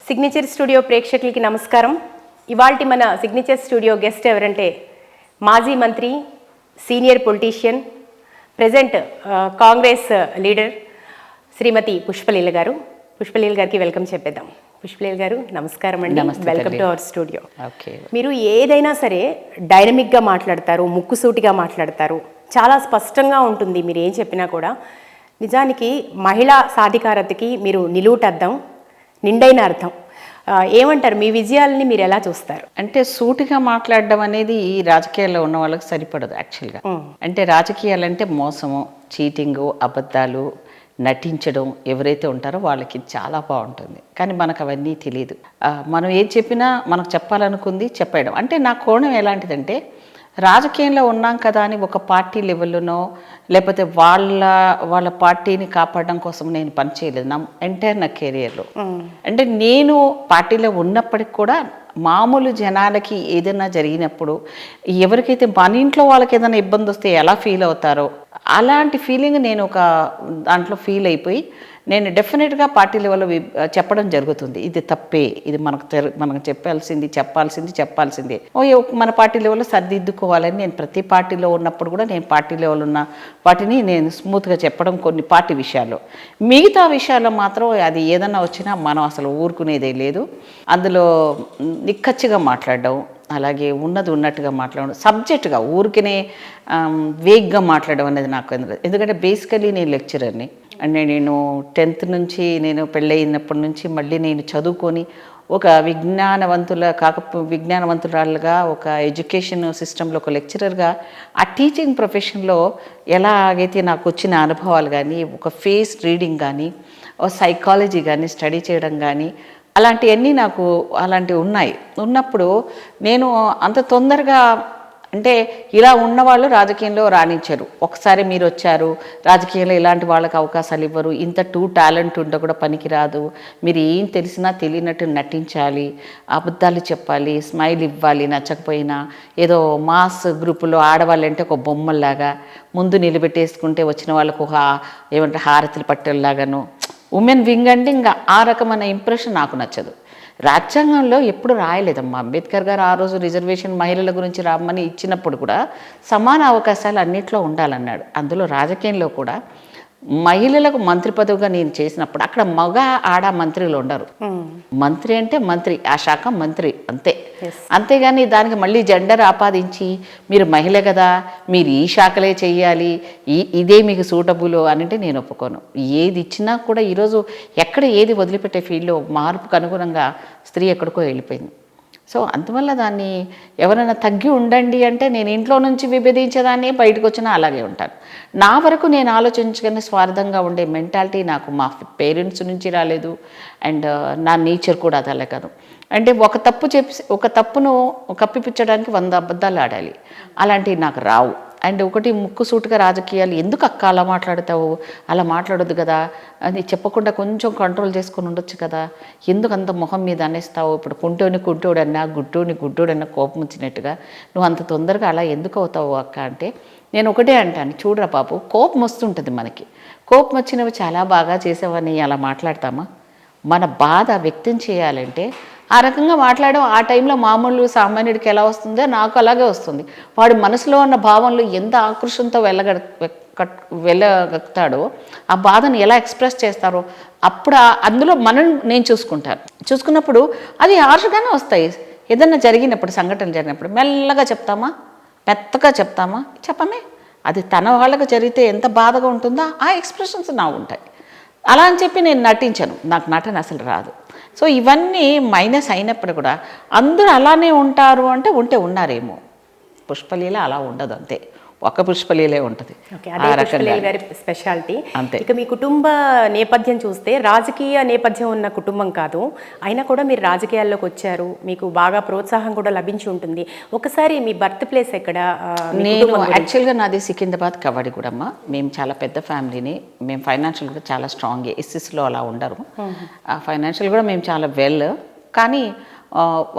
Signature studio ప్రేక్షకులకి నమస్కారం. ఇవాల్టి మన సిగ్నేచర్ స్టూడియో గెస్ట్ ఎవరంటే మాజీ మంత్రి, senior politician, present Congress leader Shrimati Pushpaleela గారు. పుష్పలీల గారికి వెల్కమ్ చెప్పేద్దాం. పుష్పలీల గారు నమస్కారం అండి, వెల్కమ్ టు అవర్ స్టూడియో. మీరు ఏదైనా సరే డైనమిక్గా మాట్లాడతారు, ముక్కుసూటిగా మాట్లాడతారు, చాలా స్పష్టంగా ఉంటుంది మీరు ఏం చెప్పినా కూడా. నిజానికి మహిళా సాధికారతకి మీరు నిలువుటద్దం, నిండైన అర్థం. ఏమంటారు, మీ విజయాలని మీరు ఎలా చూస్తారు? అంటే సూటిగా మాట్లాడడం అనేది ఈ రాజకీయాల్లో ఉన్న వాళ్ళకి సరిపడదు యాక్చువల్గా. అంటే రాజకీయాలంటే మోసము, చీటింగు, అబద్ధాలు, నటించడం ఎవరైతే ఉంటారో వాళ్ళకి చాలా బాగుంటుంది. కానీ మనకు అవన్నీ తెలియదు. మనం ఏం చెప్పినా మనకు చెప్పాలనుకుంది చెప్పేయడం. అంటే నా కోణం ఎలాంటిదంటే, రాజకీయంలో ఉన్నాం కదా అని ఒక పార్టీ లెవెల్లోనో లేకపోతే వాళ్ళ పార్టీని కాపాడడం కోసం నేను పనిచేయలేదు నా కెరియర్లో. అంటే నేను పార్టీలో ఉన్నప్పటికి కూడా మామూలు జనాలకి ఏదైనా జరిగినప్పుడు, ఎవరికైతే మన ఇంట్లో వాళ్ళకి ఏదైనా ఇబ్బంది వస్తే ఎలా ఫీల్ అవుతారో అలాంటి ఫీలింగ్ నేను ఒక దాంట్లో ఫీల్ అయిపోయి నేను డెఫినెట్గా పార్టీ లెవెల్లో చెప్పడం జరుగుతుంది. ఇది తప్పే, ఇది మనకు చెప్పాల్సింది మన పార్టీ లెవెల్లో సర్దిద్దుకోవాలని నేను ప్రతి పార్టీలో ఉన్నప్పుడు కూడా నేను పార్టీ లెవెల్ ఉన్న వాటిని నేను స్మూత్గా చెప్పడం కొన్ని పార్టీ విషయాల్లో. మిగతా విషయాల్లో మాత్రం అది ఏదన్నా వచ్చినా మనం అసలు ఊరుకునేదే లేదు. అందులో నిక్కచ్చిగా మాట్లాడడం, అలాగే ఉన్నది ఉన్నట్టుగా మాట్లాడడం, సబ్జెక్టుగా ఊరికనే వేగ్గా మాట్లాడడం అనేది నాకు. ఎందుకంటే బేసికలీ నేను లెక్చరర్ని. అంటే నేను 10th నుంచి, నేను పెళ్ళయినప్పటి నుంచి మళ్ళీ నేను చదువుకొని ఒక విజ్ఞానవంతురాలుగా ఒక ఎడ్యుకేషన్ సిస్టంలో ఒక లెక్చరర్గా ఆ టీచింగ్ ప్రొఫెషన్లో ఎలాగైతే నాకు వచ్చిన అనుభవాలు కానీ, ఒక ఫేస్ రీడింగ్ కానీ, ఒక సైకాలజీ కానీ స్టడీ చేయడం కానీ, అలాంటివన్నీ నాకు అలాంటివి ఉన్నప్పుడు నేను అంత తొందరగా, అంటే ఇలా ఉన్నవాళ్ళు రాజకీయంలో రాణించరు. ఒకసారి మీరు వచ్చారు రాజకీయంలో, ఇలాంటి వాళ్ళకి అవకాశాలు ఇవ్వరు, ఇంత టాలెంట్ ఉంటే కూడా పనికిరాదు, మీరు ఏం తెలిసినా తెలియనట్టు నటించాలి, అబద్ధాలు చెప్పాలి, స్మైల్ ఇవ్వాలి, నచ్చకపోయినా ఏదో మాస్ గ్రూపులో ఆడవాళ్ళంటే ఒక బొమ్మల్లాగా ముందు నిలబెట్టేసుకుంటే వచ్చిన వాళ్ళకు ఒక ఏమంటే హారతులు పట్టేలాగాను ఉమెన్ వింగ్ అంటే ఇంకా ఆ రకమైన ఇంప్రెషన్ నాకు నచ్చదు. రాజ్యాంగంలో ఎప్పుడు రాయలేదమ్మా. అంబేద్కర్ గారు ఆ రోజు రిజర్వేషన్ మహిళల గురించి రామని ఇచ్చినప్పుడు కూడా సమాన అవకాశాలు అన్నింటిలో ఉండాలన్నాడు. అందులో రాజకీయంలో కూడా మహిళలకు మంత్రి పదవిగా నేను చేసినప్పుడు అక్కడ మగ ఆడ మంత్రులు ఉండరు. మంత్రి అంటే మంత్రి, ఆ శాఖ మంత్రి అంతే. అంతేగాని దానికి మళ్ళీ జెండర్ ఆపాదించి మీరు మహిళ కదా మీరు ఈ శాఖలే చెయ్యాలి, ఇదే మీకు సూటబుల్ అంటే నేను ఒప్పుకోను. ఏది ఇచ్చినా కూడా ఈరోజు ఎక్కడ ఏది వదిలిపెట్టే ఫీల్డ్లో మార్పుకు అనుగుణంగా స్త్రీ ఎక్కడికో వెళ్ళిపోయింది. సో అందువల్ల దాన్ని ఎవరైనా తగ్గి ఉండండి అంటే నేను ఇంట్లో నుంచి విభేదించేదాన్ని, బయటకు వచ్చినా అలాగే ఉంటాను. నా వరకు నేను ఆలోచించగానే స్వార్థంగా ఉండే మెంటాలిటీ నాకు మా పేరెంట్స్ నుంచి రాలేదు. అండ్ నా నేచర్ కూడా అది అలా కాదు. అంటే ఒక తప్పును కప్పిపుచ్చడానికి 100 అబద్ధాలు ఆడాలి, అలాంటివి నాకు రావు. అండ్ ఒకటి ముక్కుసూటుగా రాజకీయాలు ఎందుకు అక్క అలా మాట్లాడతావు, అలా మాట్లాడొద్దు కదా అని చెప్పకుండా కొంచెం కంట్రోల్ చేసుకొని ఉండొచ్చు కదా, ఎందుకు అంత మొహం మీద అనేస్తావు, ఇప్పుడు కుంటోడన్నా గుడ్డోడన్నా కోపం వచ్చినట్టుగా నువ్వు అంత తొందరగా అలా ఎందుకు అవుతావు అక్క అంటే, నేను ఒకటే అంటాను, చూడరా బాబు, కోపం వస్తుంటుంది మనకి, కోపం వచ్చినవి చాలా బాగా చేసావని అలా మాట్లాడతామా? మన బాధ వ్యక్తం చేయాలంటే ఆ రకంగా మాట్లాడడం ఆ టైంలో మామూలు సామాన్యుడికి ఎలా వస్తుందో నాకు అలాగే వస్తుంది. వాడు మనసులో ఉన్న భావంలో ఎంత ఆకర్షణతో వెళ్ళగలుగుతాడో, ఆ బాధను ఎలా ఎక్స్ప్రెస్ చేస్తారో అప్పుడు అందులో నేను చూసుకున్నప్పుడు అది హార్ష్గానే వస్తాయి. ఏదన్నా జరిగినప్పుడు, సంఘటన జరిగినప్పుడు మెల్లగా చెప్తామా, మెత్తగా చెప్తామా? చెప్పమే. అది తన వాళ్ళకి జరిగితే ఎంత బాధగా ఉంటుందో ఆ ఎక్స్ప్రెషన్స్ నాకు ఉంటాయి. అలా అని చెప్పి నేను నటించను, నాకు నటన అసలు రాదు. సో ఇవన్నీ మైనస్ అయినప్పుడు కూడా అందరూ అలానే ఉంటారు అంటే ఉన్నారేమో. పుష్పలీల అలా ఉండదు, అంతే. ఒక పుష్పలీలే ఉంటుంది. పుష్పలీల గారి స్పెషాలిటీ అంతే. ఇక మీ కుటుంబ నేపథ్యం చూస్తే రాజకీయ నేపథ్యం ఉన్న కుటుంబం కాదు, అయినా కూడా మీరు రాజకీయాల్లోకి వచ్చారు, మీకు బాగా ప్రోత్సాహం కూడా లభించి ఉంటుంది. ఒకసారి మీ బర్త్ ప్లేస్ ఎక్కడ? నేను యాక్చువల్గా నాది సికింద్రాబాద్, కవ్వాడిగూడమ్మ. మేము చాలా పెద్ద ఫ్యామిలీని, మేము ఫైనాన్షియల్గా చాలా స్ట్రాంగ్. ఎస్ఎస్లో అలా ఉండరు, ఫైనాన్షియల్ కూడా మేము చాలా వెల్. కానీ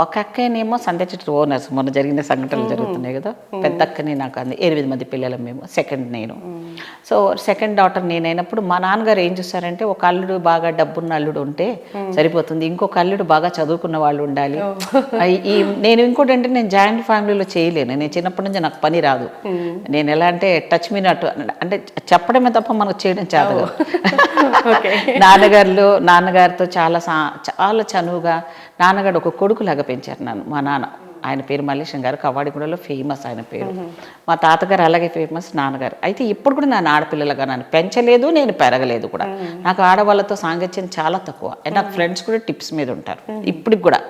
ఒక అక్కనేమో సంధ్య చిట్టు ఓనర్స్, మొన్న జరిగిన సంఘటనలు జరుగుతున్నాయి కదా, పెద్ద అక్కని నాకు అంది 8 మంది పిల్లలు మేము, సెకండ్ నేను. సో సెకండ్ డాటర్ నేనైనప్పుడు మా నాన్నగారు ఏం చూస్తారంటే, ఒక అల్లుడు బాగా డబ్బున్న అల్లుడు ఉంటే సరిపోతుంది, ఇంకొక అల్లుడు బాగా చదువుకున్న వాళ్ళు ఉండాలి. నేను ఇంకోటి అంటే, నేను జాయింట్ ఫ్యామిలీలో చేయలేను, నేను చిన్నప్పటి నుంచి నాకు పని రాదు. నేను ఎలా అంటే టచ్ మీ నట్టు అంటే చెప్పడమే తప్ప మనకు చేయడం చేతగా. నాన్నగారితో చాలా చనువుగా, నాన్నగారు ఒక కొడుకులాగా పెంచారు నన్ను. మా నాన్న, ఆయన పేరు మల్లేశం గారు, కవ్వాడిగూడలో ఫేమస్ ఆయన పేరు. మా తాతగారు అలాగే ఫేమస్, నాన్నగారు. అయితే ఇప్పుడు కూడా నన్ను ఆడపిల్లలుగా నన్ను పెంచలేదు, నేను పెరగలేదు కూడా. నాకు ఆడవాళ్ళతో సాంగత్యం చాలా తక్కువ. నాకు ఫ్రెండ్స్ కూడా టిప్స్ మీద ఉంటారు ఇప్పటికి కూడా.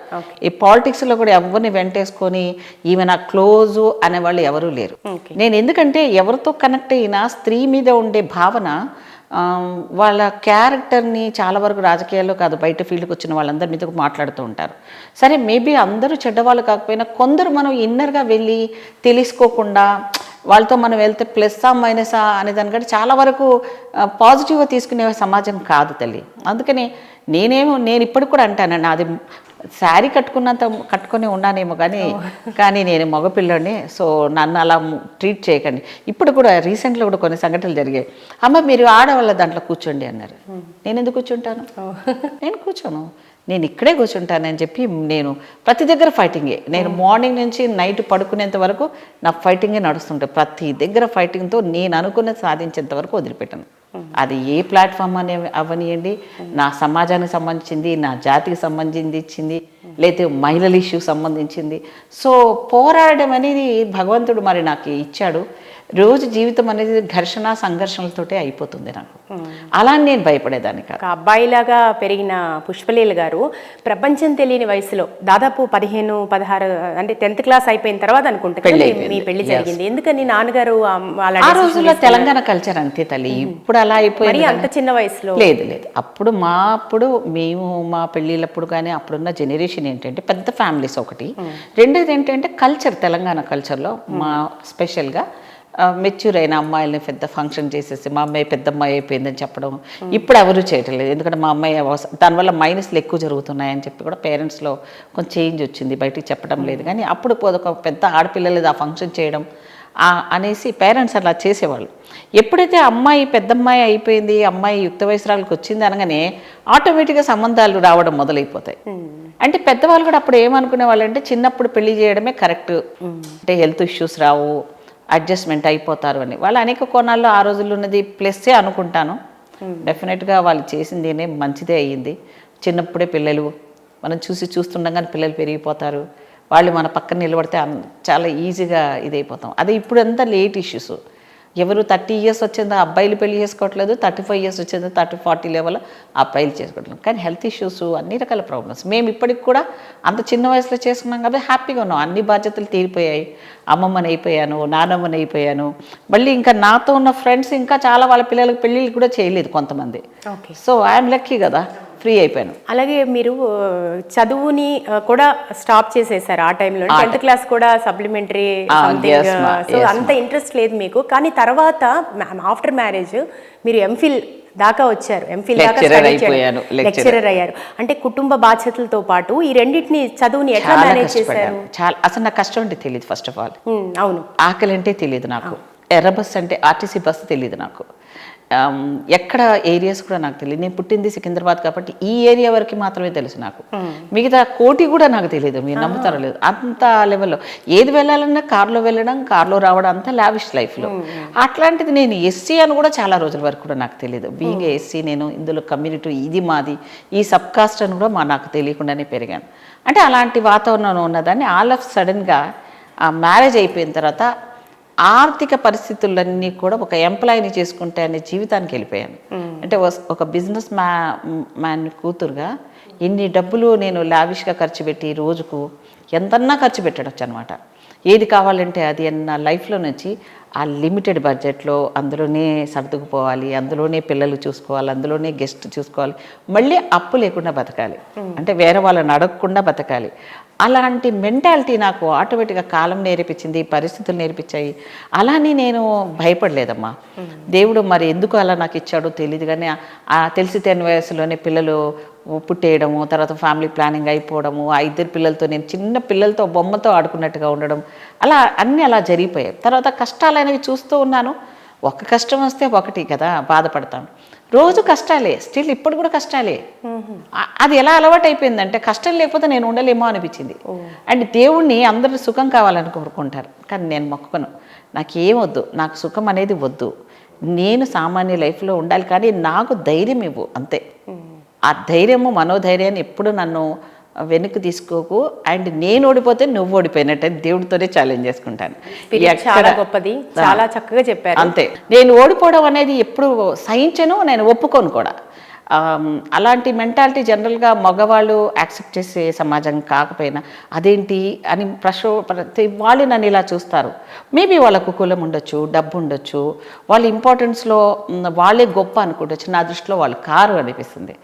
ఈ పాలిటిక్స్లో కూడా ఎవరిని వెంటేసుకొని ఈమె నాకు క్లోజు అనేవాళ్ళు ఎవరూ లేరు. నేను ఎందుకంటే ఎవరితో కనెక్ట్ అయినా స్త్రీ మీద ఉండే భావన, వాళ్ళ క్యారెక్టర్ని చాలా వరకు రాజకీయాల్లో కాదు, బయట ఫీల్డ్కి వచ్చిన వాళ్ళందరి మీద మాట్లాడుతూ ఉంటారు. సరే, మేబీ అందరూ చెడ్డవాళ్ళు కాకపోయినా కొందరు మనం ఇన్నర్గా వెళ్ళి తెలుసుకోకుండా వాళ్ళతో మనం వెళ్తే ప్లస్సా మైనసా అనే దానికంటే చాలా వరకు పాజిటివ్గా తీసుకునే సమాజం కాదు తల్లి. అందుకని నేను ఇప్పటికి కూడా అంటానండి, అది శారీ కట్టుకొని ఉన్నానేమో కానీ నేను మగపిల్లని, సో నన్ను అలా ట్రీట్ చేయకండి. ఇప్పుడు కూడా రీసెంట్గా కూడా కొన్ని సంఘటనలు జరిగాయి. అమ్మ మీరు ఆడవాళ్ళ దాంట్లో కూర్చోండి అన్నారు. నేను ఎందుకు కూర్చుంటాను? నేను కూర్చోను, నేను ఇక్కడే కూర్చుంటానని చెప్పి నేను ప్రతి దగ్గర ఫైటింగే. నేను మార్నింగ్ నుంచి నైట్ పడుకునేంత వరకు నా ఫైటింగే నడుస్తుంటాయి. ప్రతి దగ్గర ఫైటింగ్తో నేను అనుకున్నది సాధించేంత వరకు వదిలిపెట్టాను. అది ఏ ప్లాట్ఫామ్ అవనియండి, నా సమాజానికి సంబంధించింది, నా జాతికి సంబంధించింది, లేకపోతే మహిళల ఇష్యూకి సంబంధించింది. సో పోరాడడం అనేది భగవంతుడు మరి నాకు ఇచ్చాడు. రోజు జీవితం అనేది ఘర్షణ సంఘర్షణలతోటే అయిపోతుంది నాకు. అలా నేను భయపడేదాన్ని కాదు. అబ్బాయిలాగా పెరిగిన పుష్పలీల గారు ప్రపంచం తెలియని వయసులో దాదాపు 15-16 అంటే 10th క్లాస్ అయిపోయిన తర్వాత అనుకుంటా మీ పెళ్లి జరిగింది. ఎందుకని నాన్నగారు ఆ రోజుల్లో తెలంగాణ కల్చర్ అంతే తల్లి. ఇప్పుడు అలా అయిపోయింది. అంత చిన్న వయసులో లేదు. అప్పుడు మేము మా పెళ్ళిళ్ళప్పుడు కానీ అప్పుడున్న జనరేషన్ ఏంటంటే పెద్ద ఫ్యామిలీస్ ఒకటి. రెండోది ఏంటంటే కల్చర్, తెలంగాణ కల్చర్లో మా స్పెషల్గా మెచ్యూర్ అయిన అమ్మాయిలని పెద్ద ఫంక్షన్ చేసేసి మా అమ్మాయి పెద్ద అమ్మాయి అయిపోయిందని చెప్పడం ఇప్పుడు ఎవరు చేయటం లేదు. ఎందుకంటే మా అమ్మాయి దానివల్ల మైనస్లు ఎక్కువ జరుగుతున్నాయని చెప్పి కూడా పేరెంట్స్లో కొంచెం చేంజ్ వచ్చింది, బయటికి చెప్పడం లేదు. కానీ అప్పుడు ఒక పెద్ద ఆడపిల్లలు ఆ ఫంక్షన్ చేయడం అనేసి పేరెంట్స్ అలా చేసేవాళ్ళు. ఎప్పుడైతే అమ్మాయి పెద్దమ్మాయి అయిపోయింది, అమ్మాయి యుక్త వయసురాలకు వచ్చింది అనగానే ఆటోమేటిక్గా సంబంధాలు రావడం మొదలైపోతాయి. అంటే పెద్దవాళ్ళు కూడా అప్పుడు ఏమనుకునే వాళ్ళు అంటే చిన్నప్పుడు పెళ్లి చేయడమే కరెక్ట్, అంటే హెల్త్ ఇష్యూస్ రావు, అడ్జస్ట్మెంట్ అయిపోతారు అని. వాళ్ళు అనేక కోణాల్లో ఆ రోజుల్లో ఉన్నది ప్లస్సే అనుకుంటాను. డెఫినెట్గా వాళ్ళు చేసింది మంచిదే అయ్యింది. చిన్నప్పుడే పిల్లలు మనం చూస్తుండగానే పిల్లలు పెరిగిపోతారు, వాళ్ళు మన పక్కన నిలబడితే చాలా ఈజీగా ఇదైపోతాం. అదే ఇప్పుడు అంతా లేట్ ఇష్యూస్. ఎవరు 30 years వచ్చిందో అబ్బాయిలు పెళ్లి చేసుకోవట్లేదు, 35 years వచ్చిందో 30-40 లెవెల్ అబ్బాయిలు చేసుకోవట్లేదు. కానీ హెల్త్ ఇష్యూస్, అన్ని రకాల ప్రాబ్లమ్స్. మేము ఇప్పటికి కూడా అంత చిన్న వయసులో చేసుకున్నాం కాబట్టి హ్యాపీగా ఉన్నాం. అన్ని బాధ్యతలు తీరిపోయాయి. అమ్మమ్మని అయిపోయాను, నానమ్మని అయిపోయాను. మళ్ళీ ఇంకా నాతో ఉన్న ఫ్రెండ్స్ ఇంకా చాలా వాళ్ళ పిల్లలకు పెళ్ళిళ్ళు కూడా చేయలేదు కొంతమంది. సో ఐఎమ్ లక్కీ కదా, ఫ్రీ అయిపోయాను. అలాగే మీరు చదువుని కూడా స్టాప్ చేసేసారు ఆ టైంలో. 10th క్లాస్ కూడా సప్లిమెంటరీ, సో అంత ఇంట్రెస్ట్ లేదు మీకు. కానీ తర్వాత ఆఫ్టర్ మ్యారేజ్ మీరు ఎంఫిల్ దాకా వచ్చారు, ఎంఫిల్ దాకా లెక్చరర్ అయ్యారు. అంటే కుటుంబ బాధ్యతలతో పాటు ఈ రెండింటిని చదువుని ఎట్లా మేనేజ్ చేశారు? చాలా అసలు నాకు కష్టం అంటే తెలియదు. ఫస్ట్ ఆఫ్ ఆల్ అవును, ఆకలి అంటే తెలియదు నాకు, ఎర్ర బస్సు అంటే ఆర్టీసీ బస్సు తెలియదు నాకు, ఎక్కడ ఏరియాస్ కూడా నాకు తెలియదు. నేను పుట్టింది సికింద్రాబాద్ కాబట్టి ఈ ఏరియా వరకు మాత్రమే తెలుసు నాకు. మిగతా కోటి కూడా నాకు తెలియదు, మీరు నమ్ముతారో లేదు. అంత లెవెల్లో ఏది వెళ్ళాలన్నా కార్లో వెళ్ళడం, కార్లో రావడం, అంతా లావిష్ లైఫ్లో. అట్లాంటిది నేను ఎస్సీ అని కూడా చాలా రోజుల వరకు కూడా నాకు తెలియదు. బీయింగ్ ఎస్సీ, నేను ఇందులో కమ్యూనిటీ ఇది మాది, ఈ సబ్ కాస్ట్ అని కూడా నాకు తెలియకుండానే పెరిగాను. అంటే అలాంటి వాతావరణం ఉన్నదాన్ని ఆల్ ఆఫ్ సడన్గా మ్యారేజ్ అయిపోయిన తర్వాత ఆర్థిక పరిస్థితులన్నీ కూడా ఒక ఎంప్లాయీని చేసుకుంటే అనే జీవితానికి వెళ్ళిపోయాను. అంటే ఒక బిజినెస్ మ్యాన్ కూతురుగా ఇన్ని డబ్బులు నేను లావిష్గా ఖర్చు పెట్టి రోజుకు ఎంతన్నా ఖర్చు పెట్టడచ్చు అనమాట. ఏది కావాలంటే అది నా లైఫ్లో నుంచి ఆ లిమిటెడ్ బడ్జెట్లో అందులోనే సర్దుకుపోవాలి, అందులోనే పిల్లలు చూసుకోవాలి, అందులోనే గెస్ట్ చూసుకోవాలి, మళ్ళీ అప్పు లేకుండా బతకాలి, అంటే వేరే వాళ్ళని అడగకుండా బతకాలి. అలాంటి మెంటాలిటీ నాకు ఆటోమేటిక్గా కాలం నేర్పించింది, పరిస్థితులు నేర్పించాయి. అలానే నేను భయపడలేదమ్మా. దేవుడు మరి ఎందుకు అలా నాకు ఇచ్చాడో తెలియదు. కానీ ఆ తెలిసి తెలియని వయసులోనే పిల్లలు పుట్టేయడము, తర్వాత ఫ్యామిలీ ప్లానింగ్ అయిపోవడము, ఆ ఇద్దరు పిల్లలతో నేను చిన్న పిల్లలతో బొమ్మతో ఆడుకున్నట్టుగా ఉండడం, అలా అన్నీ అలా జరిగిపోయాయి. తర్వాత కష్టాలు అనేవి చూస్తూ ఉన్నాను. ఒక కష్టం వస్తే ఒకటి కదా బాధపడతాను. రోజు కష్టాలే, స్టిల్ ఇప్పుడు కూడా కష్టాలే. అది ఎలా అలవాటు అయిపోయిందంటే కష్టం లేకపోతే నేను ఉండలేమో అనిపించింది. అండ్ దేవుణ్ణి అందరూ సుఖం కావాలని కోరుకుంటారు, కానీ నేను మొక్కుకోను. నాకు ఏమొద్దు, నాకు సుఖం అనేది వద్దు. నేను సామాన్య లైఫ్లో ఉండాలి, కానీ నాకు ధైర్యం ఇవ్వు అంతే. ఆ ధైర్యము, మనోధైర్యాన్ని ఎప్పుడు నన్ను వెనక్కి తీసుకోకు. అండ్ నేను ఓడిపోతే నువ్వు ఓడిపోయినట్టు దేవుడితోనే ఛాలెంజ్ చేసుకుంటాను. చాలా గొప్పది, చాలా చక్కగా చెప్పారు. అంతే, నేను ఓడిపోవడం అనేది ఎప్పుడు సహించను, నేను ఒప్పుకోను కూడా. అలాంటి మెంటాలిటీ జనరల్గా మగవాళ్ళు యాక్సెప్ట్ చేసే సమాజం కాకపోయినా అదేంటి అని ప్రతి వాళ్ళు నన్ను ఇలా చూస్తారు. మేబీ వాళ్ళకు కులం ఉండొచ్చు, డబ్బు ఉండొచ్చు, వాళ్ళ ఇంపార్టెన్స్లో వాళ్ళే గొప్ప అనుకుంటొచ్చు. నా దృష్టిలో వాళ్ళు కారు అనిపిస్తుంది.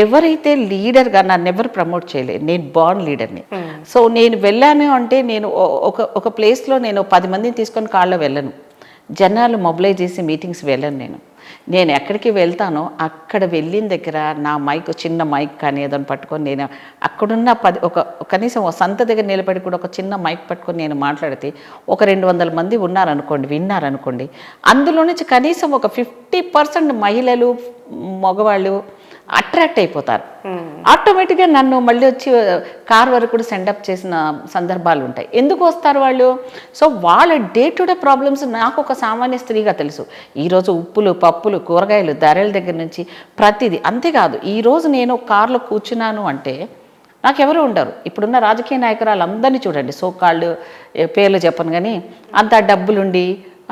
ఎవరైతే లీడర్గా నన్ను ఎవరు ప్రమోట్ చేయలేదు, నేను బార్న్ లీడర్ని. సో నేను వెళ్ళాను అంటే నేను ఒక ప్లేస్లో నేను 10 మందిని తీసుకొని కాళ్ళలో వెళ్ళను, జనాలు మొబిలైజ్ చేసి మీటింగ్స్ వెళ్ళను. నేను ఎక్కడికి వెళ్తానో అక్కడ వెళ్ళిన దగ్గర నా మైక్, చిన్న మైక్ కానీ ఏదైనా పట్టుకొని నేను అక్కడున్న కనీసం ఒక సంత దగ్గర నిలబడి కూడా ఒక చిన్న మైక్ పట్టుకొని నేను మాట్లాడితే ఒక 200 మంది విన్నారనుకోండి, అందులో నుంచి కనీసం ఒక 50% మహిళలు, మగవాళ్ళు అట్రాక్ట్ అయిపోతారు. ఆటోమేటిక్గా నన్ను మళ్ళీ వచ్చి కార్ వరకు కూడా సెండప్ చేసిన సందర్భాలు ఉంటాయి. ఎందుకు వస్తారు వాళ్ళు? సో వాళ్ళ డే టు డే ప్రాబ్లమ్స్ నాకు ఒక సామాన్య స్త్రీగా తెలుసు. ఈరోజు ఉప్పులు, పప్పులు, కూరగాయలు ధరల దగ్గర నుంచి ప్రతిదీ. అంతేకాదు, ఈరోజు నేను కార్లో కూర్చున్నాను అంటే నాకెవరు ఉండరు. ఇప్పుడున్న రాజకీయ నాయకురాలు అందరినీ చూడండి, సోకాళ్ళు పేర్లు చెప్పను కానీ, అంత డబ్బులుండి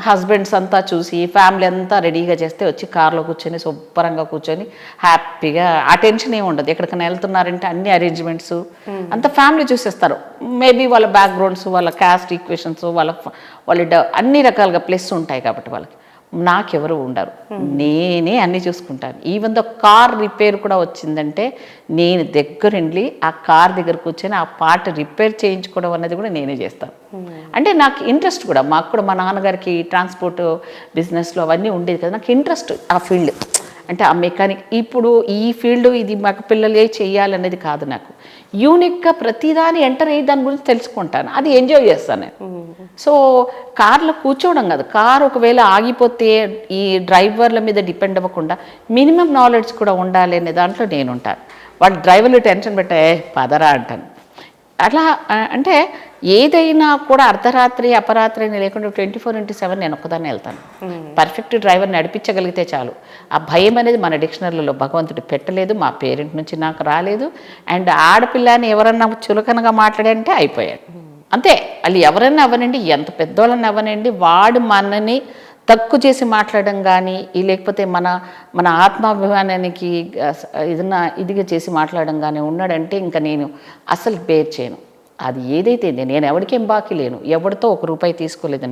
హస్బెండ్స్ అంతా చూసి ఫ్యామిలీ అంతా రెడీగా చేస్తే వచ్చి కార్లో కూర్చొని శుభ్రంగా కూర్చొని హ్యాపీగా, ఆ టెన్షన్ ఏమి ఉండదు. ఎక్కడికైనా వెళ్తున్నారంటే అన్ని అరేంజ్మెంట్స్ అంత ఫ్యామిలీ చూసేస్తారు. మేబీ వాళ్ళ బ్యాక్గ్రౌండ్స్, వాళ్ళ క్యాస్ట్ ఈక్వేషన్స్, వాళ్ళ అన్ని రకాలుగా ప్లస్ ఉంటాయి కాబట్టి వాళ్ళకి. నాకెవరు ఉండరు, నేనే అన్నీ చూసుకుంటాను. ఈవెన్ దో కార్ రిపేర్ కూడా వచ్చిందంటే నేను దగ్గరుండి ఆ కార్ దగ్గర కూర్చొని ఆ పార్ట్ రిపేర్ చేయించుకోవడం అన్నది కూడా నేనే చేస్తాను. అంటే నాకు ఇంట్రెస్ట్ కూడా, మాకు కూడా మా నాన్నగారికి ట్రాన్స్పోర్ట్ బిజినెస్లో అవన్నీ ఉండేది కదా, నాకు ఇంట్రెస్ట్ ఆ ఫీల్డ్. అంటే ఆ మెకానిక్, ఇప్పుడు ఈ ఫీల్డ్ ఇది మాకు పిల్లలే చేయాలనేది కాదు. నాకు యూనిక్గా ప్రతిదాని ఎంటర్ అయ్యి దాని గురించి తెలుసుకుంటాను, అది ఎంజాయ్ చేస్తాను నేను. సో కార్లో కూర్చోవడం కాదు, కార్ ఒకవేళ ఆగిపోతే ఈ డ్రైవర్ల మీద డిపెండ్ అవ్వకుండా మినిమం నాలెడ్జ్ కూడా ఉండాలి అనే దాంట్లో నేను ఉంటాను. వాళ్ళు డ్రైవర్లు టెన్షన్ పెట్టే పదరా అంటాను. అట్లా అంటే ఏదైనా కూడా అర్ధరాత్రి అపరాత్రి అని లేకుండా 24/7 నేను ఒక్కదాన్ని వెళ్తాను. పర్ఫెక్ట్ డ్రైవర్ నడిపించగలిగితే చాలు. ఆ భయం అనేది మన డిక్షనరీలో భగవంతుడు పెట్టలేదు, మా పేరెంట్ నుంచి నాకు రాలేదు. అండ్ ఆడపిల్లని ఎవరన్నా చులకనగా మాట్లాడంటే అయిపోయాడు అంతే. వాళ్ళు ఎవరన్నా అవ్వనండి, ఎంత పెద్దోళ్ళని అవ్వనండి, వాడు మనని తక్కువ చేసి మాట్లాడడం కానీ, లేకపోతే మన ఆత్మాభిమానానికి ఏదన్నా ఇదిగా చేసి మాట్లాడడం కానీ ఉన్నాడంటే ఇంకా నేను అసలు బేర్ చేయను. అది ఏదైతే నేను ఎవరికేం బాకీ లేను, ఎవరితో ₹1 తీసుకోలేదు.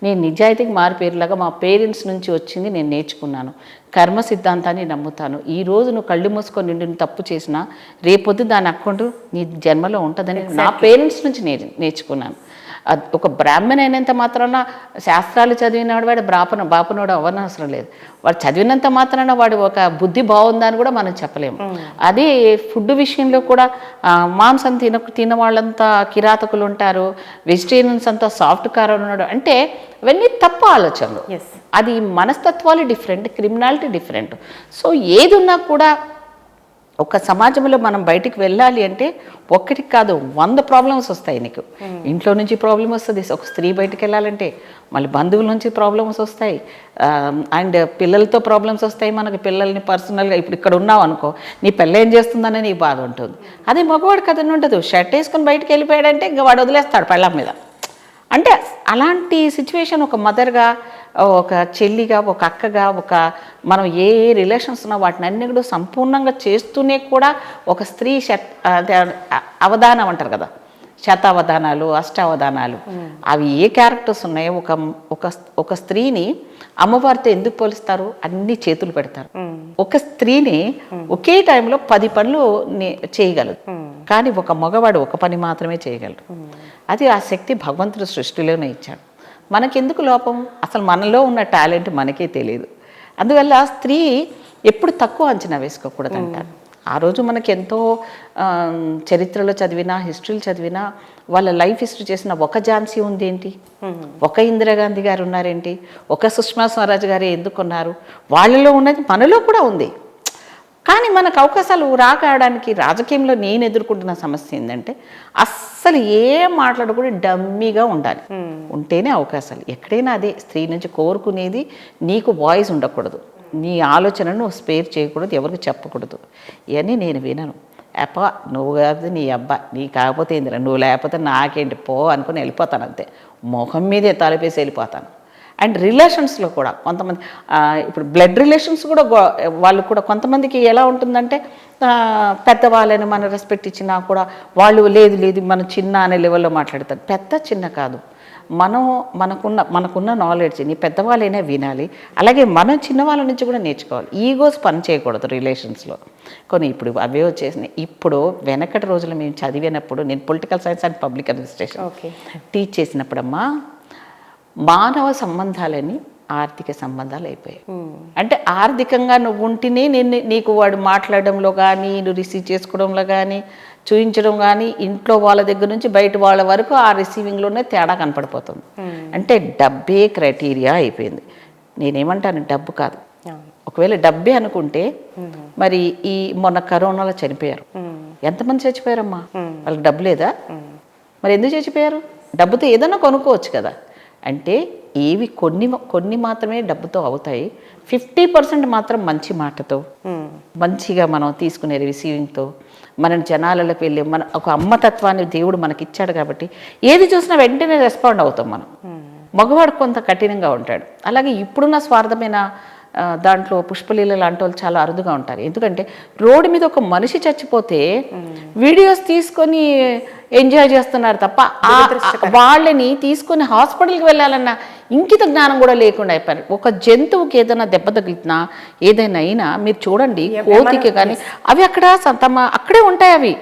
నేను నిజాయితీకి మారిపేరులాగా మా పేరెంట్స్ నుంచి వచ్చింది నేను నేర్చుకున్నాను. కర్మ సిద్ధాంతాన్ని నమ్ముతాను. ఈరోజు నువ్వు కళ్ళు మూసుకొని నిన్ను తప్పు చేసినా రేపొద్దు దాని అకౌంట్ నీ జన్మలో ఉంటుందని నా పేరెంట్స్ నుంచి నేర్చుకున్నాను. ఒక బ్రాహ్మణ అయినంత మాత్రాన శాస్త్రాలు చదివినాడు వాడు బాపనోడు అవ్వనవసరం లేదు. వాడు చదివినంత మాత్రాన వాడు ఒక బుద్ధి బాగుందని కూడా మనం చెప్పలేము. అదే ఫుడ్ విషయంలో కూడా మాంసం తిన వాళ్ళంతా కిరాతకులు ఉంటారు, వెజిటేరియన్స్ అంతా సాఫ్ట్ కారం ఉన్నాడు అంటే అవన్నీ తప్పు ఆలోచనలు. అది మనస్తత్వాలు డిఫరెంట్, క్రిమినాలిటీ డిఫరెంట్. సో ఏది ఉన్నా కూడా ఒక సమాజంలో మనం బయటికి వెళ్ళాలి అంటే ఒక్కటికి కాదు 100 ప్రాబ్లమ్స్ వస్తాయి నీకు. ఇంట్లో నుంచి ప్రాబ్లం వస్తుంది, ఒక స్త్రీ బయటికి వెళ్ళాలంటే మళ్ళీ బంధువుల నుంచి ప్రాబ్లమ్స్ వస్తాయి, అండ్ పిల్లలతో ప్రాబ్లమ్స్ వస్తాయి. మనకి పిల్లల్ని పర్సనల్గా ఇప్పుడు ఇక్కడ ఉన్నావు అనుకో, నీ పిల్ల ఏం చేస్తుందని నీ బాధ ఉంటుంది. అదే మగవాడు కథను ఉండదు, షర్ట్ వేసుకొని బయటికి వెళ్ళిపోయాడంటే ఇంకా వాడు వదిలేస్తాడు పెళ్ళాం మీద. అంటే అలాంటి సిచ్యువేషన్ ఒక మదర్గా, ఒక చెల్లిగా, ఒక అక్కగా, మనం ఏ రిలేషన్స్ ఉన్నా వాటిని అన్ని కూడా సంపూర్ణంగా చేస్తూనే కూడా ఒక స్త్రీ అవధానం అంటారు కదా, శతావధానాలు, అష్టావధానాలు, అవి ఏ క్యారెక్టర్స్ ఉన్నాయో ఒక స్త్రీని అమ్మవారితో ఎందుకు పోలిస్తారు? అన్ని చేతులు పెడతారు. ఒక స్త్రీని ఒకే టైంలో 10 పనులు చేయగలదు, కానీ ఒక మగవాడు ఒక పని మాత్రమే చేయగలరు. అది ఆ శక్తి భగవంతుడు సృష్టిలోనే ఇచ్చాడు. మనకెందుకు లోపం? అసలు మనలో ఉన్న టాలెంట్ మనకే తెలియదు. అందువల్ల స్త్రీ ఎప్పుడు తక్కువ అంచనా వేసుకోకూడదు అంటారు. ఆ రోజు మనకి ఎంతో చరిత్రలో చదివినా హిస్టరీలు చదివినా వాళ్ళ లైఫ్ హిస్టరీ చేసిన ఒక ఝాన్సీ ఉంది ఏంటి, ఒక ఇందిరాగాంధీ గారు ఉన్నారేంటి, ఒక సుష్మా స్వరాజ్ గారు ఎందుకున్నారు, వాళ్ళలో ఉన్నది మనలో కూడా ఉంది. కానీ మనకు అవకాశాలు రాకడానికి రాజకీయంలో నేను ఎదుర్కొంటున్న సమస్య ఏంటంటే అస్సలు ఏం మాట్లాడకుండా డమ్మీగా ఉండాలి, ఉంటేనే అవకాశాలు. ఎక్కడైనా అదే స్త్రీ నుంచి కోరుకునేది నీకు వాయిస్ ఉండకూడదు, నీ ఆలోచనను స్పేర్ చేయకూడదు, ఎవరికి చెప్పకూడదు. ఇవన్నీ నేను వినను. అప్ప నువ్వు కాదు నీ అబ్బా, నీ కాకపోతే ఏందిరా, నువ్వు లేకపోతే నాకేంటి పో అనుకుని వెళ్ళిపోతాను అంతే, మొహం మీదే తలపేసి వెళ్ళిపోతాను. అండ్ రిలేషన్స్లో కూడా కొంతమంది ఇప్పుడు బ్లడ్ రిలేషన్స్ కూడా వాళ్ళు కూడా కొంతమందికి ఎలా ఉంటుందంటే పెద్దవాళ్ళని మనం రెస్పెక్ట్ ఇచ్చినా కూడా వాళ్ళు లేదు లేదు మనం చిన్న అనే లెవెల్లో మాట్లాడతారు. పెద్ద చిన్న కాదు, మనకున్న నాలెడ్జ్ నీ పెద్దవాళ్ళైనా వినాలి, అలాగే మనం చిన్నవాళ్ళ నుంచి కూడా నేర్చుకోవాలి. ఈగోస్ పని చేయకూడదు రిలేషన్స్లో. కొన్ని ఇప్పుడు అవే వచ్చేసినాయి. ఇప్పుడు వెనకటి రోజులు మేము చదివినప్పుడు, నేను political science and public administration teach చేసినప్పుడమ్మా మానవ సంబంధాలని ఆర్థిక సంబంధాలు అయిపోయాయి. అంటే ఆర్థికంగా నువ్వు ఉంటేనే నీకు వాడు మాట్లాడడంలో కానీ, నువ్వు రిసీవ్ చేసుకోవడంలో కానీ, చూపించడం కానీ, ఇంట్లో వాళ్ళ దగ్గర నుంచి బయట వాళ్ళ వరకు ఆ రిసీవింగ్లోనే తేడా కనపడిపోతుంది. అంటే డబ్బే క్రైటీరియా అయిపోయింది. నేనేమంటాను, డబ్బు కాదు. ఒకవేళ డబ్బే అనుకుంటే మరి ఈ మొన్న కరోనాలో చనిపోయారు, ఎంతమంది చచ్చిపోయారమ్మా? వాళ్ళకి డబ్బు లేదా? మరి ఎందుకు చచ్చిపోయారు? డబ్బుతో ఏదైనా కొనుక్కోవచ్చు కదా. అంటే ఏవి కొన్ని మాత్రమే డబ్బుతో అవుతాయి, 50% మాత్రం మంచి మాటతో, మంచిగా మనం తీసుకునే రిసీవింగ్తో, మన జనాలలోకి వెళ్ళి మన ఒక అమ్మతత్వాన్ని దేవుడు మనకిచ్చాడు కాబట్టి ఏది చూసినా వెంటనే రెస్పాండ్ అవుతాం మనం. మగవాడు కొంత కఠినంగా ఉంటాడు. అలాగే ఇప్పుడున్న స్వార్థమైన దాంట్లో పుష్పలీల లాంటి వాళ్ళు చాలా అరుదుగా ఉంటారు. ఎందుకంటే రోడ్డు మీద ఒక మనిషి చచ్చిపోతే వీడియోస్ తీసుకొని ఎంజాయ్ చేస్తున్నారు తప్ప వాళ్ళని తీసుకొని హాస్పిటల్కి వెళ్ళాలన్న ఇంకిత జ్ఞానం కూడా లేకుండా అయిపోయారు. ఒక జంతువుకి ఏదైనా దెబ్బ తగిలినా ఏదైనా అయినా మీరు చూడండి, కోతికి కానీ అవి అక్కడే ఉంటాయి. అవి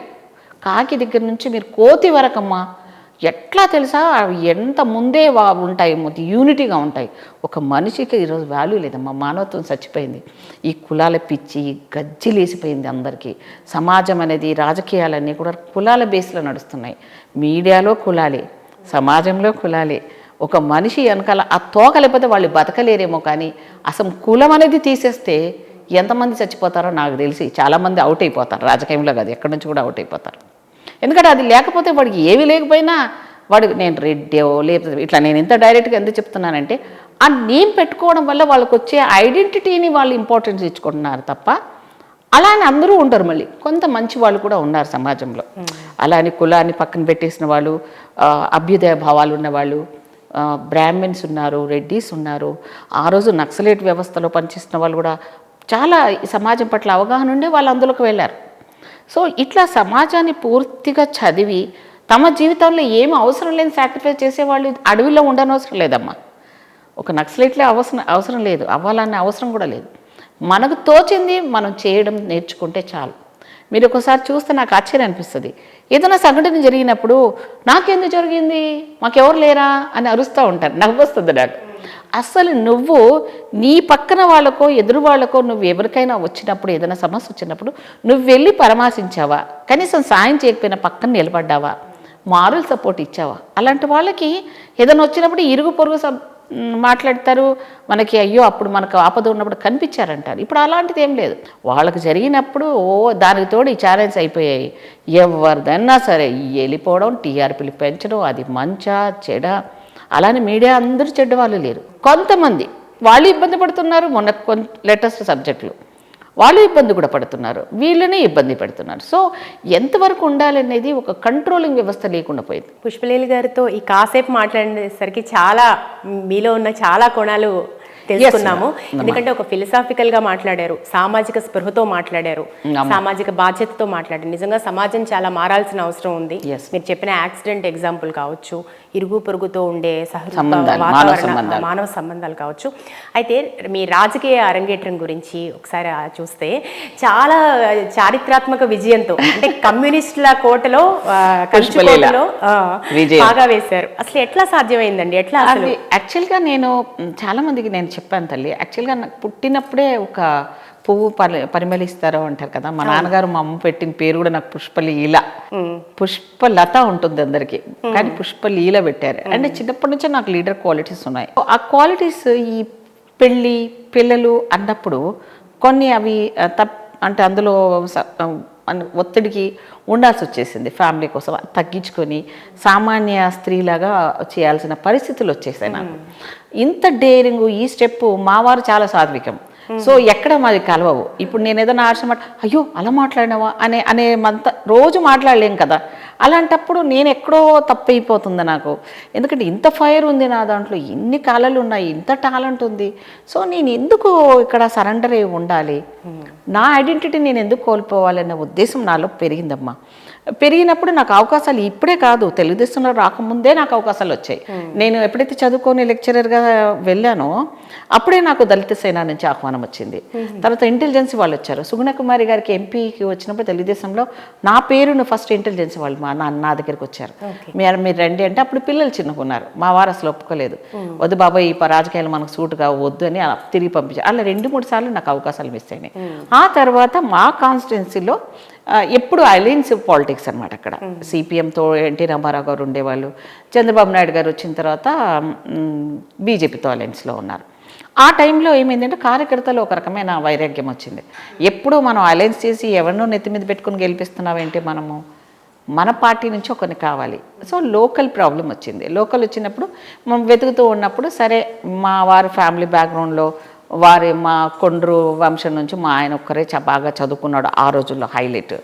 కాకి దగ్గర నుంచి మీరు కోతి వరకమ్మా ఎట్లా తెలుసా, అవి ఎంత ముందే ఉంటాయి, యూనిటీగా ఉంటాయి. ఒక మనిషికి ఈరోజు వాల్యూ లేదమ్మా, మానవత్వం చచ్చిపోయింది. ఈ కులాల పిచ్చి గజ్జిలేసిపోయింది అందరికీ. సమాజం అనేది, రాజకీయాలన్నీ కూడా కులాల బేస్లో నడుస్తున్నాయి. మీడియాలో కులాలే, సమాజంలో కులాలే. ఒక మనిషి వెనకాల ఆ తోక లేకపోతే వాళ్ళు బతకలేరేమో, కానీ అసలు కులం అనేది తీసేస్తే ఎంతమంది చచ్చిపోతారో నాకు తెలిసి చాలామంది అవుట్ అయిపోతారు. రాజకీయంలో కాదు, ఎక్కడి నుంచి కూడా అవుట్ అయిపోతారు. ఎందుకంటే అది లేకపోతే వాడికి ఏవి లేకపోయినా వాడు నేను రెడ్డో లేకపోతే ఇట్లా, నేను ఎంత డైరెక్ట్గా ఎందుకు చెప్తున్నానంటే ఆ నేమ్ పెట్టుకోవడం వల్ల వాళ్ళకి వచ్చే ఐడెంటిటీని వాళ్ళు ఇంపార్టెన్స్ ఇచ్చుకుంటున్నారు తప్ప అలా అని అందరూ ఉంటారు. మళ్ళీ కొంత మంచి వాళ్ళు కూడా ఉన్నారు సమాజంలో. అలా అని కులాన్ని పక్కన పెట్టేసిన వాళ్ళు, అభ్యుదయ భావాలు ఉన్నవాళ్ళు, బ్రాహ్మిన్స్ ఉన్నారు, రెడ్డీస్ ఉన్నారు. ఆ రోజు నక్సలైట్ వ్యవస్థలో పనిచేసిన వాళ్ళు కూడా చాలా సమాజం పట్ల అవగాహన ఉండే వాళ్ళు అందులోకి వెళ్ళారు. సో ఇట్లా సమాజాన్ని పూర్తిగా చదివి తమ జీవితంలో ఏమి అవసరం లేని సాక్రిఫైస్ చేసేవాళ్ళు అడవిలో ఉండనవసరం లేదమ్మా. ఒక నక్సలైట్లే అవసరం లేదు, అవ్వాలనే అవసరం కూడా లేదు. మనకు తోచింది మనం చేయడం నేర్చుకుంటే చాలు. మీరు ఒకసారి చూస్తే నాకు ఆశ్చర్యం అనిపిస్తుంది. ఏదైనా సంఘటన జరిగినప్పుడు నాకెందుకు జరిగింది, మాకెవరు లేరా అని అరుస్తూ ఉంటారు. నవ్వు వస్తుంది నాకు. అసలు నువ్వు నీ పక్కన వాళ్ళకో ఎదురు వాళ్ళకో నువ్వు ఎవరికైనా వచ్చినప్పుడు, ఏదైనా సమస్య వచ్చినప్పుడు నువ్వు వెళ్ళి పరామర్శించావా, కనీసం సాయం చేయకపోయినా పక్కన నిలబడ్డావా, మారల్ సపోర్ట్ ఇచ్చావా? అలాంటి వాళ్ళకి ఏదైనా వచ్చినప్పుడు ఇరుగు పొరుగు మాట్లాడతారు, మనకి అయ్యో అప్పుడు మనకు ఆపద ఉన్నప్పుడు కనిపించారంటారు. ఇప్పుడు అలాంటిది ఏం లేదు. వాళ్ళకి జరిగినప్పుడు దానికి తోడు ఈ ఛాలెంజ్ అయిపోయాయి. ఎవరిదన్నా సరే వెళ్ళిపోవడం, టీఆర్పీలు పెంచడం, అది మంచా చెడ. అలానే మీడియా అందరూ చెడ్డవాళ్ళు లేరు. కొంతమంది వాళ్ళు ఇబ్బంది పడుతున్నారు. మొన్న లేటెస్ట్ సబ్జెక్టులు వాళ్ళు ఇబ్బంది కూడా పడుతున్నారు, వీళ్ళనే ఇబ్బంది పెడుతున్నారు. సో ఎంతవరకు ఉండాలనేది ఒక కంట్రోలింగ్ వ్యవస్థ లేకుండా పోయింది. పుష్పలీల గారితో ఈ కాసేపు మాట్లాడేసరికి చాలా మీలో ఉన్న చాలా కోణాలు తెలుసుకున్నాము. ఎందుకంటే ఒక ఫిలసాఫికల్ గా మాట్లాడారు, సామాజిక స్పృహతో మాట్లాడారు, సామాజిక బాధ్యతతో మాట్లాడారు. నిజంగా సమాజం చాలా మారాల్సిన అవసరం ఉంది. మీరు చెప్పిన యాక్సిడెంట్ ఎగ్జాంపుల్ కావచ్చు, ఇరుగు పొరుగుతో ఉండే మానవ సంబంధాలు కావచ్చు. అయితే మీ రాజకీయ అరంగేట్రం గురించి ఒకసారి చూస్తే చాలా చారిత్రాత్మక విజయంతో, అంటే కమ్యూనిస్టుల కోటలో బాగా వేశారు. అసలు ఎట్లా సాధ్యమైందండి? ఎట్లా? యాక్చువల్గా నేను చాలా మందికి నేను చెప్పాను తల్లి, యాక్చువల్గా నాకు పుట్టినప్పుడే ఒక పువ్వు పరిమళిస్తారో అంటారు కదా, మా నాన్నగారు మా అమ్మ పెట్టిన పేరు కూడా నాకు పుష్పలీల. పుష్పలత ఉంటుంది అందరికి, కానీ పుష్పలీల పెట్టారు. అంటే చిన్నప్పటి నుంచే నాకు లీడర్ క్వాలిటీస్ ఉన్నాయి. ఆ క్వాలిటీస్ ఈ పెళ్ళి పిల్లలు అన్నప్పుడు కొన్ని అవి అంటే అందులో ఒత్తిడికి ఉండాల్సి వచ్చేసింది. ఫ్యామిలీ కోసం తగ్గించుకొని సామాన్య స్త్రీలాగా చేయాల్సిన పరిస్థితులు వచ్చేసాయి నాకు. ఇంత డేరింగ్ ఈ స్టెప్ మా వారు చాలా సాత్వికం. సో ఎక్కడ మాది కలవవు. ఇప్పుడు నేను ఏదైనా ఆశ అయ్యో అలా మాట్లాడినావా అనే రోజు మాట్లాడలేం కదా. అలాంటప్పుడు నేను ఎక్కడో తప్పైపోతుంది నాకు. ఎందుకంటే ఇంత ఫైర్ ఉంది నా దాంట్లో, ఇన్ని కళలు ఉన్నాయి, ఇంత టాలెంట్ ఉంది. సో నేను ఎందుకు ఇక్కడ సరెండర్ అయి ఉండాలి, నా ఐడెంటిటీ నేను ఎందుకు కోల్పోవాలన్న ఉద్దేశం నాలో పెరిగిందమ్మా. పెరిగినప్పుడు నాకు అవకాశాలు ఇప్పుడే కాదు, తెలుగుదేశంలో రాకముందే నాకు అవకాశాలు వచ్చాయి. నేను ఎప్పుడైతే చదువుకొని లెక్చరర్గా వెళ్ళానో అప్పుడే నాకు దళిత సేన నుంచి ఆహ్వానం వచ్చింది. తర్వాత ఇంటెలిజెన్స్ వాళ్ళు వచ్చారు. సుగుణ కుమారి గారికి ఎంపీకి వచ్చినప్పుడు తెలుగుదేశంలో నా పేరును ఫస్ట్ ఇంటెలిజెన్స్ వాళ్ళు నా దగ్గరికి వచ్చారు. మీరు రండి అంటే అప్పుడు పిల్లలు చిన్నగా ఉన్నారు. మా వారు అసలు ఒప్పుకోలేదు. వద్దు బాబాయ్, ఈ రాజకీయాలు మనకు సూటుగా వద్దు అని తిరిగి పంపించారు. అలా 2-3 సార్లు నాకు అవకాశాలు మిస్ అయినాయి. ఆ తర్వాత మా కాన్స్టిట్యున్సీలో ఎప్పుడు అలయన్స్ పాలిటిక్స్ అనమాట. అక్కడ సిపిఎంతో ఎన్టీ రామారావు గారు ఉండేవాళ్ళు, చంద్రబాబు నాయుడు గారు వచ్చిన తర్వాత బీజేపీతో అలయన్స్లో ఉన్నారు. ఆ టైంలో ఏమైందంటే కార్యకర్తలు ఒక రకమైన వైరాగ్యం వచ్చింది. ఎప్పుడు మనం అలయన్స్ చేసి ఎవరినో నెత్తి మీద పెట్టుకుని గెలిపిస్తున్నావేంటి, మనము మన పార్టీ నుంచి ఒకరిని కావాలి. సో లోకల్ ప్రాబ్లం వచ్చింది. లోకల్ వచ్చినప్పుడు మనం వెతుకుతూ ఉన్నప్పుడు సరే మా వారి ఫ్యామిలీ బ్యాక్గ్రౌండ్లో మా కొండ్రు వంశం నుంచి మా ఆయన ఒక్కరే బాగా చదువుకున్నాడు ఆ రోజుల్లో, హైలైట్.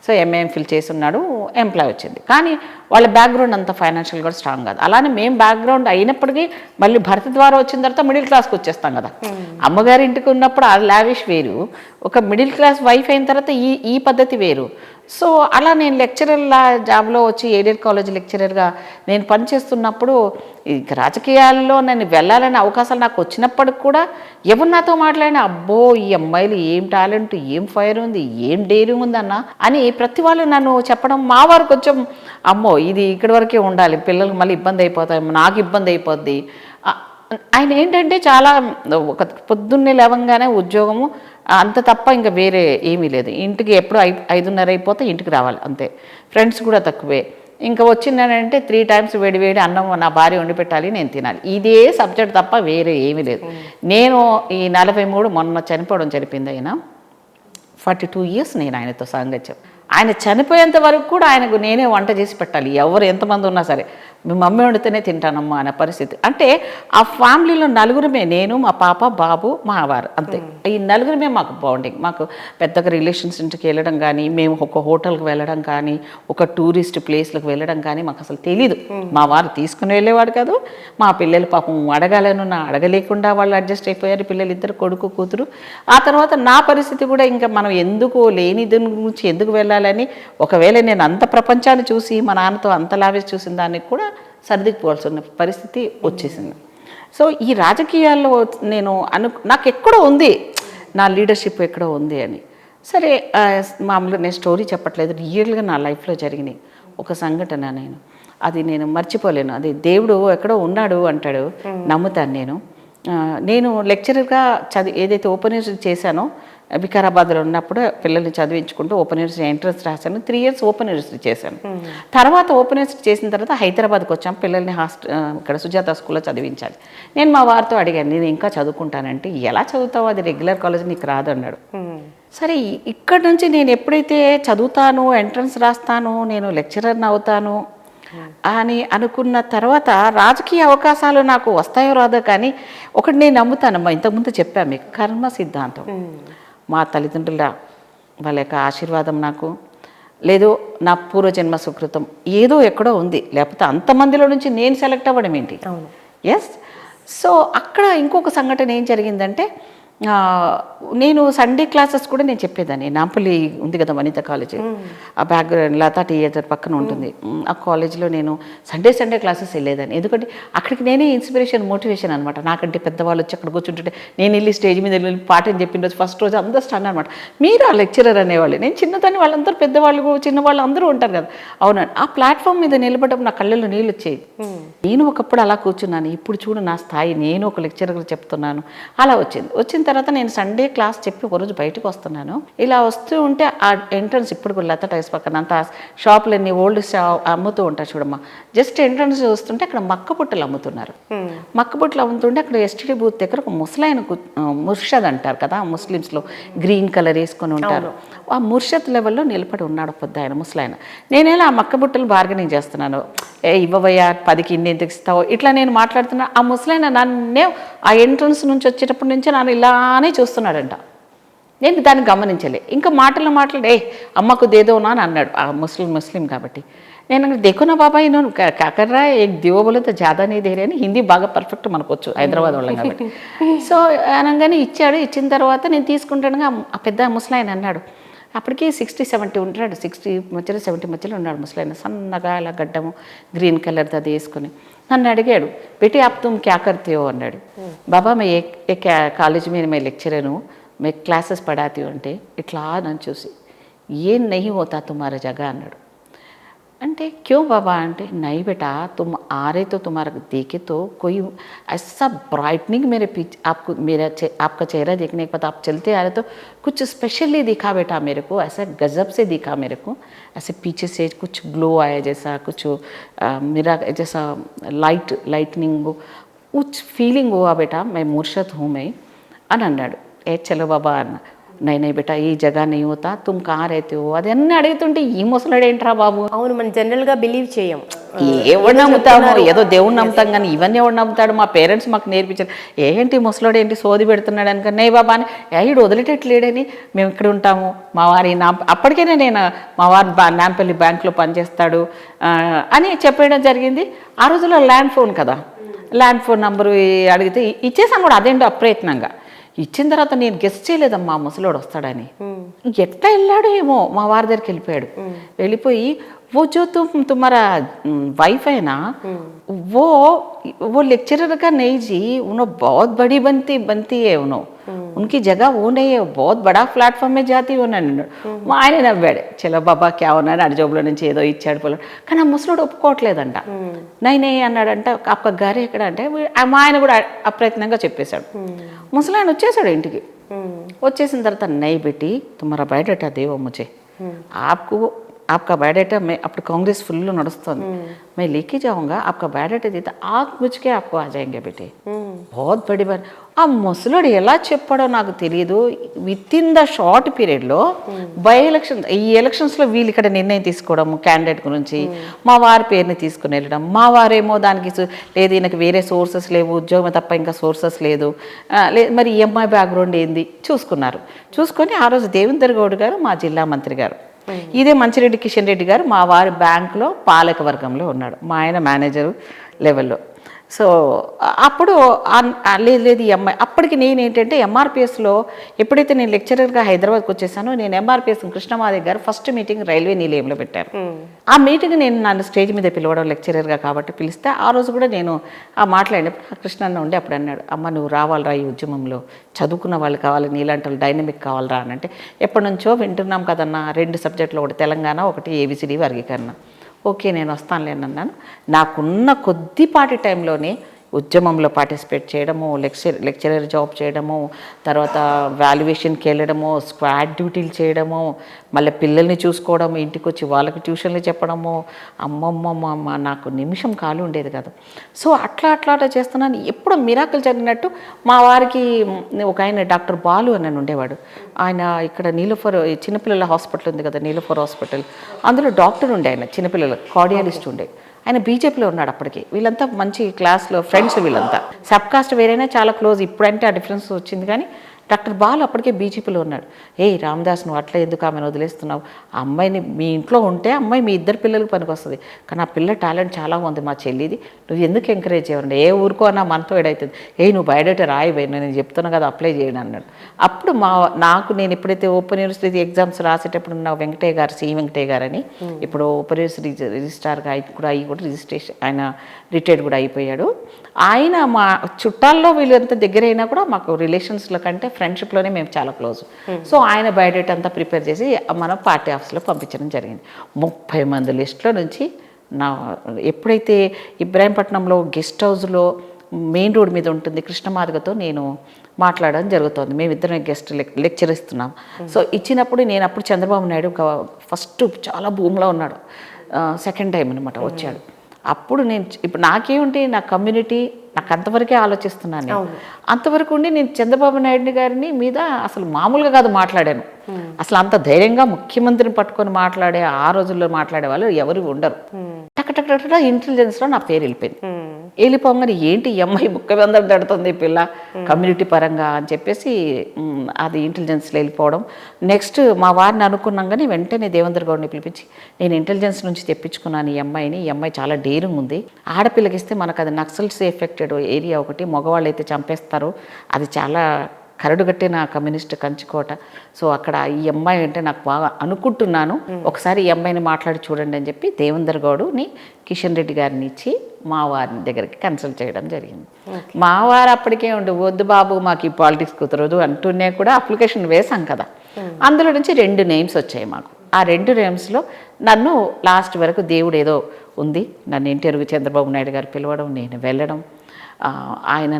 సో ఎంఏఎంఫిల్ చేసి ఉన్నాడు, ఎంప్లాయ్ వచ్చింది. కానీ వాళ్ళ బ్యాక్గ్రౌండ్ అంత ఫైనాన్షియల్ కూడా స్ట్రాంగ్ కాదు. అలానే మేము బ్యాక్గ్రౌండ్ అయినప్పటికీ మళ్ళీ భర్త ద్వారా వచ్చిన తర్వాత మిడిల్ క్లాస్కి వచ్చేస్తాం కదా. అమ్మగారి ఇంటికి ఉన్నప్పుడు ఆ లావిష్ వేరు, ఒక మిడిల్ క్లాస్ వైఫ్ అయిన తర్వాత ఈ పద్ధతి వేరు. సో అలా నేను లెక్చరర్లా జాబ్లో వచ్చి ఎయిడెడ్ కాలేజ్ లెక్చరర్గా నేను పనిచేస్తున్నప్పుడు ఇక రాజకీయాల్లో నేను వెళ్ళాలనే అవకాశాలు నాకు వచ్చినప్పటికి కూడా ఎవరు నాతో మాట్లాడినా అబ్బో ఈ అమ్మాయిలు ఏం టాలెంట్, ఏం ఫైర్ ఉంది, ఏం డేరింగ్ ఉందన్న అని ప్రతి వాళ్ళు నన్ను చెప్పడం, మా వారు కొంచెం అమ్మో ఇది ఇక్కడి వరకే ఉండాలి, పిల్లలకు మళ్ళీ ఇబ్బంది అయిపోతాయి, నాకు ఇబ్బంది అయిపోద్ది. ఆయన ఏంటంటే చాలా ఒక పొద్దున్నే లేవంగానే ఉద్యోగము అంత తప్ప ఇంకా వేరే ఏమీ లేదు. ఇంటికి ఎప్పుడు 5:30 అయిపోతే ఇంటికి రావాలి అంతే. ఫ్రెండ్స్ కూడా తక్కువే. ఇంకా వచ్చిందనంటే 3 times వేడి అన్నం నా భార్య వండి పెట్టాలి, నేను తినాలి. ఇదే సబ్జెక్ట్ తప్ప వేరే ఏమీ లేదు. నేను ఈ 43 మొన్న చనిపోయింది ఆయన. 42 years నేను ఆయనతో సాంగత్యం. ఆయన చనిపోయేంత వరకు కూడా ఆయనకు నేనే వంట చేసి పెట్టాలి, ఎవరు ఎంతమంది ఉన్నా సరే. మీ మమ్మీ వండితేనే తింటానమ్మా అనే పరిస్థితి. అంటే ఆ ఫ్యామిలీలో నలుగురమే, నేను, మా పాప, బాబు, మా వారు, అంతే. ఈ నలుగురమే మాకు బాండింగ్. మాకు పెద్దగా రిలేషన్స్ ఇంటికి వెళ్ళడం కానీ, మేము ఒక హోటల్కి వెళ్ళడం కానీ, ఒక టూరిస్ట్ ప్లేస్లకు వెళ్ళడం కానీ మాకు అసలు తెలీదు. మా వారు తీసుకుని వెళ్ళేవాడు కాదు. మా పిల్లలు పాపం అడగలేకుండా వాళ్ళు అడ్జస్ట్ అయిపోయారు. పిల్లలు ఇద్దరు, కొడుకు కూతురు. ఆ తర్వాత నా పరిస్థితి కూడా ఇంకా మనం ఎందుకు లేని దీని గురించి ఎందుకు వెళ్ళాలని, ఒకవేళ నేను అంత ప్రపంచాన్ని చూసి మా నాన్నతో అంత లావేసి చూసిన దాన్ని కూడా సర్దిపోవాల్సిన పరిస్థితి వచ్చేసింది. సో ఈ రాజకీయాల్లో నేను నాకు ఎక్కడో ఉంది, నా లీడర్షిప్ ఎక్కడో ఉంది అని. సరే మామూలుగా నేను స్టోరీ చెప్పట్లేదు, రియల్గా నా లైఫ్లో జరిగినాయి ఒక సంఘటన. అది నేను మర్చిపోలేను. అది దేవుడు ఎక్కడో ఉన్నాడు అంటాడు, నమ్ముతాను. నేను లెక్చరర్గా ఏదైతే ఓపెన్ యూనివర్సిటీ చేశానో వికారాబాద్లో ఉన్నప్పుడు పిల్లల్ని చదివించుకుంటూ ఓపెన్ యూనివర్సిటీ ఎంట్రన్స్ రాశాను. 3 years ఓపెన్ యూనివర్సిటీ చేశాను. తర్వాత ఓపెన్ యూనివర్సిటీ చేసిన తర్వాత హైదరాబాద్కి వచ్చాము. పిల్లల్ని ఇక్కడ సుజాత స్కూల్లో చదివించాలి. నేను మా వారితో అడిగాను, నేను ఇంకా చదువుకుంటానంటే, ఎలా చదువుతావు, అది రెగ్యులర్ కాలేజ్ నీకు రాదు అన్నాడు. సరే ఇక్కడ నుంచి నేను ఎప్పుడైతే చదువుతాను, ఎంట్రన్స్ రాస్తాను, నేను లెక్చరర్ని అవుతాను అని అనుకున్న తర్వాత రాజకీయ అవకాశాలు నాకు వస్తాయో రాదో, కానీ ఒకటి నేను నమ్ముతానమ్మా, ఇంతకుముందు చెప్పాను మీకు, కర్మ సిద్ధాంతం. మా తల్లిదండ్రుల వాళ్ళ యొక్క ఆశీర్వాదం నాకు లేదు, నా పూర్వజన్మ సుకృతం ఏదో ఎక్కడో ఉంది, లేకపోతే అంతమందిలో నుంచి నేను సెలెక్ట్ అవ్వడం ఏంటి. ఎస్. సో అక్కడ ఇంకొక సంఘటన ఏం జరిగిందంటే, నేను సండే క్లాసెస్ కూడా నేను చెప్పేదాన్ని. నాంపల్లి ఉంది కదా వనిత కాలేజ్, ఆ బ్యాక్గ్రౌండ్ లతా థియేటర్ పక్కన ఉంటుంది. ఆ కాలేజ్లో నేను సండే క్లాసెస్ వెళ్ళేదాన్ని. ఎందుకంటే అక్కడికి నేనే ఇన్స్పిరేషన్, మోటివేషన్ అనమాట. నాకంటే పెద్దవాళ్ళు వచ్చి అక్కడ కూర్చుంటుంటే నేను వెళ్ళి స్టేజ్ మీద వెళ్ళి పాఠం చెప్పిన రోజు ఫస్ట్ రోజు అందరూ స్టాండ్ అనమాట, మీరు ఆ లెక్చరర్ అనేవాళ్ళు. నేను చిన్నదాన్ని, వాళ్ళందరూ పెద్దవాళ్ళు, చిన్నవాళ్ళు అందరూ ఉంటారు కదా. అవునండి. ఆ ప్లాట్ఫామ్ మీద నిలబడడం నా కళ్ళల్లో నీళ్ళు వచ్చేది. నేను ఒకప్పుడు అలా కూర్చున్నాను, ఇప్పుడు చూడు నా స్థాయి, నేను ఒక లెక్చరర్గా చెప్తున్నాను. అలా వచ్చింది. వచ్చిన తర్వాత నేను సండే క్లాస్ చెప్పి ఒకరోజు బయటకు వస్తున్నాను. ఇలా వస్తూ ఉంటే ఆ ఎంట్రన్స్ ఇప్పుడు కూడా లత టైస్ పక్కన అంతా షాపులన్నీ ఓల్డ్ అమ్ముతూ ఉంటారు చూడమ్మా. జస్ట్ ఎంట్రన్స్ చూస్తుంటే అక్కడ మక్క బుట్టలు అమ్ముతున్నారు. మక్క బుట్టలు అమ్ముతుంటే అక్కడ ఎస్టీడీ బూత్ దగ్గర ఒక ముసలాయన ముర్షద్ అంటారు కదా ముస్లిమ్స్లో, గ్రీన్ కలర్ వేసుకొని ఉంటారు. ఆ ముర్షద్ లెవెల్లో నిలబడి ఉన్నాడు పొద్దు ఆయన ముసలాయన. నేనేలా ఆ మక్క బుట్టలు బార్గెనింగ్ చేస్తున్నాను. ఇవ్వవయ్యా 10కి ఇన్ని ఎందుకు ఇస్తావు ఇట్లా నేను మాట్లాడుతున్నా. ఆ ముసలాయన నన్నే ఆ ఎంట్రన్స్ నుంచి వచ్చేటప్పటి నుంచి నన్ను ఇలానే చూస్తున్నాడంట. నేను దాన్ని గమనించలే. ఇంకా మాట్లాడే అమ్మకు దేదోనా అని అన్నాడు. ఆ ముస్లిం కాబట్టి నేను देखो ना बाबा इन्होंने क्या कर रहा है एक दियो बोले तो ज़्यादा नहीं दे रहे అని హిందీ బాగా పర్ఫెక్ట్ మనకు వచ్చు హైదరాబాద్ వాళ్ళం కాబట్టి. సో అనగానే ఇచ్చాడు. ఇచ్చిన తర్వాత నేను తీసుకుంటానుగా ఆ పెద్ద ముసలాయన అన్నాడు. అప్పటికి 60-70 ఉంటాడు. 60 మధ్యలో 70 మధ్యలో ఉన్నాడు ముసలాయన. సన్నగా అలా గడ్డము గ్రీన్ కలర్ది అది వేసుకుని నన్ను అడిగాడు. బేటీ ఆప్ తుమ్ క్యా కర్తే హో అన్నాడు. బాబా మే ఏ కాలేజ్ మీద మే లెక్చరర్ హూ మే క్లాసెస్ పడాతి హూ అంటే ఇట్లా నన్ను చూసి ఏం నహీ హోతా తుమారా జగह అన్నాడు. అంటే क्यों बाबा అంటే नहीं बेटा तुम आ रहे तो तुम्हारा देखे तो कोई ऐसा ब्राइटनिंग मेरे पीछे आपको आपका चेहरा देखने के बाद आप चलते आ रहे तो कुछ स्पेशली दिखा बेटा मेरे को, ऐसा गजब से दिखा मेरे को, ऐसे पीछे से कुछ ग्लो आया जैसा कुछ मेरा जैसा लाइटनिंग कुछ फीलिंग हुआ बेटा मैं मुर्शद हूँ मैं అని అన్నాడు. చలో బాబా అన్న. నై బేటా ఈ జగह नहीं होता तुम कहाँ रहते हो అది అన్నీ అడుగుతుంటే ఈ ముసలాడు ఏంట్రా బాబు. అవును, మనం జనరల్గా బిలీవ్ చేయం. ఎవడు నమ్ముతాము, ఏదో దేవుడు నమ్ముతాం కానీ ఇవన్నీ ఎవడు నమ్ముతాడు. మా పేరెంట్స్ మాకు నేర్పించారు. ఏంటి ముసలాడు ఏంటి సోది పెడుతున్నాడు అనుకుని నై బాబా అని ఈడు వదిలేటట్లేడని మేము ఇక్కడ ఉంటాము. మా వారి అప్పటికైనా నేను మా వారి నాంపల్లి బ్యాంకులో పనిచేస్తాడు అని చెప్పేయడం జరిగింది. ఆ రోజుల్లో ల్యాండ్ ఫోన్ కదా, ల్యాండ్ ఫోన్ నంబరు అడిగితే ఇచ్చేసాను కూడా అదేంటో అప్రయత్నంగా. ఇచ్చిన తర్వాత నేను గెస్ట్ చేయలేదమ్మా ముసలోడు వస్తాడని. ఎట్లా వెళ్ళాడు ఏమో మా వారి దగ్గరికి వెళ్ళిపోయాడు. వెళ్ళిపోయి वो जो तुम्हारा वाइफ है ना वो लेक्चरर का नहीं जी, उन्होंने बहुत बड़ी बनती है उनकी जगह वो नहीं है, बहुत बड़ा प्लेटफॉर्म में जाती है అన్నాడు. మా ఆయన నవ్వాడు. చలో బాబా క్యా ఉన్నాడు అడిజోబులో నుంచి ఏదో ఇచ్చాడు పొలం. కానీ ఆ ముసలోడు ఒప్పుకోవట్లేదంట. నైనే అన్నాడంట. అప్ప గారి ఎక్కడ అంటే మా ఆయన కూడా అప్రయత్నంగా చెప్పేశాడు. ముసలాయన వచ్చేసాడు ఇంటికి. వచ్చేసిన తర్వాత నై బెట్టి తుమ్మారా బయోడేటా దేవో ముझे आपका बायोडाटा मैं अपने कांग्रेस फुल నడుస్తుంది मैं लेके जाऊंगा आपका बायोडाटा देता आग बुझ के आपको आ जाएंगे बेटे बहुत बड़ी बात. ఆ ముసలోడు ఎలా చెప్పాడో నాకు తెలియదు. విత్ ఇన్ ద షార్ట్ పీరియడ్లో బై ఎలక్షన్ ఈ ఎలక్షన్స్లో వీళ్ళు ఇక్కడ నిర్ణయం తీసుకోవడం క్యాండిడేట్ గురించి మా వారి పేరుని తీసుకుని వెళ్ళడం. మా వారేమో దానికి లేదు ఈయనకి వేరే సోర్సెస్ లేవు, ఉద్యోగం తప్ప ఇంకా సోర్సెస్ లేదు, మరి ఈఎంఐ బ్యాక్గ్రౌండ్ ఏంది చూసుకున్నారు. చూసుకొని ఆ రోజు దేవేందర్ గౌడ్ గారు మా జిల్లా మంత్రి గారు, ఇదే మంచిరెడ్డి కిషన్ రెడ్డి గారు మా వారి బ్యాంకులో పాలక వర్గంలో ఉన్నాడు, మా ఆయన మేనేజరు లెవెల్లో. సో అప్పుడు లేదు ఈ అమ్మాయి అప్పటికి నేనేంటంటే ఎంఆర్పిఎస్లో ఎప్పుడైతే నేను లెక్చరర్గా హైదరాబాద్కి వచ్చేసానో నేను ఎంఆర్పిఎస్ కృష్ణమాదేవి గారు ఫస్ట్ మీటింగ్ రైల్వే నిలయంలో పెట్టారు. ఆ మీటింగ్ నేను నన్ను స్టేజ్ మీద పిలవడం లెక్చరర్గా కాబట్టి పిలిస్తే ఆ రోజు కూడా నేను మాట్లాడినప్పుడు కృష్ణన్న ఉండి అప్పుడు అన్నాడు, అమ్మ నువ్వు రావాలరా ఈ ఉద్యమంలో, చదువుకున్న వాళ్ళు కావాలి, నీలాంటి వాళ్ళు డైనమిక్ కావాలరా అని. అంటే ఎప్పటి నుంచో వింటున్నాం కదన్నా 2 సబ్జెక్టులు, ఒకటి తెలంగాణ ఒకటి ఏబిసిడి వర్గీకరణ. ఓకే నేను వస్తానులేనన్నాను. నాకున్న కొద్దిపాటి టైంలోనే ఉద్యమంలో పార్టిసిపేట్ చేయడము, లెక్చరర్ జాబ్ చేయడము, తర్వాత వాల్యుయేషన్కి వెళ్ళడము, స్క్వాడ్ డ్యూటీలు చేయడము, మళ్ళీ పిల్లల్ని చూసుకోవడము, ఇంటికి వచ్చి వాళ్ళకి ట్యూషన్లు చెప్పడము, అమ్మమ్మమ్మ నాకు నిమిషం ఖాళీ ఉండేది కాదు. సో అట్లా చేస్తున్నాను. ఎప్పుడు మిరాకిల్ జరిగినట్టు మా వారికి ఒక ఆయన డాక్టర్ బాలు అని ఉండేవాడు. ఆయన ఇక్కడ నీలోఫర్ చిన్నపిల్లల హాస్పిటల్ ఉంది కదా, నీలోఫర్ హాస్పిటల్, అందులో డాక్టర్ ఉండే ఆయన, చిన్నపిల్లల కార్డియాలజిస్ట్ ఉండే ఆయన. బీజేపీలో ఉన్నాడు అప్పటికి. వీళ్ళంతా మంచి క్లాస్లో ఫ్రెండ్స్, వీళ్ళంతా సబ్ కాస్ట్ వేరైనా చాలా క్లోజ్. ఇప్పుడంటే ఆ డిఫరెన్స్ వచ్చింది కానీ డాక్టర్ బాలు అప్పటికే బీజేపీలో ఉన్నాడు. రామదాస్ నువ్వు అట్లా ఎందుకు ఆమెను వదిలేస్తున్నావు, ఆ అమ్మాయిని మీ ఇంట్లో ఉంటే అమ్మాయి మీ 2 పిల్లలకు పనికి వస్తుంది, కానీ ఆ పిల్ల టాలెంట్ చాలా ఉంది మా చెల్లిది, నువ్వు ఎందుకు ఎంకరేజ్ చేయవండి, ఏ ఊరుకో అన్నా మనతో ఏడవుతుంది, నువ్వు బయోడేటా రాయిపోయి నేను చెప్తున్నా కదా అప్లై చేయను అన్నాడు. అప్పుడు నాకు నేను ఎప్పుడైతే ఓపెన్ యూనివర్సిటీ ఎగ్జామ్స్ రాసేటప్పుడు నా వెంకటయ్య గారు, సి వెంకటయ్య గారు అని, ఇప్పుడు ఓపెన్ యూనివర్సిటీ రిజిస్ట్రార్గా కూడా అయ్యి కూడా రిజిస్ట్రేషన్ ఆయన రిటైర్డ్ కూడా అయిపోయాడు. ఆయన మా చుట్టాల్లో వీళ్ళంతా దగ్గర అయినా కూడా మాకు రిలేషన్స్లో కంటే ఫ్రెండ్షిప్లోనే మేము చాలా క్లోజ్. సో ఆయన బయోడేటా అంతా ప్రిపేర్ చేసి మనం పార్టీ ఆఫీస్లో పంపించడం జరిగింది. 30 మంది లిస్టులో నుంచి ఎప్పుడైతే ఇబ్రాహీంపట్నంలో గెస్ట్ హౌస్లో మెయిన్ రోడ్ మీద ఉంటుంది కృష్ణమాదిగతో నేను మాట్లాడడం జరుగుతుంది. మేమిద్దరం గెస్ట్ లెక్చర్ ఇస్తున్నాం. సో ఇచ్చినప్పుడు నేను అప్పుడు చంద్రబాబు నాయుడు ఫస్ట్ చాలా భూమిలో ఉన్నాడు, సెకండ్ టైం అనమాట వచ్చాడు. అప్పుడు నేను ఇప్పుడు నాకేమిటి, నా కమ్యూనిటీ నాకు అంతవరకే ఆలోచిస్తున్నాను నేను. అంతవరకు ఉండి నేను చంద్రబాబు నాయుడు గారిని మీద అసలు మామూలుగా కాదు మాట్లాడాను. అసలు అంత ధైర్యంగా ముఖ్యమంత్రిని పట్టుకొని మాట్లాడే ఆ రోజుల్లో మాట్లాడే వాళ్ళు ఎవరు ఉండరు. టక్ ఇంటెలిజెన్స్లో నా పేరు వెళ్ళిపోయింది. వెళ్ళిపోగానే ఏంటి ఈ అమ్మాయి ముఖ్యమంత్రి తడుతుంది పిల్ల కమ్యూనిటీ పరంగా అని చెప్పేసి అది ఇంటెలిజెన్స్లో వెళ్ళిపోవడం. నెక్స్ట్ మా వారిని అనుకున్నాం కానీ వెంటనే దేవేంద్ర గౌడ్ని పిలిపించి నేను ఇంటెలిజెన్స్ నుంచి తెప్పించుకున్నాను ఈ అమ్మాయిని. ఈ అమ్మాయి చాలా డేరింగ్ ఉంది, ఆడపిల్లకి ఇస్తే మనకు అది నక్సల్స్ ఎఫెక్టెడ్ ఏరియా ఒకటి, మగవాళ్ళు అయితే చంపేస్తారు, అది చాలా కరడుగట్టిన కమ్యూనిస్ట్ కంచుకోట. సో అక్కడ ఈ అమ్మాయి అంటే నాకు బాగా అనుకుంటున్నాను, ఒకసారి ఈ అమ్మాయిని మాట్లాడి చూడండి అని చెప్పి దేవేంద్ర గౌడ్ని కిషన్ రెడ్డి గారిని ఇచ్చి మా వారిని దగ్గరికి కన్సల్ట్ చేయడం జరిగింది. మా వారు అప్పటికే వద్దు బాబు మాకు ఈ పాలిటిక్స్ కుదరదు అంటూనే కూడా అప్లికేషన్ వేసాం కదా. అందులో నుంచి 2 నేమ్స్ వచ్చాయి మాకు. ఆ 2 నేమ్స్లో నన్ను లాస్ట్ వరకు దేవుడు ఏదో ఉంది, నన్ను ఇంటర్వ్యూ చంద్రబాబు నాయుడు గారు పిలవడం, నేను వెళ్ళడం, ఆయన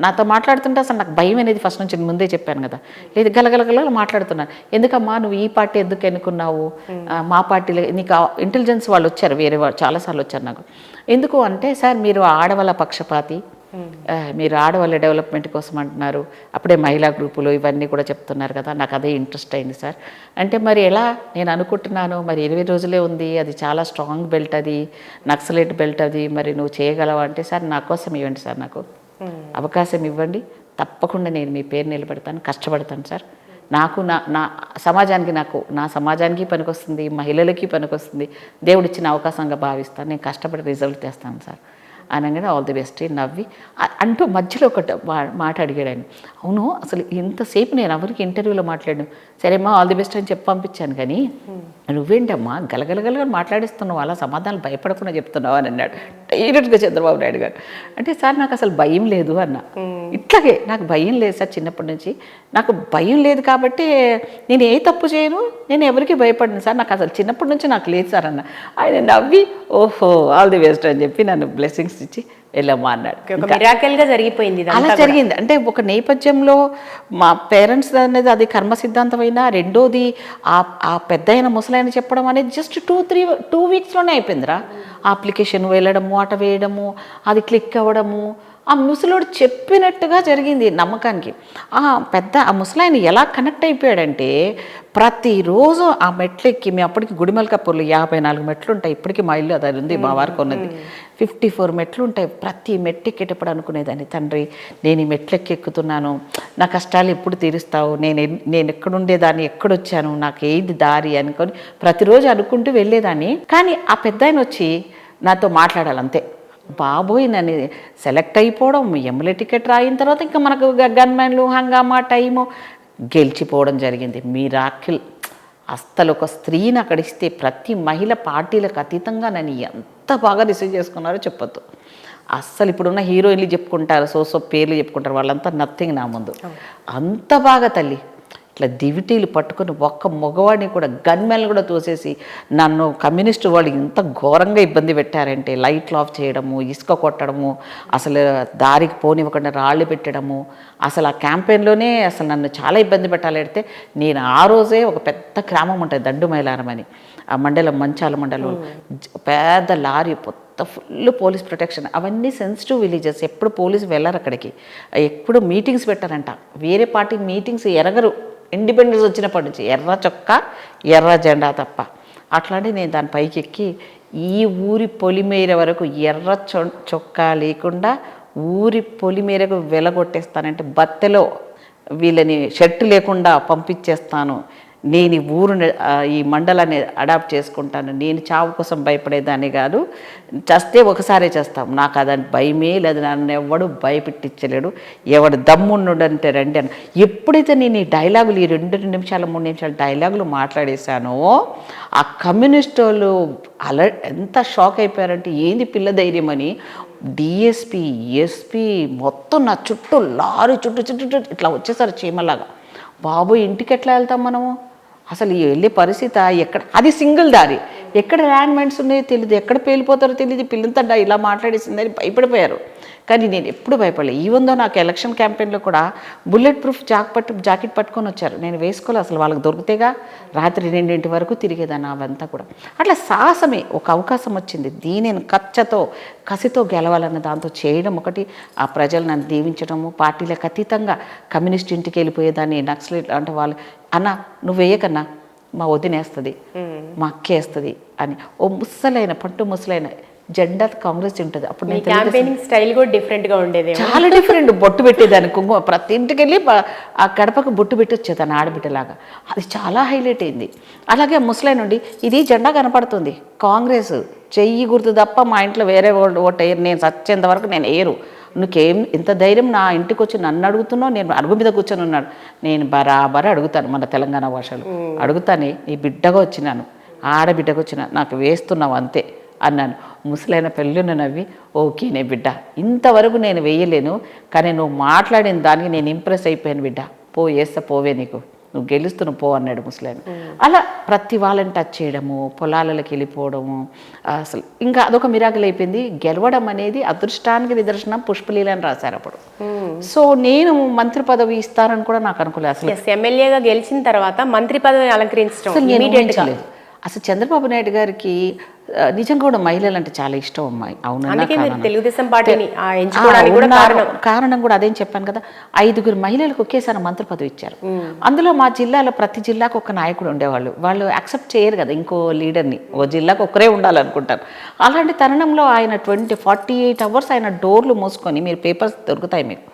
నాతో మాట్లాడుతుంటే అసలు నాకు భయం అనేది ఫస్ట్ నుంచి ముందే చెప్పాను కదా, లేదు గలగలగల మాట్లాడుతున్నాను. ఎందుకమ్మా నువ్వు ఈ పార్టీ ఎందుకు ఎన్నుకున్నావు, మా పార్టీలో నీకు ఇంటెలిజెన్స్ వాళ్ళు వచ్చారు, వేరే వాళ్ళు చాలాసార్లు వచ్చారు నాకు. ఎందుకు అంటే సార్ మీరు ఆడవాళ్ళ పక్షపాతి, మీరు ఆడవాళ్ళ డెవలప్మెంట్ కోసం అంటున్నారు, అప్పుడే మహిళా గ్రూపులు ఇవన్నీ కూడా చెప్తున్నారు కదా, నాకు అదే ఇంట్రెస్ట్ అయింది సార్. అంటే మరి ఎలా నేను అనుకుంటున్నాను, మరి 20 రోజులే ఉంది, అది చాలా స్ట్రాంగ్ బెల్ట్, అది నక్సలైట్ బెల్ట్, అది మరి నువ్వు చేయగలవా అంటే సార్ నా కోసం ఇవ్వండి సార్, నాకు అవకాశం ఇవ్వండి, తప్పకుండా నేను మీ పేరు నిలబెడతాను, కష్టపడతాను సార్. నాకు నా సమాజానికి, నా సమాజానికి పనికొస్తుంది, మహిళలకి పనికొస్తుంది, దేవుడిచ్చిన అవకాశంగా భావిస్తాను, నేను కష్టపడి రిజల్ట్ తెస్తాను సార్ అనగానే ఆల్ ది బెస్ట్ నవ్వి అంటూ మధ్యలో ఒక మాట అడిగాడు ఆయన. అవును అసలు ఇంతసేపు నేను ఎవరికి ఇంటర్వ్యూలో మాట్లాడాను, సరేమ్మా ఆల్ ది బెస్ట్ అని చెప్పి పంపించాను, కానీ నువ్వేంటమ్మా గలగలగలగా మాట్లాడిస్తున్నావు, అలా సమాధానాలు భయపడకుండా చెప్తున్నావు అని అన్నాడు డైరెక్ట్గా చంద్రబాబు నాయుడు గారు. అంటే సార్ నాకు అసలు భయం లేదు అన్న. ఇట్లాగే నాకు భయం లేదు సార్, చిన్నప్పటి నుంచి నాకు భయం లేదు కాబట్టి నేను ఏ తప్పు చేయను, నేను ఎవరికి భయపడను సార్, నాకు అసలు చిన్నప్పటి నుంచి నాకు లేదు సార్ అన్న. ఆయన నవ్వి ఓహో ఆల్ ది బెస్ట్ అని చెప్పి నన్ను బ్లెస్సింగ్స్ ఇచ్చి వెళ్ళమ్మా అన్నాడు. జరిగిపోయింది అలా జరిగింది. అంటే ఒక నేపథ్యంలో మా పేరెంట్స్ అనేది అది కర్మ సిద్ధాంతం అయినా, రెండోది ఆ పెద్ద అయిన ముసలైన చెప్పడం అనేది జస్ట్ 2 వీక్స్లోనే అయిపోయిందిరా. అప్లికేషన్ వెళ్ళడము, అట వేయడము, అది క్లిక్ అవ్వడము, ఆ ముసలోడు చెప్పినట్టుగా జరిగింది నమ్మకానికి. ఆ ముసలాయన ఎలా కనెక్ట్ అయిపోయాడంటే ప్రతిరోజు ఆ మెట్లు ఎక్కి, మేము అప్పటికి గుడిమల్కాపూర్లో 54 మెట్లు ఉంటాయి, ఇప్పటికీ మా ఇల్లు అది ఉంది, మా వారికి ఉన్నది 54 మెట్లు ఉంటాయి. ప్రతి మెట్టు ఎక్కేటప్పుడు అనుకునేదాన్ని, తండ్రి నేను ఈ మెట్లు ఎక్కుతున్నాను, నా కష్టాలు ఎప్పుడు తీరుస్తావు, నేను ఎక్కడుండేదాన్ని, ఎక్కడొచ్చాను, నాకు ఏది దారి అనుకొని ప్రతిరోజు అనుకుంటూ వెళ్ళేదాన్ని. కానీ ఆ పెద్ద ఆయన వచ్చి నాతో మాట్లాడాలంతే. బాబోయ్ నన్ను సెలెక్ట్ అయిపోవడం, ఎమ్మెల్యే టికెట్ రాయిన తర్వాత ఇంకా మనకు గన్మెన్లు, హంగామా, టైము, గెలిచిపోవడం జరిగింది. మిరాకిల్. అస్సలు ఒక స్త్రీని అక్కడ ఇస్తే ప్రతి మహిళ పార్టీలకు అతీతంగా నన్ను ఎంత బాగా రిసీవ్ చేసుకున్నారో చెప్పొద్దు. అస్సలు ఇప్పుడున్న హీరోయిన్లు చెప్పుకుంటారు, సో పేర్లు చెప్పుకుంటారు, వాళ్ళంతా నథింగ్ నా ముందు. అంత బాగా తల్లి ఇట్లా దివిటీలు పట్టుకొని ఒక్క మగవాడిని కూడా గన్మెన్లు కూడా తోసేసి నన్ను కమ్యూనిస్టు వాళ్ళు ఇంత ఘోరంగా ఇబ్బంది పెట్టారంటే, లైట్లు ఆఫ్ చేయడము, ఇసుక కొట్టడము, అసలు దారికి పోనివ్వకుండా రాళ్ళు పెట్టడము, అసలు ఆ క్యాంపెయిన్లోనే అసలు నన్ను చాలా ఇబ్బంది పెట్టాలంటే, నేను ఆ రోజే ఒక పెద్ద గ్రామం ఉంటుంది దండుమైలారం అని, ఆ మండలం మంచాల మండలం, పెద్ద లారీ ఫుల్ పోలీస్ ప్రొటెక్షన్, అవన్నీ సెన్సిటివ్ విలేజెస్, ఎప్పుడు పోలీసు వెళ్ళరు అక్కడికి, ఎప్పుడు మీటింగ్స్ పెట్టారంట, వేరే పార్టీ మీటింగ్స్ ఎరగరు, ఇండిపెండెన్స్ వచ్చినప్పటి నుంచి ఎర్ర చొక్కా ఎర్ర జెండా తప్ప. అట్లాంటి నేను దాని పైకి ఎక్కి ఈ ఊరి పొలిమేర వరకు ఎర్ర చొక్కా లేకుండా ఊరి పొలిమేరకు వెలగొట్టేస్తానంటే, బత్తెలో వీళ్ళని షర్టు లేకుండా పంపించేస్తాను, నేను ఈ ఊరుని ఈ మండలాన్ని అడాప్ట్ చేసుకుంటాను, నేను చావు కోసం భయపడేదాన్ని కాదు, చస్తే ఒకసారే చేస్తాం, నాకు అదని భయమే లేదు, నన్ను ఎవడు భయపెట్టించలేడు, ఎవడు దమ్ముండంటే రండి అని. ఎప్పుడైతే నేను ఈ డైలాగులు, ఈ 2 నిమిషాలు 3 నిమిషాలు డైలాగులు మాట్లాడేశానో ఆ కమ్యూనిస్ట్ వాళ్ళు అలా ఎంత షాక్ అయిపోయారంటే, ఏంది పిల్ల ధైర్యం అని. డిఎస్పీ, ఎస్పీ మొత్తం నా చుట్టూ లారీ చుట్టూ ఇట్లా వచ్చేసారు చీమలాగా. బాబు ఇంటికి ఎట్లా వెళ్తాం మనము, అసలు వెళ్ళే పరిస్థితి ఎక్కడ, అది సింగిల్ దారి, ఎక్కడ ల్యాండ్ మైన్స్ ఉన్నాయో తెలియదు, ఎక్కడ పేలిపోతారో తెలియదు, పిల్లంతా ఇలా మాట్లాడేసిందని భయపడిపోయారు. కానీ నేను ఎప్పుడు భయపడలేదు. ఈవెందో నాకు ఎలక్షన్ క్యాంపెయిన్లో కూడా బుల్లెట్ ప్రూఫ్ జాకెట్ పట్టుకొని వచ్చారు. నేను వేసుకోలేదు, అసలు వాళ్ళకి దొరికితేగా రాత్రి 2 వరకు తిరిగేదాన్ని అవంతా కూడా. అట్లా సాహసమే, ఒక అవకాశం వచ్చింది, దీనిని కసితో గెలవాలన్న దాంతో చేయడం ఒకటి, ఆ ప్రజలు నన్ను దీవించడము, పార్టీలకు అతీతంగా కమ్యూనిస్ట్ ఇంటికి వెళ్ళిపోయేదాన్ని, నక్సలైట్ అంటే వాళ్ళు అన్న నువ్వు వేయకన్నా మా వదినేస్తుంది, మా అక్కేస్తుంది అని ఓ ముసలైన జెండా కాంగ్రెస్ ఉంటుంది. అప్పుడు నేను క్యాంపెయినింగ్ స్టైల్ కూడా డిఫరెంట్గా ఉండేది, చాలా డిఫరెంట్. బొట్టు పెట్టేదాన్ని, కుంకుమ ప్రతి ఇంటికి వెళ్ళి ఆ గడపకు బొట్టు పెట్టి వచ్చేదాన్ని ఆడబిడ్డలాగా. అది చాలా హైలైట్ అయింది. అలాగే ముసలైన నుండి ఇది జెండా కనపడుతుంది కాంగ్రెస్, చెయ్యి గుర్తు తప్ప మా ఇంట్లో వేరే ఓటు వేయరు, నేను చచ్చేంత వరకు నేను వేయరు, నువ్వేం ఇంత ధైర్యం నా ఇంటికి వచ్చి నన్ను అడుగుతున్నావు, నేను అరుగు మీద కూర్చొని ఉన్నాడు, నేను బరాబర్ అడుగుతాను, మన తెలంగాణ భాషలో అడుగుతానే, నీ బిడ్డగా వచ్చినాను, ఆడబిడ్డగా వచ్చినా, నాకు వేస్తున్నావు అంతే అన్నాను. ముసలైన పెళ్ళును నవ్వి ఓకేనే బిడ్డ, ఇంతవరకు నేను వేయలేను, కానీ నువ్వు మాట్లాడిన దానికి నేను ఇంప్రెస్ అయిపోయాను బిడ్డ, వేస్తా పోవే, నీకు నువ్వు గెలుస్తున్నావు పో అన్నాడు ముసలాయన. అలా ప్రతి వాళ్ళని టచ్ చేయడము, పొలాలకి వెళ్ళిపోవడము, అసలు ఇంకా అదొక మిరాకిల్ అయిపోయింది. గెలవడం అనేది అదృష్టానికి నిదర్శనం, పుష్పలీల అని రాశారు అప్పుడు. సో నేను మంత్రి పదవి ఇస్తారని కూడా నాకు అనుకోలేదు అసలు. ఎమ్మెల్యేగా గెలిచిన తర్వాత మంత్రి పదవిని అలంకరించడం అసలు చంద్రబాబు నాయుడు గారికి నిజంగా కూడా మహిళలు అంటే చాలా ఇష్టం అమ్మాయి. అవునా, తెలుగుదేశం పార్టీని కారణం కూడా అదేం చెప్పాను కదా, 5 మహిళలకు ఒకేసారి మంత్రి పదవి ఇచ్చారు. అందులో మా జిల్లాలో ప్రతి జిల్లాకు ఒక నాయకుడు ఉండేవాళ్ళు, వాళ్ళు యాక్సెప్ట్ చేయరు కదా ఇంకో లీడర్ని, ఓ జిల్లాకు ఒకరే ఉండాలనుకుంటారు. అలాంటి తరుణంలో ఆయన 48 అవర్స్ ఆయన డోర్లు మూసుకొని, మీరు పేపర్స్ దొరుకుతాయి మీకు,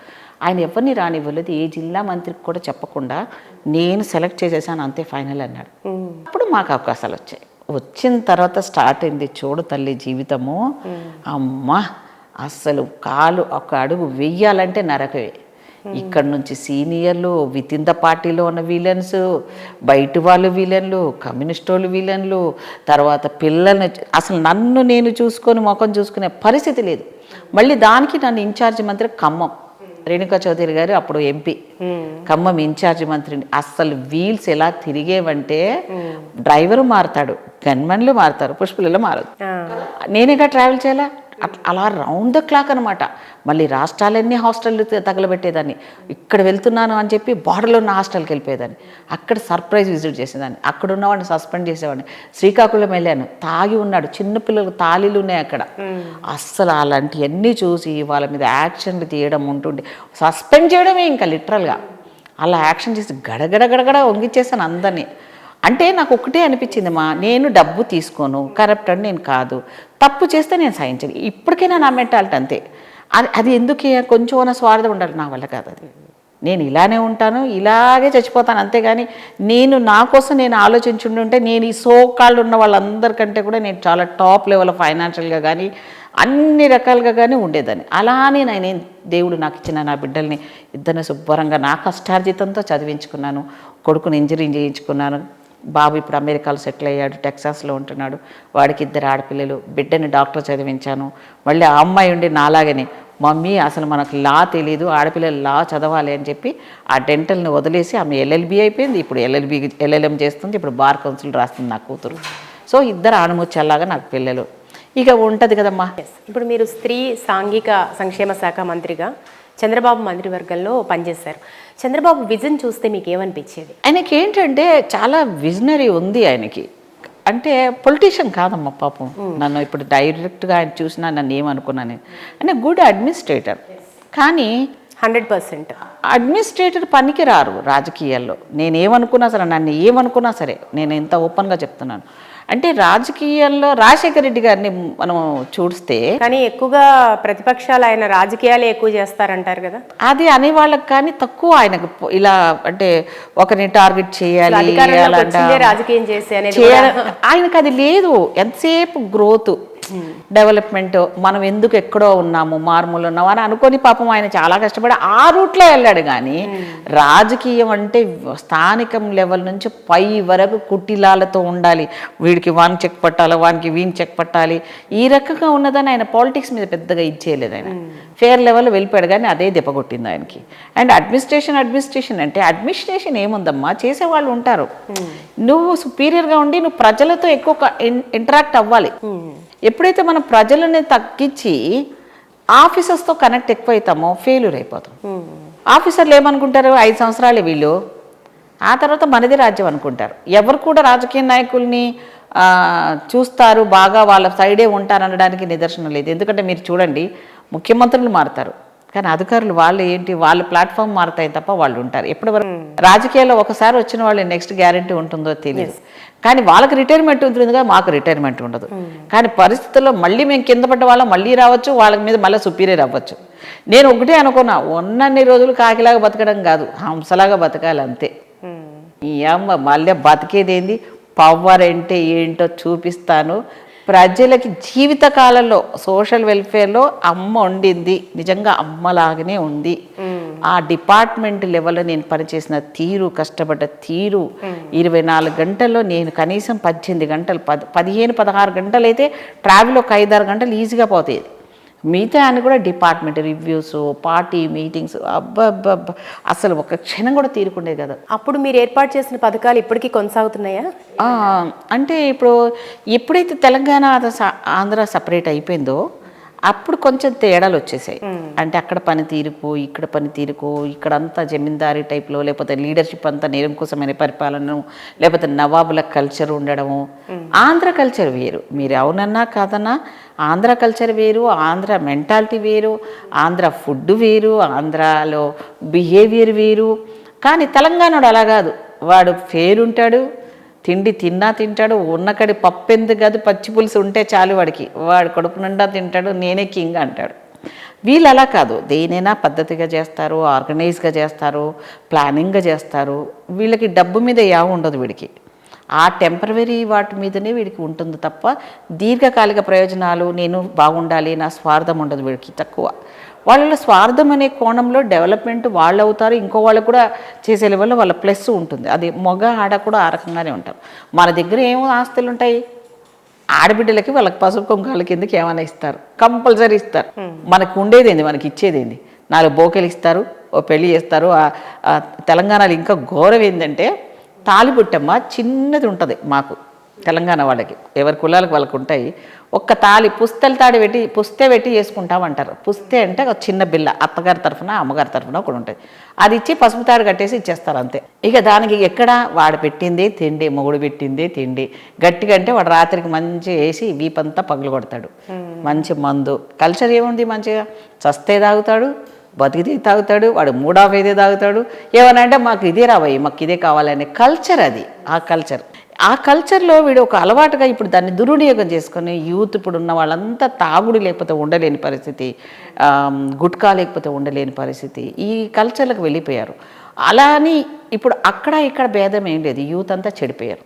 ఆయన ఎవరిని రానివ్వలేదు, ఏ జిల్లా మంత్రికి కూడా చెప్పకుండా నేను సెలెక్ట్ చేసేసాను అంతే ఫైనల్ అన్నాడు. అప్పుడు మాకు అవకాశాలు వచ్చాయి. వచ్చిన తర్వాత స్టార్ట్ అయింది చూడు తల్లి జీవితము. అమ్మా అస్సలు కాలు ఒక అడుగు వెయ్యాలంటే నరకవే. ఇక్కడ నుంచి సీనియర్లు, విత్ ఇన్ ద పార్టీలో ఉన్న విలన్స్, బయట వాళ్ళు విలన్లు, కమ్యూనిస్ట్ వాళ్ళు విలన్లు, తర్వాత పిల్లల్ని అసలు నన్ను నేను చూసుకొని ముఖం చూసుకునే పరిస్థితి లేదు. మళ్ళీ దానికి నన్ను ఇన్ఛార్జ్ మంత్రి ఖమ్మం రేణుకా చౌదరి గారు అప్పుడు ఎంపీ, ఖమ్మం ఇన్ఛార్జ్ మంత్రిని. అస్సలు వీల్స్ ఎలా తిరిగేవంటే డ్రైవరు మారుతాడు, గన్మెన్లు మారుతారు, పుష్పలలో మారదు. నేనేగా ట్రావెల్ చేయాలా, అలా రౌండ్ ద క్లాక్ అనమాట. మళ్ళీ రాష్ట్రాలన్నీ హాస్టళ్ళు తగలబెట్టేదాన్ని. ఇక్కడ వెళ్తున్నాను అని చెప్పి బార్డర్లో ఉన్న హాస్టల్కి వెళ్ళిపోయేదాన్ని, అక్కడ సర్ప్రైజ్ విజిట్ చేసేదాన్ని, అక్కడ ఉన్నవాడిని సస్పెండ్ చేసేవాడిని. శ్రీకాకుళం వెళ్ళాను, తాగి ఉన్నాడు, చిన్నపిల్లలకు తాళీలు ఉన్నాయి అక్కడ. అస్సలు అలాంటివన్నీ చూసి వాళ్ళ మీద యాక్షన్లు తీయడం ఉంటుండే, సస్పెండ్ చేయడమే ఇంకా లిటరల్గా. అలా యాక్షన్ చేసి గడగడ వంగిచ్చేసాను అందరినీ. అంటే నాకు ఒకటే అనిపించింది, నేను డబ్బు తీసుకోను, కరప్ట్ అని నేను కాదు, తప్పు చేస్తే నేను సహించను. ఇప్పటికైనా నా మెంటాలిటీ అంతే. అది ఎందుకు కొంచెం స్వార్థం ఉండాలి, నా వల్ల కాదు అది. నేను ఇలానే ఉంటాను, ఇలాగే చచ్చిపోతాను అంతేగాని నేను నా కోసం నేను ఆలోచించుంటుంటే నేను ఈ సోకాళ్ళు ఉన్న వాళ్ళందరికంటే కూడా నేను చాలా టాప్ లెవెల్ ఫైనాన్షియల్గా కానీ అన్ని రకాలుగా కానీ ఉండేదాన్ని. అలానే నేను దేవుడు నాకు ఇచ్చిన నా బిడ్డల్ని ఇద్దరిని శుభ్రంగా నా కష్టార్జితంతో చదివించుకున్నాను. కొడుకుని ఇంజనీరింగ్ చేయించుకున్నాను. బాబు ఇప్పుడు అమెరికాలో సెటిల్ అయ్యాడు, టెక్సాస్లో ఉంటున్నాడు, వాడికి 2 ఆడపిల్లలు. బిడ్డని డాక్టర్ చదివించాను. మళ్ళీ ఆ అమ్మాయి ఉండి నాలాగనే మమ్మీ అసలు మనకు లా తెలీదు, ఆడపిల్లలు లా చదవాలి అని చెప్పి ఆ డెంటల్ని వదిలేసి ఆమె ఎల్ఎల్బి అయిపోయింది, ఇప్పుడు ఎల్ఎల్ఎం చేస్తుంది, ఇప్పుడు బార్ కౌన్సిల్ రాస్తుంది నా కూతురు. సో 2 ఆణముచ్చల్లాగా నాకు పిల్లలు. ఇక ఉంటుంది కదమ్మా. ఇప్పుడు మీరు స్త్రీ సాంఘిక సంక్షేమ శాఖ మంత్రిగా చంద్రబాబు మంత్రివర్గంలో పనిచేశారు. చంద్రబాబు విజన్ చూస్తే మీకు ఏమనిపించేది? ఆయనకి ఏంటంటే చాలా విజనరీ ఉంది ఆయనకి. అంటే పొలిటీషియన్ కాదమ్మా పాపం. నన్ను ఇప్పుడు డైరెక్ట్గా ఆయన చూసినా నన్ను ఏమనుకున్నాను, ఆయన గుడ్ అడ్మినిస్ట్రేటర్. కానీ 100% అడ్మినిస్ట్రేటర్ పనికి రారు రాజకీయాల్లో. నేనేమనుకున్నా సరే, నన్ను ఏమనుకున్నా సరే, నేను ఎంత ఓపెన్గా చెప్తున్నాను. అంటే రాజకీయాల్లో రాజశేఖర రెడ్డి గారిని మనం చూస్తే, కానీ ఎక్కువగా ప్రతిపక్షాలు ఆయన రాజకీయాలే ఎక్కువ చేస్తారంటారు కదా, అది అనేవాళ్ళకి. కానీ తక్కువ ఆయనకు ఇలా అంటే ఒకరిని టార్గెట్ చేయాలి, రాజకీయం చేసి ఆయనకు అది లేదు. ఎంతసేపు గ్రోత్, డెవలప్మెంట్ మనం ఎందుకు ఎక్కడో ఉన్నాము, మారుమూల ఉన్నాము అని అనుకొని పాపం ఆయన చాలా కష్టపడి ఆ రూట్లో వెళ్ళాడు. కానీ రాజకీయం అంటే స్థానికం లెవెల్ నుంచి పై వరకు కుటిలాలతో ఉండాలి. వీడికి వాన్ చెక్ పట్టాలి, వానికి వీన్ చెక్ పట్టాలి, ఈ రకంగా ఉన్నదని ఆయన పాలిటిక్స్ మీద పెద్దగా ఇచ్చేయలేదు. ఆయన ఫేర్ లెవెల్ వెళ్ళిపోయాడు, కానీ అదే దెబ్బకొట్టింది ఆయనకి. అండ్ అడ్మినిస్ట్రేషన్ అంటే అడ్మినిస్ట్రేషన్ ఏముందమ్మా, చేసేవాళ్ళు ఉంటారు. నువ్వు సుపీరియర్గా ఉండి నువ్వు ప్రజలతో ఎక్కువ ఇంటరాక్ట్ అవ్వాలి. ఎప్పుడైతే మనం ప్రజలని తగ్గించి ఆఫీసర్స్తో కనెక్ట్ ఎక్కువ అవుతామో ఫెయిల్యూర్ అయిపోతాం. ఆఫీసర్లు ఏమనుకుంటారు, 5 సంవత్సరాలే వీళ్ళు, ఆ తర్వాత మనది రాజ్యం అనుకుంటారు. ఎవరు కూడా రాజకీయ నాయకుల్ని చూస్తారు, బాగా వాళ్ళ సైడే ఉంటారు అనడానికి నిదర్శనం లేదు. ఎందుకంటే మీరు చూడండి, ముఖ్యమంత్రులు మారుతారు కానీ అధికారులు వాళ్ళు ఏంటి, వాళ్ళ ప్లాట్ఫామ్ మారుతాయి తప్ప వాళ్ళు ఉంటారు. ఎప్పటివరకు రాజకీయాల్లో ఒకసారి వచ్చిన వాళ్ళు నెక్స్ట్ గ్యారెంటీ ఉంటుందో తెలియదు. కానీ వాళ్ళకి రిటైర్మెంట్ ఉంటుంది కదా, మాకు రిటైర్మెంట్ ఉండదు. కానీ పరిస్థితుల్లో మళ్ళీ మేము కింద పడ్డ వాళ్ళం మళ్ళీ రావచ్చు, వాళ్ళ మీద మళ్ళీ సుపీరియర్ అవ్వచ్చు. నేను ఒకటే అనుకున్నా, ఉన్నన్ని రోజులు కాకిలాగా బతకడం కాదు, హంసలాగా బతకాలి అంతే. ఈ అమ్మ మళ్ళీ బతికేదేంది, పవర్ అంటే ఏంటో చూపిస్తాను. ప్రజలకి జీవితకాలంలో సోషల్ వెల్ఫేర్లో అమ్మ ఉండింది, నిజంగా అమ్మలాగానే ఉంది. ఆ డిపార్ట్మెంట్ లెవెల్లో నేను పనిచేసిన తీరు, కష్టపడ్డ తీరు, 24 గంటల్లో నేను కనీసం 18 గంటలు 15-16 గంటలు అయితే ట్రావెల్ ఒక 5-6 గంటలు ఈజీగా పోతాయి. మిగతా అని కూడా డిపార్ట్మెంట్ రివ్యూస్, పార్టీ మీటింగ్స్, అబ్బబ్బబ్బ అసలు ఒక క్షణం కూడా తీరుకుండేది కదా. అప్పుడు మీరు ఏర్పాటు చేసిన పథకాలు ఇప్పటికీ కొనసాగుతున్నాయా? అంటే ఇప్పుడు ఎప్పుడైతే తెలంగాణ ఆంధ్ర సపరేట్ అయిపోయిందో అప్పుడు కొంచెం తేడాలు వచ్చేసాయి. అంటే అక్కడ పనితీరుకు ఇక్కడ పనితీరుకు, ఇక్కడంతా జమీందారీ టైప్లో, లేకపోతే లీడర్షిప్ అంతా నిరంకుశమైన పరిపాలన, లేకపోతే నవాబుల కల్చర్ ఉండడము. ఆంధ్ర కల్చర్ వేరు, మీరు అవునన్నా కాదన్నా ఆంధ్ర కల్చర్ వేరు, ఆంధ్ర మెంటాలిటీ వేరు, ఆంధ్ర ఫుడ్ వేరు, ఆంధ్రాలో బిహేవియర్ వేరు. కానీ తెలంగాణలో అలా కాదు, వాడు ఫేర్ ఉంటాడు, తిండి తింటాడు, ఉన్నకడి పప్పు ఎందుకు కాదు పచ్చి పులుసు ఉంటే చాలు వాడికి, వాడు కడుపు నిండా తింటాడు, నేనే కింగ్ అంటాడు. వీళ్ళు అలా కాదు, దేనైనా పద్ధతిగా చేస్తారు, ఆర్గనైజ్గా చేస్తారు, ప్లానింగ్గా చేస్తారు. వీళ్ళకి డబ్బు మీద యావ ఉండదు వీడికి, ఆ టెంపరవరీ వాటి మీదనే వీడికి ఉంటుంది తప్ప దీర్ఘకాలిక ప్రయోజనాలు, నేను బాగుండాలి, నా స్వార్థం ఉండదు వీడికి, తక్కువ. వాళ్ళ స్వార్థం అనే కోణంలో డెవలప్మెంట్ వాళ్ళు అవుతారు, ఇంకో వాళ్ళు కూడా చేసే లెవెల్లో వాళ్ళ ప్లస్ ఉంటుంది. అది మగ ఆడ కూడా ఆ రకంగానే ఉంటారు. మన దగ్గర ఏమో ఆస్తులు ఉంటాయి, ఆడబిడ్డలకి వాళ్ళకి పసుపు కుంకాల కిందకి ఏమైనా ఇస్తారు, కంపల్సరీ ఇస్తారు. మనకు ఉండేదేంది, మనకి ఇచ్చేదేంది, 4 బోకెలు ఇస్తారు, ఓ పెళ్ళి చేస్తారు. తెలంగాణలో ఇంకా ఘోరం ఏంటంటే తాలిబుట్టమ్మ చిన్నది ఉంటుంది మాకు తెలంగాణ వాళ్ళకి, ఎవరి కులాలకు వాళ్ళకు ఉంటాయి. ఒక్క తాళి పుస్తే పెట్టి చేసుకుంటామంటారు. పుస్తే అంటే ఒక చిన్న బిల్ల, అత్తగారి తరఫున అమ్మగారి తరఫున ఒకటి ఉంటుంది, అది ఇచ్చి పసుపు తాడు కట్టేసి ఇచ్చేస్తారు అంతే. ఇక దానికి ఎక్కడ వాడు పెట్టిందే తిండి, మొగుడు పెట్టిందే తిండి. గట్టిగా అంటే వాడు రాత్రికి మంచిగా వేసి వీపంతా పగులు కొడతాడు, మంచి మందు. కల్చర్ ఏముంది, మంచిగా చస్తే తాగుతాడు, బతికితే తాగుతాడు, వాడు మూడాఫ్ అయితే తాగుతాడు. ఏమన్నా అంటే మాకు ఇదే రాబోయి, మాకు ఇదే కావాలనే కల్చర్ అది. ఆ కల్చర్లో వీడు ఒక అలవాటుగా ఇప్పుడు దాన్ని దుర్వినియోగం చేసుకొని యూత్ ఇప్పుడు ఉన్న వాళ్ళంతా తాగుడు లేకపోతే ఉండలేని పరిస్థితి, గుట్కా లేకపోతే ఉండలేని పరిస్థితి, ఈ కల్చర్లకు వెళ్ళిపోయారు. అలా అని ఇప్పుడు అక్కడ ఇక్కడ భేదం ఏం లేదు, యూత్ అంతా చెడిపోయారు.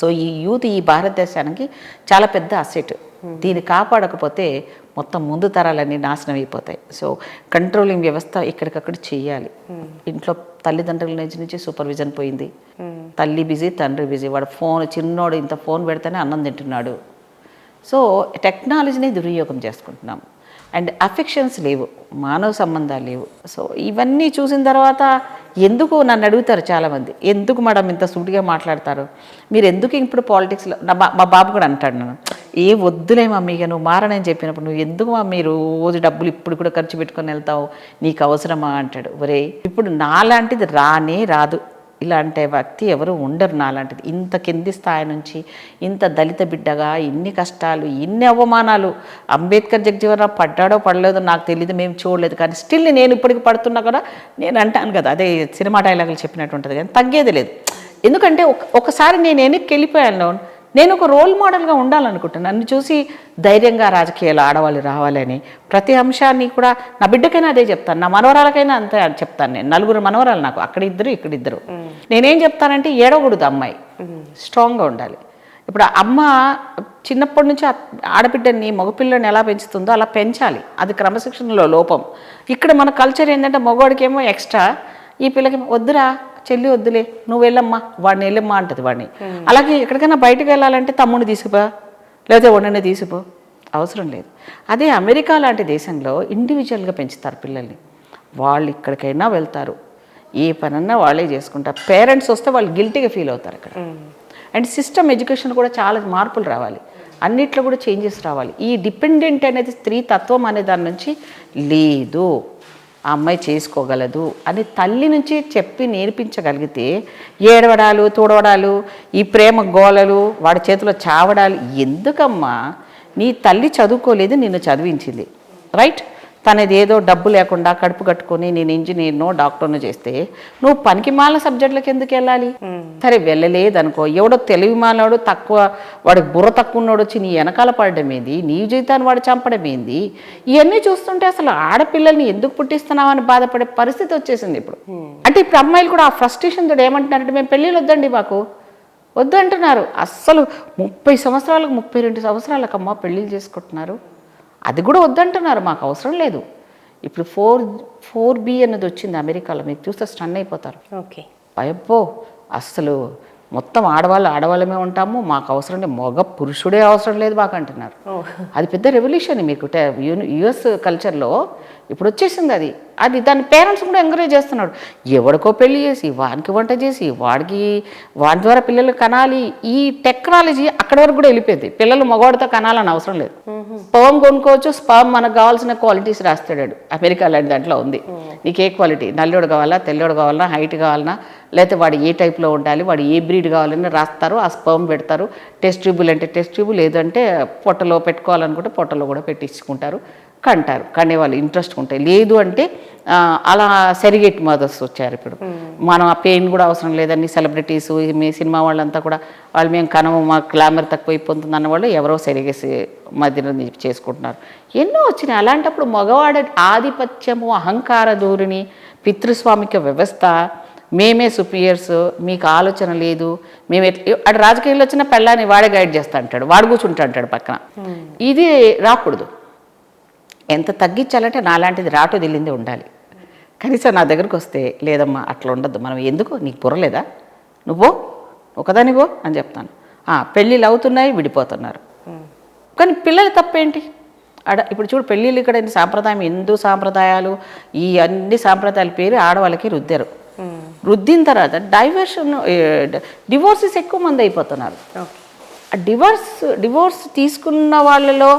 సో ఈ యూత్ ఈ భారతదేశానికి చాలా పెద్ద అసెట్. దీన్ని కాపాడకపోతే మొత్తం ముందు తరాలన్నీ నాశనం అయిపోతాయి. సో కంట్రోలింగ్ వ్యవస్థ ఎక్కడికక్కడ చేయాలి. ఇంట్లో తల్లిదండ్రుల నుంచి సూపర్విజన్ పోయింది, తల్లి బిజీ తండ్రి బిజీ, వాడు ఫోన్ చిన్నోడు ఇంత ఫోన్ పెడితేనే అన్నం తింటున్నాడు. సో టెక్నాలజీని దుర్వినియోగం చేసుకుంటున్నాం. అండ్ అఫెక్షన్స్ లేవు, మానవ సంబంధాలు లేవు. సో ఇవన్నీ చూసిన తర్వాత ఎందుకు నన్ను అడుగుతారు చాలామంది, ఎందుకు మేడం ఇంత సూటిగా మాట్లాడతారు, మీరు ఎందుకు ఇప్పుడు పాలిటిక్స్లో, మా బాబు కూడా అంటాడు నన్ను, ఏ వద్దులే మమ్మీ ఇక నువ్వు మారనని చెప్పినప్పుడు నువ్వు ఎందుకు మమ్మీ రోజు డబ్బులు ఇప్పుడు కూడా ఖర్చు పెట్టుకొని వెళ్తావు, నీకు అవసరమా అంటాడు. ఒరే ఇప్పుడు నాలాంటిది రాదు, ఇలాంటి వ్యక్తి ఎవరు ఉండరు నాలాంటిది. ఇంత కింది స్థాయి నుంచి ఇంత దళిత బిడ్డగా ఇన్ని కష్టాలు, ఇన్ని అవమానాలు, అంబేద్కర్ జగజీవనరావు పడ్డాడో పడలేదో నాకు తెలియదు, మేము చూడలేదు. కానీ స్టిల్ నేను ఇప్పటికి పడుతున్నా కూడా నేను అంటాను కదా, అదే సినిమా డైలాగులు చెప్పినట్టు ఉంటుంది, కానీ తగ్గేది లేదు. ఎందుకంటే ఒకసారి నేను వెనక్కి వెళ్ళిపోయాను, నేను ఒక రోల్ మోడల్గా ఉండాలనుకుంటాను. నన్ను చూసి ధైర్యంగా రాజకీయాలు ఆడవాళ్ళు రావాలని ప్రతి అంశాన్ని కూడా నా బిడ్డకైనా అదే చెప్తాను, నా మనవరాలకైనా అంతే చెప్తాను. నేను 4 మనవరాలు నాకు, అక్కడ 2 ఇక్కడ 2. నేనేం చెప్తానంటే ఏడవకూడదు అమ్మాయి, స్ట్రాంగ్గా ఉండాలి. ఇప్పుడు అమ్మ చిన్నప్పటి నుంచి ఆడబిడ్డని మగపిల్లని ఎలా పెంచుతుందో అలా పెంచాలి, అది క్రమశిక్షణలో లోపం. ఇక్కడ మన కల్చర్ ఏంటంటే మగవాడికేమో ఎక్స్ట్రా, ఈ పిల్లకి వద్దురా చెల్లి వద్దులే నువ్వు వెళ్ళమ్మా వాడిని వెళ్ళమ్మా అంటది వాడిని. అలాగే ఎక్కడికైనా బయటకు వెళ్ళాలంటే తమ్ముడిని తీసుకుపో లేకపోతే వండిని తీసుకుపో, అవసరం లేదు. అదే అమెరికా లాంటి దేశంలో ఇండివిజువల్గా పెంచుతారు పిల్లల్ని. వాళ్ళు ఎక్కడికైనా వెళ్తారు, ఏ పనన్నా వాళ్ళే చేసుకుంటారు. పేరెంట్స్ వస్తే వాళ్ళు గిల్టీగా ఫీల్ అవుతారు అక్కడ. అండ్ సిస్టమ్ ఎడ్యుకేషన్ కూడా చాలా మార్పులు రావాలి, అన్నిట్లో కూడా చేంజెస్ రావాలి. ఈ డిపెండెంట్ అనేది స్త్రీ తత్వం అనే దాని నుంచి లేదు, ఆ అమ్మాయి చేసుకోగలదు అని తల్లి నుంచి చెప్పి నేర్పించగలిగితే ఏడవడాలు తోడవడాలు ఈ ప్రేమ గోలలు వాడి చేతిలో చావడాలు ఎందుకమ్మా? నీ తల్లి చదువుకోలేదు, నిన్ను చదివించింది, రైట్? తనది ఏదో డబ్బు లేకుండా కడుపు కట్టుకొని నేను ఇంజనీర్నో డాక్టర్నో చేస్తే నువ్వు పనికి మాల సబ్జెక్టులకు ఎందుకు వెళ్ళాలి? సరే వెళ్ళలేదనుకో, ఎవడో తెలివి మాలాడు తక్కువ వాడికి బుర్ర తక్కువ ఉన్నాడు వచ్చి నీ వెనకాల పడడం ఏంది, నీ జీవితాన్ని వాడు చంపడం ఏంది? ఇవన్నీ చూస్తుంటే అసలు ఆడపిల్లల్ని ఎందుకు పుట్టిస్తున్నావు అని బాధపడే పరిస్థితి వచ్చేసింది ఇప్పుడు. అంటే ఇప్పుడు అమ్మాయిలు కూడా ఆ ఫ్రస్ట్రేషన్ తోడు ఏమంటున్నారంటే మేము పెళ్ళిళ్ళు వద్దండి, మాకు వద్దు అంటున్నారు. అస్సలు 30 సంవత్సరాలకు 32 సంవత్సరాలకు అమ్మ పెళ్ళిళ్ళు చేసుకుంటున్నారు, అది కూడా వద్దంటున్నారు, మాకు అవసరం లేదు. ఇప్పుడు 4B అన్నది వచ్చింది అమెరికాలో, మీకు చూస్తే స్టన్ అయిపోతారు. ఓకే, అయ్యో అస్సలు మొత్తం ఆడవాళ్ళమే ఉంటాము, మాకు అవసరం లేదు, మగ పురుషుడే అవసరం లేదు మాకు అంటున్నారు. అది పెద్ద రెవల్యూషన్ మీకు యుఎస్ కల్చర్లో ఇప్పుడు వచ్చేసింది అది. దాని పేరెంట్స్ కూడా ఎంకరేజ్ చేస్తున్నాడు. ఎవడికో పెళ్లి చేసి వానికి వంట చేసి వాని ద్వారా పిల్లలు కనాలి, ఈ టెక్నాలజీ అక్కడి వరకు కూడా వెళ్ళిపోయింది. పిల్లలు మగవాడితో కనాలని అవసరం లేదు, స్పర్మ్ కొనుక్కోవచ్చు, స్పర్మ్ మనకు కావాల్సిన క్వాలిటీస్ రాస్తాడు. అమెరికా లాంటి దాంట్లో ఉంది, నీకు ఏ క్వాలిటీ, నల్లోడు కావాలా తెల్లోడు కావాలన్నా హైట్ కావాలన్నా లేకపోతే వాడు ఏ టైప్లో ఉండాలి, వాడు ఏ బ్రీడ్ కావాలని రాస్తారు, ఆ స్పర్మ్ పెడతారు. టెస్ట్ ట్యూబులు అంటే టెస్ట్ ట్యూబ్, లేదంటే పొట్టలో పెట్టుకోవాలనుకుంటే పొట్టలో కూడా పెట్టించుకుంటారు, కంటారు, కానీ వాళ్ళు ఇంట్రెస్ట్ ఉంటాయి. లేదు అంటే అలా సెరిగేట్ మదర్స్ వచ్చారు ఇప్పుడు. మనం ఆ పెయిన్ కూడా అవసరం లేదని సెలబ్రిటీస్ మీ సినిమా వాళ్ళంతా కూడా వాళ్ళు మేము కనము మా గ్లామర్ తక్కువైపోతుంది అన్నవాళ్ళు ఎవరో సెరిగేసి మధ్యలో చేసుకుంటున్నారు. ఎన్నో వచ్చినాయి. అలాంటప్పుడు మగవాడ ఆధిపత్యము, అహంకార ధోరణి, పితృస్వామిక వ్యవస్థ, మేమే సుపీరియర్స్, మీకు ఆలోచన లేదు, మేము అటు రాజకీయాల్లో వచ్చిన పెళ్ళాన్ని వాడే గైడ్ చేస్తా అంటాడు, వాడు కూర్చుంటా అంటాడు పక్కన. ఇది రాకూడదు. ఎంత తగ్గించాలంటే నాలాంటిది రాటో దిల్లిందే ఉండాలి. కనీసం నా దగ్గరకు వస్తే లేదమ్మా అట్లా ఉండద్దు, మనం ఎందుకు, నీకు బుర్రలేదా, నువ్వు ఒకదానివో అని చెప్తాను. పెళ్ళిళ్ళు అవుతున్నాయి, విడిపోతున్నారు, కానీ పిల్లలు తప్పేంటి? ఇప్పుడు చూడు పెళ్ళిళ్ళు ఇక్కడ సాంప్రదాయం, హిందూ సాంప్రదాయాలు, ఈ అన్ని సాంప్రదాయాల పేరు ఆడవాళ్ళకి రుద్దారు. రుద్దిన తర్వాత డివోర్సెస్ ఎక్కువ మంది అయిపోతున్నారు. డివోర్స్ తీసుకున్న వాళ్ళలో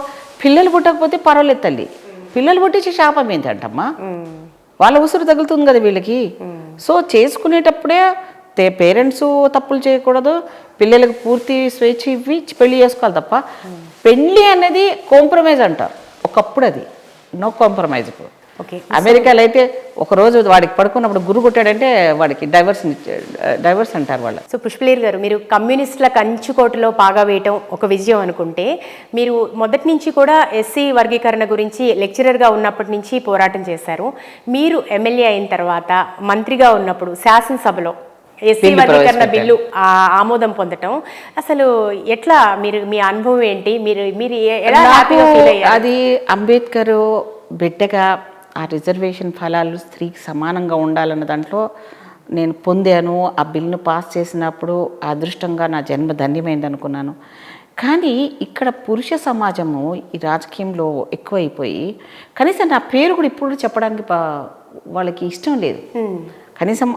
పిల్లలు పుట్టకపోతే పర్వాలేదు తల్లి, పిల్లలు పుట్టించి శాపం ఏంటంటమ్మా, వాళ్ళ ఉసురు తగులుతుంది కదా వీళ్ళకి. సో చేసుకునేటప్పుడే పేరెంట్స్ తప్పులు చేయకూడదు, పిల్లలకు పూర్తి స్వేచ్ఛ ఇవ్వి పెళ్లి చేసుకోవాలి తప్ప పెళ్ళి అనేది కాంప్రమైజ్ అంటారు ఒకప్పుడు, అది నో కాంప్రమైజ్. ఇప్పుడు ఓకే, అమెరికాలో అయితే ఒకరోజు వాడికి పడుకున్నప్పుడు గురు కొట్టాడంటే వాడికి డైవర్స్ అంటారు వాళ్ళు. సో పుష్పలేరు గారు, మీరు కమ్యూనిస్టుల కంచుకోటలో పాగా వేయటం ఒక విజయం అనుకుంటే, మీరు మొదటి నుంచి కూడా ఎస్సీ వర్గీకరణ గురించి లెక్చరర్గా ఉన్నప్పటి నుంచి పోరాటం చేశారు. మీరు ఎమ్మెల్యే అయిన తర్వాత మంత్రిగా ఉన్నప్పుడు శాసనసభలో ఎస్సీ వర్గీకరణ బిల్లు ఆమోదం పొందటం, అసలు ఎట్లా, మీరు మీ అనుభవం ఏంటి, మీరు ఎలా హ్యాపీగా ఫీల్ అయ్యారు? అది అంబేద్కర్ బిడ్డగా ఆ రిజర్వేషన్ ఫలాలు స్త్రీకి సమానంగా ఉండాలన్న దాంట్లో నేను పొందాను. ఆ బిల్లును పాస్ చేసినప్పుడు అదృష్టంగా నా జన్మ ధన్యమైంది అనుకున్నాను. కానీ ఇక్కడ పురుష సమాజము ఈ రాజకీయంలో ఎక్కువైపోయి కనీసం నా పేరు కూడా ఇప్పుడు చెప్పడానికి వాళ్ళకి ఇష్టం లేదు. కనీసం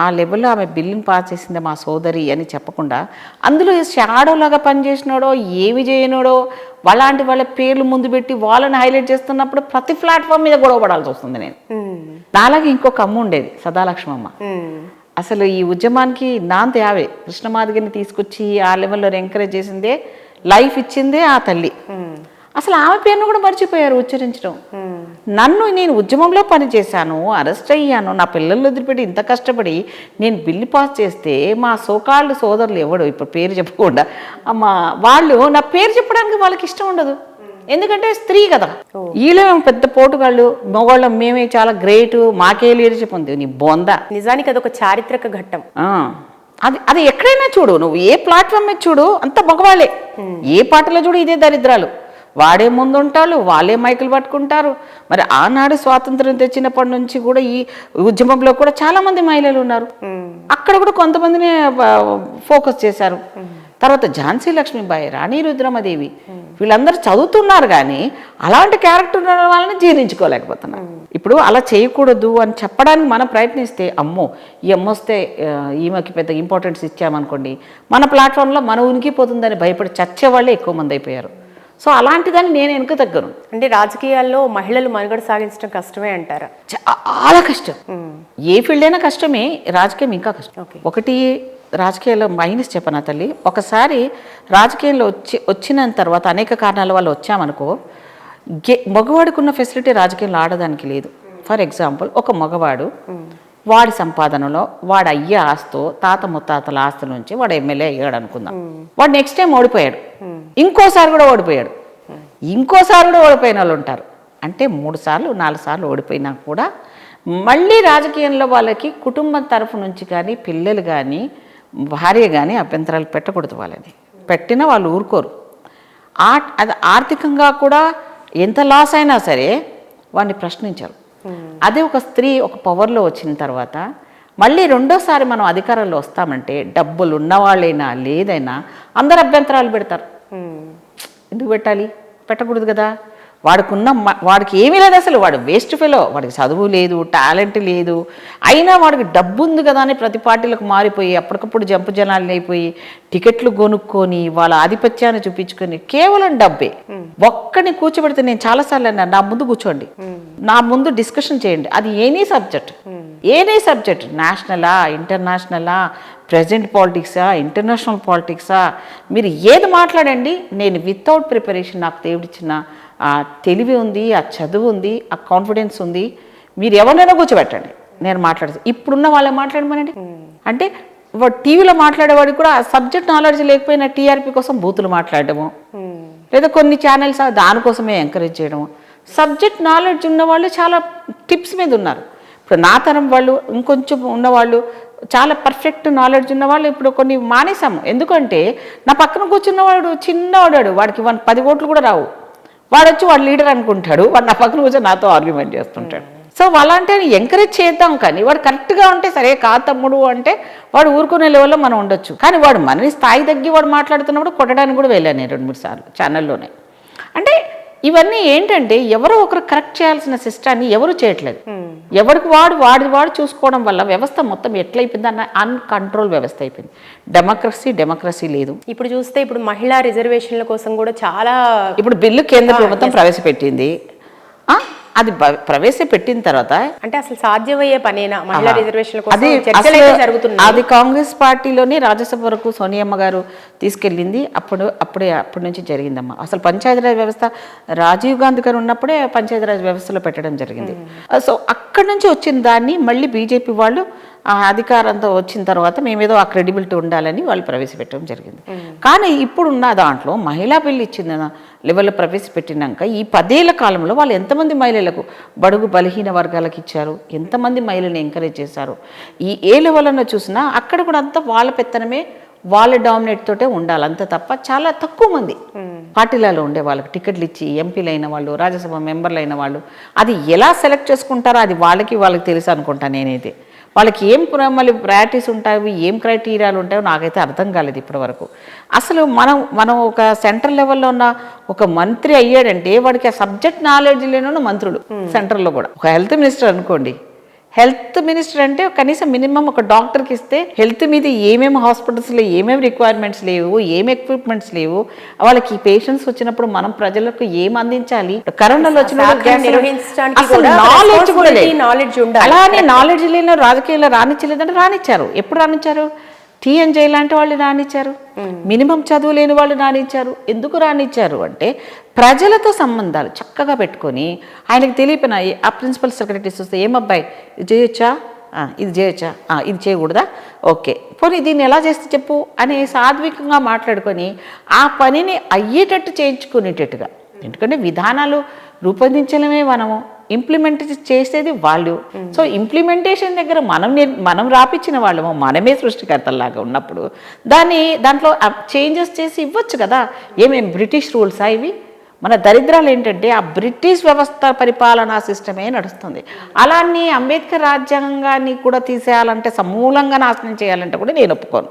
ఆ లెవెల్లో ఆమె బిల్లుని పాస్ చేసింది మా సోదరి అని చెప్పకుండా అందులో షాడోలాగా పనిచేసినాడో ఏమి చేయనోడో అలాంటి వాళ్ళ పేర్లు ముందు పెట్టి వాళ్ళని హైలైట్ చేస్తున్నప్పుడు ప్రతి ప్లాట్ఫామ్ మీద గొడవ పడాల్సి వస్తుంది. నేను నాలాగే ఇంకొక అమ్మ ఉండేది సదాలక్ష్మమ్మ. అసలు ఈ ఉద్యమానికి నాంత యావే కృష్ణమాదిగిని తీసుకొచ్చి ఆ లెవెల్లో ఎంకరేజ్ చేసిందే, లైఫ్ ఇచ్చిందే ఆ తల్లి. అసలు ఆమె పేరును కూడా మర్చిపోయారు ఉచ్చరించడం. నేను ఉద్యమంలో పనిచేశాను, అరెస్ట్ అయ్యాను, నా పిల్లలు వదిలిపెట్టి ఇంత కష్టపడి నేను బిల్లు పాస్ చేస్తే మా సోకాళ్ళు సోదరులు ఎవడు ఇప్పుడు పేరు చెప్పకుండా వాళ్ళు నా పేరు చెప్పడానికి వాళ్ళకి ఇష్టం ఉండదు. ఎందుకంటే స్త్రీ కదా, వీళ్ళేమో పెద్ద పోటుగాళ్ళు, మగవాళ్ళం మేమే చాలా గ్రేట్, మాకే లీడర్షిప్ ఉంది. నీ బొంద. నిజానికి అదొక చారిత్రక ఘట్టం. అది అది ఎక్కడైనా చూడు, నువ్వు ఏ ప్లాట్ఫామ్ మీద చూడు అంత మగవాళ్ళే. ఏ పాటలో చూడు ఇదే దరిద్రాలు. వాడే ముందుంటారు, వాళ్ళే మైకులు పట్టుకుంటారు. మరి ఆనాడు స్వాతంత్రం తెచ్చినప్పటి నుంచి కూడా ఈ ఉద్యమంలో కూడా చాలా మంది మహిళలు ఉన్నారు. అక్కడ కూడా కొంతమందిని ఫోకస్ చేశారు. తర్వాత ఝాన్సీ లక్ష్మీబాయి, రాణి రుద్రమదేవి, వీళ్ళందరూ చదువుతున్నారు కానీ అలాంటి క్యారెక్టర్ ఉన్న వాళ్ళని జీర్ణించుకోలేకపోతున్నారు. ఇప్పుడు అలా చేయకూడదు అని చెప్పడానికి మనం ప్రయత్నిస్తే, అమ్మో ఈ అమ్మ వస్తే ఈమెకి పెద్ద ఇంపార్టెన్స్ ఇచ్చామనుకోండి, మన ప్లాట్ఫామ్లో మన ఉనికి పోతుందని భయపడి చచ్చే వాళ్ళే ఎక్కువ మంది అయిపోయారు. సో అలాంటిదాన్ని నేను వెనుక తగ్గను. అంటే రాజకీయాల్లో మహిళలు మనుగడ సాగించడం కష్టమే అంటారా? చాలా కష్టం. ఏ ఫీల్డ్ అయినా కష్టమే, రాజకీయం ఇంకా కష్టం. ఒకటి రాజకీయాల్లో మైనస్ చెప్పనా తల్లి, ఒకసారి రాజకీయంలో వచ్చిన తర్వాత అనేక కారణాల వల్ల వచ్చామనుకో, మగవాడికి ఉన్న ఫెసిలిటీ రాజకీయంలో ఆడడానికి లేదు. ఫర్ ఎగ్జాంపుల్, ఒక మగవాడు వాడి సంపాదనలో వాడు అయ్యే ఆస్తో తాత ముత్తాతల ఆస్తి నుంచి వాడు ఎమ్మెల్యే అయ్యాడు అనుకుందాం. వాడు నెక్స్ట్ టైం ఓడిపోయాడు, ఇంకోసారి కూడా ఓడిపోయాడు, ఇంకోసారి కూడా ఓడిపోయిన వాళ్ళు ఉంటారు. అంటే 3 సార్లు 4 సార్లు ఓడిపోయినా కూడా మళ్ళీ రాజకీయంలో వాళ్ళకి కుటుంబం తరఫు నుంచి కానీ పిల్లలు కానీ భార్య కానీ అభ్యంతరాలు పెట్టకూడదు. వాళ్ళని పెట్టినా వాళ్ళు ఊరుకోరు. అది ఆర్థికంగా కూడా ఎంత లాస్ అయినా సరే వాడిని ప్రశ్నించరు. అదే ఒక స్త్రీ ఒక పవర్లో వచ్చిన తర్వాత మళ్ళీ రెండోసారి మనం అధికారంలో వస్తామంటే డబ్బులు ఉన్నవాళ్ళైనా లేదైనా అందరు అభ్యంతరాలు పెడతారు. ఎందుకు పెట్టాలి? పెట్టకూడదు కదా. వాడికి ఏమీ లేదు అసలు, వాడు వేస్ట్ ఫెలో, వాడికి చదువు లేదు, టాలెంట్ లేదు, అయినా వాడికి డబ్బు ఉంది కదా అని ప్రతి పార్టీలకు మారిపోయి అప్పటికప్పుడు జంపు జనాలు అయిపోయి టికెట్లు కొనుక్కొని వాళ్ళ ఆధిపత్యాన్ని చూపించుకొని కేవలం డబ్బే. ఒక్కడిని కూర్చోబెడితే, నేను చాలాసార్లు అన్నా, నా ముందు కూర్చోండి, నా ముందు డిస్కషన్ చేయండి, అది ఎనీ సబ్జెక్ట్, నేషనలా ఇంటర్నేషనలా, ప్రెజెంట్ పాలిటిక్సా ఇంటర్నేషనల్ పాలిటిక్సా, మీరు ఏది మాట్లాడండి, నేను వితౌట్ ప్రిపరేషన్ నాకు దేవుడిచ్చిన ఆ తెలివి ఉంది, ఆ చదువు ఉంది, ఆ కాన్ఫిడెన్స్ ఉంది, మీరు ఎవరినైనా కూర్చోబెట్టండి, నేను మాట్లాడతాను. ఇప్పుడున్న వాళ్ళే మాట్లాడమనండి. అంటే వాడు టీవీలో మాట్లాడేవాడికి కూడా సబ్జెక్ట్ నాలెడ్జ్ లేకపోయినా టీఆర్పీ కోసం బూతులు మాట్లాడటము, లేదా కొన్ని ఛానల్స్ దానికోసమే ఎంకరేజ్ చేయడము. సబ్జెక్ట్ నాలెడ్జ్ ఉన్న వాళ్ళు చాలా టిప్స్ మీద ఉన్నారు. ఇప్పుడు నా తరం వాళ్ళు, ఇంకొంచెం ఉన్నవాళ్ళు, చాలా పర్ఫెక్ట్ నాలెడ్జ్ ఉన్నవాళ్ళు ఇప్పుడు కొన్ని మానేసాము. ఎందుకంటే నా పక్కన కూర్చున్నవాడు చిన్నవాడాడు, వాడికి 10 ఓట్లు కూడా రావు, వాడు వచ్చి వాడు లీడర్ అనుకుంటాడు, వాడు నా పక్కన కూర్చొని నాతో ఆర్గ్యుమెంట్ చేస్తుంటాడు. సో అలాంటి ఎంకరేజ్ చేద్దాం, కానీ వాడు కరెక్ట్గా ఉంటే సరే, తమ్ముడు అంటే వాడు ఊరుకునే లెవెల్లో మనం ఉండొచ్చు. కానీ వాడు మన స్థాయి తగ్గి వాడు మాట్లాడుతున్నప్పుడు కొట్టడానికి కూడా వెళ్ళాను నేను 2-3 సార్లు ఛానల్లోనే. అంటే ఇవన్నీ ఏంటంటే ఎవరో ఒకరు కరెక్ట్ చేయాల్సిన సిస్టాన్ని ఎవరు చేయట్లేదు. ఎవరికి వాడు చూసుకోవడం వల్ల వ్యవస్థ మొత్తం ఎట్లయిపోయింది అన్న అన్కంట్రోల్ వ్యవస్థ అయిపోయింది. డెమోక్రసీ లేదు. ఇప్పుడు చూస్తే ఇప్పుడు మహిళా రిజర్వేషన్ల కోసం కూడా చాలా ఇప్పుడు బిల్లు కేంద్ర ప్రభుత్వం ప్రవేశపెట్టింది. అది ప్రవేశపెట్టిన తర్వాత అంటే అసలు సాధ్యమయ్యే పనేనా మహిళా రిజర్వేషన్ల కోసం? అది కాంగ్రెస్ పార్టీలోని రాజ్యసభ వరకు సోనియమ్మ గారు తీసుకెళ్ళింది. అప్పటి నుంచి జరిగిందమ్మా. అసలు పంచాయతీరాజ్ వ్యవస్థ రాజీవ్ గాంధీ గారు ఉన్నప్పుడే పంచాయతీరాజ్ వ్యవస్థలో పెట్టడం జరిగింది. సో అక్కడి నుంచి వచ్చిన దాన్ని మళ్ళీ బీజేపీ వాళ్ళు ఆ అధికారంతో వచ్చిన తర్వాత మేమేదో ఆ క్రెడిబిలిటీ ఉండాలని వాళ్ళు ప్రవేశపెట్టడం జరిగింది. కానీ ఇప్పుడున్న దాంట్లో మహిళా బిల్లు ఇచ్చిన లెవెల్లో ప్రవేశపెట్టినాక ఈ 10 ఏళ్ల కాలంలో వాళ్ళు ఎంతమంది మహిళలకు, బడుగు బలహీన వర్గాలకు ఇచ్చారు, ఎంతమంది మహిళలను ఎంకరేజ్ చేశారు. ఏ లెవెల్లో చూసినా అక్కడ కూడా అంతా వాళ్ళ పెత్తనమే, వాళ్ళ డామినేట్ తోటే ఉండాలి అంత తప్ప చాలా తక్కువ మంది పార్టీలలో ఉండే వాళ్ళకి టికెట్లు ఇచ్చి ఎంపీలు అయిన వాళ్ళు, రాజ్యసభ మెంబర్లు అయిన వాళ్ళు, అది ఎలా సెలెక్ట్ చేసుకుంటారో అది వాళ్ళకి తెలుసు అనుకుంటా నేనైతే. వాళ్ళకి ఏం మళ్ళీ ప్రయారిటీస్ ఉంటాయి, ఏం క్రైటీరియాలు ఉంటాయో నాకైతే అర్థం కాలేదు ఇప్పటి వరకు. అసలు మనం ఒక సెంట్రల్ లెవెల్లో ఉన్న ఒక మంత్రి అయ్యాడంటే వాడికి ఆ సబ్జెక్ట్ నాలెడ్జ్ లేని మంత్రులు సెంట్రల్లో కూడా. ఒక హెల్త్ మినిస్టర్ అనుకోండి, హెల్త్ మినిస్టర్ అంటే కనీసం మినిమం ఒక డాక్టర్కి ఇస్తే హెల్త్ మీద ఏమేమి హాస్పిటల్స్లో ఏమేమి రిక్వైర్మెంట్స్ లేవు, ఏం ఎక్విప్మెంట్స్ లేవు, వాళ్ళకి పేషెంట్స్ వచ్చినప్పుడు మనం ప్రజలకు ఏం అందించాలి, కరోనాలో వచ్చిన అలానే నాలెడ్జ్ లేని రాజకీయాల్లో రానిచ్చలేదంటే రానిచ్చారు. ఎప్పుడు రానిచ్చారు? టీఎన్ జై లాంటి వాళ్ళు రానిచ్చారు, మినిమం చదువు లేని వాళ్ళు రానిచ్చారు. ఎందుకు రానిచ్చారు అంటే ప్రజలతో సంబంధాలు చక్కగా పెట్టుకొని ఆయనకు తెలియపోయినాయి. ఆ ప్రిన్సిపల్ సెక్రటరీస్ వస్తే ఏమబ్బాయి ఇది చేయొచ్చా, ఇది చేయొచ్చా, ఇది చేయకూడదా, ఓకే పోనీ దీన్ని ఎలా చేస్తే చెప్పు అని సాత్వికంగా మాట్లాడుకొని ఆ పనిని అయ్యేటట్టు చేయించుకునేటట్టుగా. ఎందుకంటే విధానాలు రూపొందించడమే మనము, ఇంప్లిమెంట్ చేసేది వాళ్ళు. సో ఇంప్లిమెంటేషన్ దగ్గర మనం రాపించిన వాళ్ళము, మనమే సృష్టికర్తల్లాగా ఉన్నప్పుడు దాంట్లో చేంజెస్ చేసి ఇవ్వచ్చు కదా. ఏమేమి బ్రిటిష్ రూల్సా ఇవి? మన దరిద్రాలు ఏంటంటే ఆ బ్రిటిష్ వ్యవస్థ పరిపాలనా సిస్టమే నడుస్తుంది. అలానే అంబేద్కర్ రాజ్యాంగాన్ని కూడా తీసేయాలంటే, సమూలంగా నాశనం చేయాలంటే కూడా నేను ఒప్పుకోను.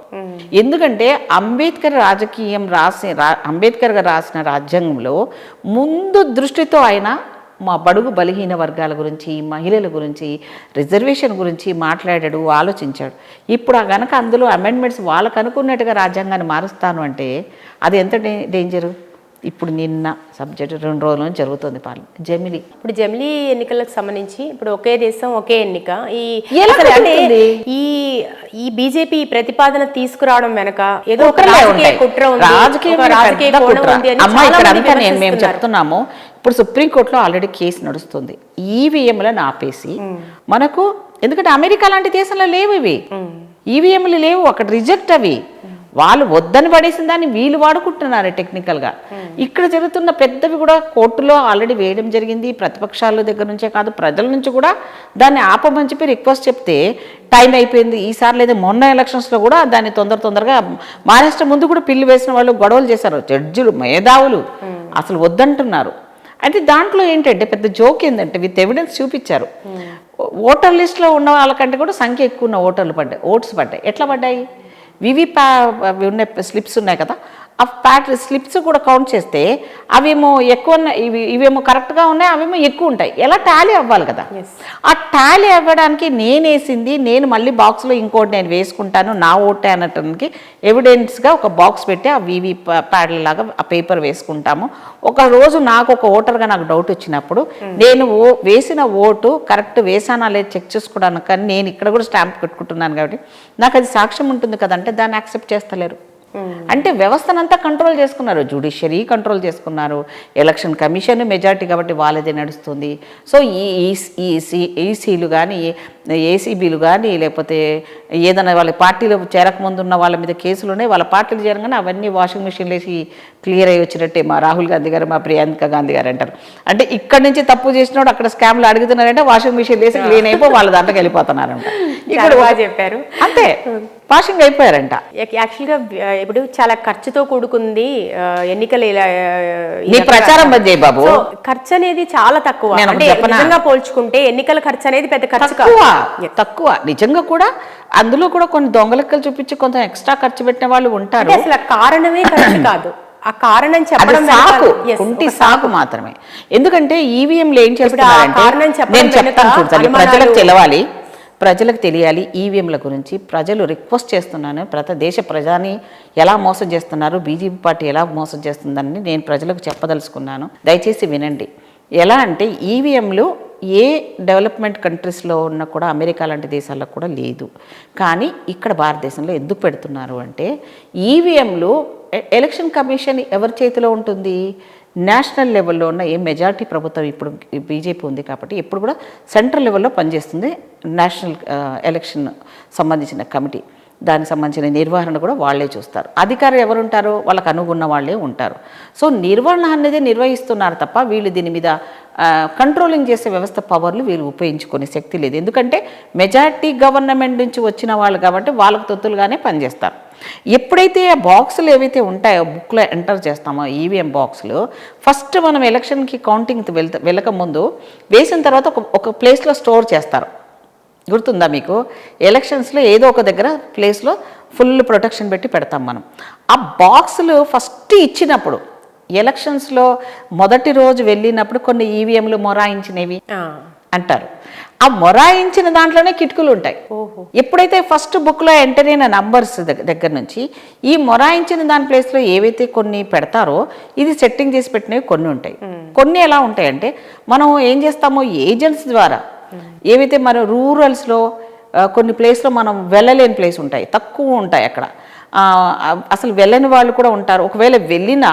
ఎందుకంటే అంబేద్కర్ గారు రాసిన రాజ్యాంగంలో ముందు దృష్టితో ఆయన మా బడుగు బలహీన వర్గాల గురించి, మహిళల గురించి, రిజర్వేషన్ గురించి మాట్లాడాడు, ఆలోచించాడు. ఇప్పుడు గనక అందులో అమెండ్మెంట్స్ వాళ్ళకు అనుకున్నట్టుగా రాజ్యాంగాన్ని మారుస్తాను అంటే అది ఎంత డేంజరు. ఇప్పుడు నిన్న సబ్జెక్ట్ 2 రోజుల నుంచి జరుగుతుంది జమిలీ. ఇప్పుడు జమిలీ ఎన్నికలకు సంబంధించి ఇప్పుడు ఒకే దేశం ఒకే ఎన్నిక, ఈ బీజేపీ ప్రతిపాదన తీసుకురావడం వెనక ఏదో ఒక రాజకీయ కుట్ర ఉంది, రాజకీయ కోణం ఉంది అని మేము చెప్తున్నాము. ఇప్పుడు సుప్రీంకోర్టులో ఆల్రెడీ కేసు నడుస్తుంది. ఈవీఎంలను ఆపేసి మనకు, ఎందుకంటే అమెరికా లాంటి దేశంలో లేవు ఇవి, ఈవీఎంలు లేవు అక్కడ, రిజెక్ట్ అవి. వాళ్ళు వద్దని పడేసిన దాన్ని వీళ్ళు వాడుకుంటున్నారు టెక్నికల్గా. ఇక్కడ జరుగుతున్న పెద్దవి కూడా కోర్టులో ఆల్రెడీ వేయడం జరిగింది. ప్రతిపక్షాల దగ్గర నుంచే కాదు, ప్రజల నుంచి కూడా దాన్ని ఆపమని చెప్పి రిక్వెస్ట్ చెప్తే టైం అయిపోయింది. ఈసారి లేదా మొన్న ఎలక్షన్స్లో కూడా దాన్ని తొందరగా మహారాష్ట్ర ముందు కూడా పిల్లి వేసిన వాళ్ళు గొడవలు చేశారు. జడ్జిలు, మేధావులు అసలు వద్దంటున్నారు. అయితే దాంట్లో ఏంటంటే పెద్ద జోక్ ఏంటంటే విత్ ఎవిడెన్స్ చూపించారు. ఓటర్ లిస్ట్లో ఉన్న వాళ్ళకంటే కూడా సంఖ్య ఎక్కువ ఉన్న ఓట్స్ పడ్డాయి. ఎట్లా పడ్డాయి? ఉన్న స్లిప్స్ ఉన్నాయి కదా, ఆ స్లిప్స్ కూడా కౌంట్ చేస్తే అవేమో ఎక్కువ ఉన్నాయి, ఇవేమో కరెక్ట్గా ఉన్నాయి, అవేమో ఎక్కువ ఉంటాయి. ఎలా టాలీ అవ్వాలి కదా. ఆ టాలీ అవ్వడానికి నేను మళ్ళీ బాక్స్లో ఇంకోటి నేను వేసుకుంటాను నా ఓటే అనటానికి ఎవిడెన్స్గా ఒక బాక్స్ పెట్టి ఆ ప్యాడ్ లాగా ఆ పేపర్ వేసుకుంటాము. ఒక రోజు నాకు ఒక ఓటర్గా నాకు డౌట్ వచ్చినప్పుడు నేను వేసిన ఓటు కరెక్ట్ వేసానా లేదు చెక్ చేసుకోవడానికి, కానీ నేను ఇక్కడ కూడా స్టాంప్ పెట్టుకుంటున్నాను కాబట్టి నాకు అది సాక్ష్యం ఉంటుంది కదంటే దాన్ని యాక్సెప్ట్ చేస్తలేరు. అంటే వ్యవస్థనంతా కంట్రోల్ చేసుకున్నారు, జ్యుడిషియరీ కంట్రోల్ చేసుకున్నారు, ఎలక్షన్ కమిషన్ మెజారిటీ కాబట్టి వాళ్ళదే నడుస్తుంది. సో ఈసీలు కానీ ఏసీబీలు కానీ లేకపోతే ఏదైనా వాళ్ళ పార్టీలో చేరకముందు ఉన్న వాళ్ళ మీద కేసులు ఉన్నాయి, వాళ్ళ పార్టీలు చేరగానే అవన్నీ వాషింగ్ మిషన్లు వేసి క్లియర్ అయ్యి వచ్చినట్టే మా రాహుల్ గాంధీ గారు, మా ప్రియాంక గాంధీ గారు అంటారు. అంటే ఇక్కడ నుంచి తప్పు చేసినోడు అక్కడ స్కామ్లు అడుగుతున్నారంటే వాషింగ్ మిషన్ వేసి క్లీన్ అయిపో వాళ్ళ దాంట్లోకి వెళ్ళిపోతున్నారంట. ఇక్కడ చెప్పారు అంతే, వాషింగ్ అయిపోయారంట. యాక్చువల్గా ఇప్పుడు చాలా ఖర్చుతో కూడుకుంది ఎన్నికలు, ప్రచారం బంద్ బాబు. ఖర్చు అనేది చాలా తక్కువ, నిజంగా పోల్చుకుంటే ఎన్నికల ఖర్చు అనేది పెద్ద ఖర్చు తక్కువ. నిజంగా కూడా అందులో కూడా కొన్ని దొంగలెక్కలు చూపించి కొంత ఎక్స్ట్రా ఖర్చు పెట్టిన వాళ్ళు ఉంటారు. అసలు కారణమే ఖర్చు కాదు, ఆ కారణం చెప్పడం సాకు మాత్రమే. ఎందుకంటే ఈవీఎంలు ఏం చేస్తున్నారంటే నేను చెప్తాను చూడండి, ప్రజలకు తెలవాలి, ప్రజలకు తెలియాలి ఈవీఎంల గురించి. ప్రజలు రిక్వెస్ట్ చేస్తున్నాను, దేశ ప్రజాని ఎలా మోసం చేస్తున్నారు, బీజేపీ పార్టీ ఎలా మోసం చేస్తుందని నేను ప్రజలకు చెప్పదలుచుకున్నాను. దయచేసి వినండి. ఎలా అంటే ఈవీఎంలు ఏ డెవలప్మెంట్ కంట్రీస్లో ఉన్నా కూడా, అమెరికా లాంటి దేశాల్లో కూడా లేదు, కానీ ఇక్కడ భారతదేశంలో ఎందుకు పెడుతున్నారు అంటే ఈవీఎంలు ఎలక్షన్ కమిషన్ ఎవరి చేతిలో ఉంటుంది? నేషనల్ లెవెల్లో ఉన్న ఏ మెజారిటీ ప్రభుత్వం ఇప్పుడు బీజేపీ ఉంది కాబట్టి ఎప్పుడు కూడా సెంట్రల్ లెవెల్లో పనిచేస్తుంది నేషనల్ ఎలక్షన్ సంబంధించిన కమిటీ. దానికి సంబంధించిన నిర్వహణ కూడా వాళ్ళే చూస్తారు. అధికారులు ఎవరుంటారో వాళ్ళకు అనుగుణ వాళ్ళే ఉంటారు. సో నిర్వహణ అనేది నిర్వహిస్తున్నారు తప్ప వీళ్ళు దీని మీద కంట్రోలింగ్ చేసే వ్యవస్థ పవర్లు వీళ్ళు ఉపయోగించుకునే శక్తి లేదు. ఎందుకంటే మెజారిటీ గవర్నమెంట్ నుంచి వచ్చిన వాళ్ళు కాబట్టి వాళ్ళకు తొత్తులుగానే పనిచేస్తారు. ఎప్పుడైతే ఆ బాక్సులు ఏవైతే ఉంటాయో బుక్లో ఎంటర్ చేస్తామో ఈవీఎం బాక్సులు, ఫస్ట్ మనం ఎలక్షన్కి కౌంటింగ్ వెళ్ళకముందు వేసిన తర్వాత ఒక ప్లేస్లో స్టోర్ చేస్తారు. గుర్తుందా మీకు? ఎలక్షన్స్లో ఏదో ఒక దగ్గర ప్లేస్లో ఫుల్ ప్రొటెక్షన్ పెట్టి పెడతాం మనం. ఆ బాక్సులు ఫస్ట్ ఇచ్చినప్పుడు ఎలక్షన్స్లో మొదటి రోజు వెళ్ళినప్పుడు కొన్ని ఈవీఎంలు మొరాయించినవి అంటారు. ఆ మొరాయించిన దాంట్లోనే కిటుకులు ఉంటాయి. ఎప్పుడైతే ఫస్ట్ బుక్లో ఎంటర్ అయిన నంబర్స్ దగ్గర నుంచి ఈ మొరాయించిన దాని ప్లేస్లో ఏవైతే కొన్ని పెడతారో ఇది సెట్టింగ్ చేసి పెట్టినవి కొన్ని ఉంటాయి. కొన్ని ఎలా ఉంటాయంటే మనం ఏం చేస్తామో ఏజెంట్స్ ద్వారా ఏవైతే మన రూరల్స్లో కొన్ని ప్లేస్లో మనం వెళ్ళలేని ప్లేస్ ఉంటాయి, తక్కువ ఉంటాయి అక్కడ, అసలు వెళ్ళని వాళ్ళు కూడా ఉంటారు. ఒకవేళ వెళ్ళినా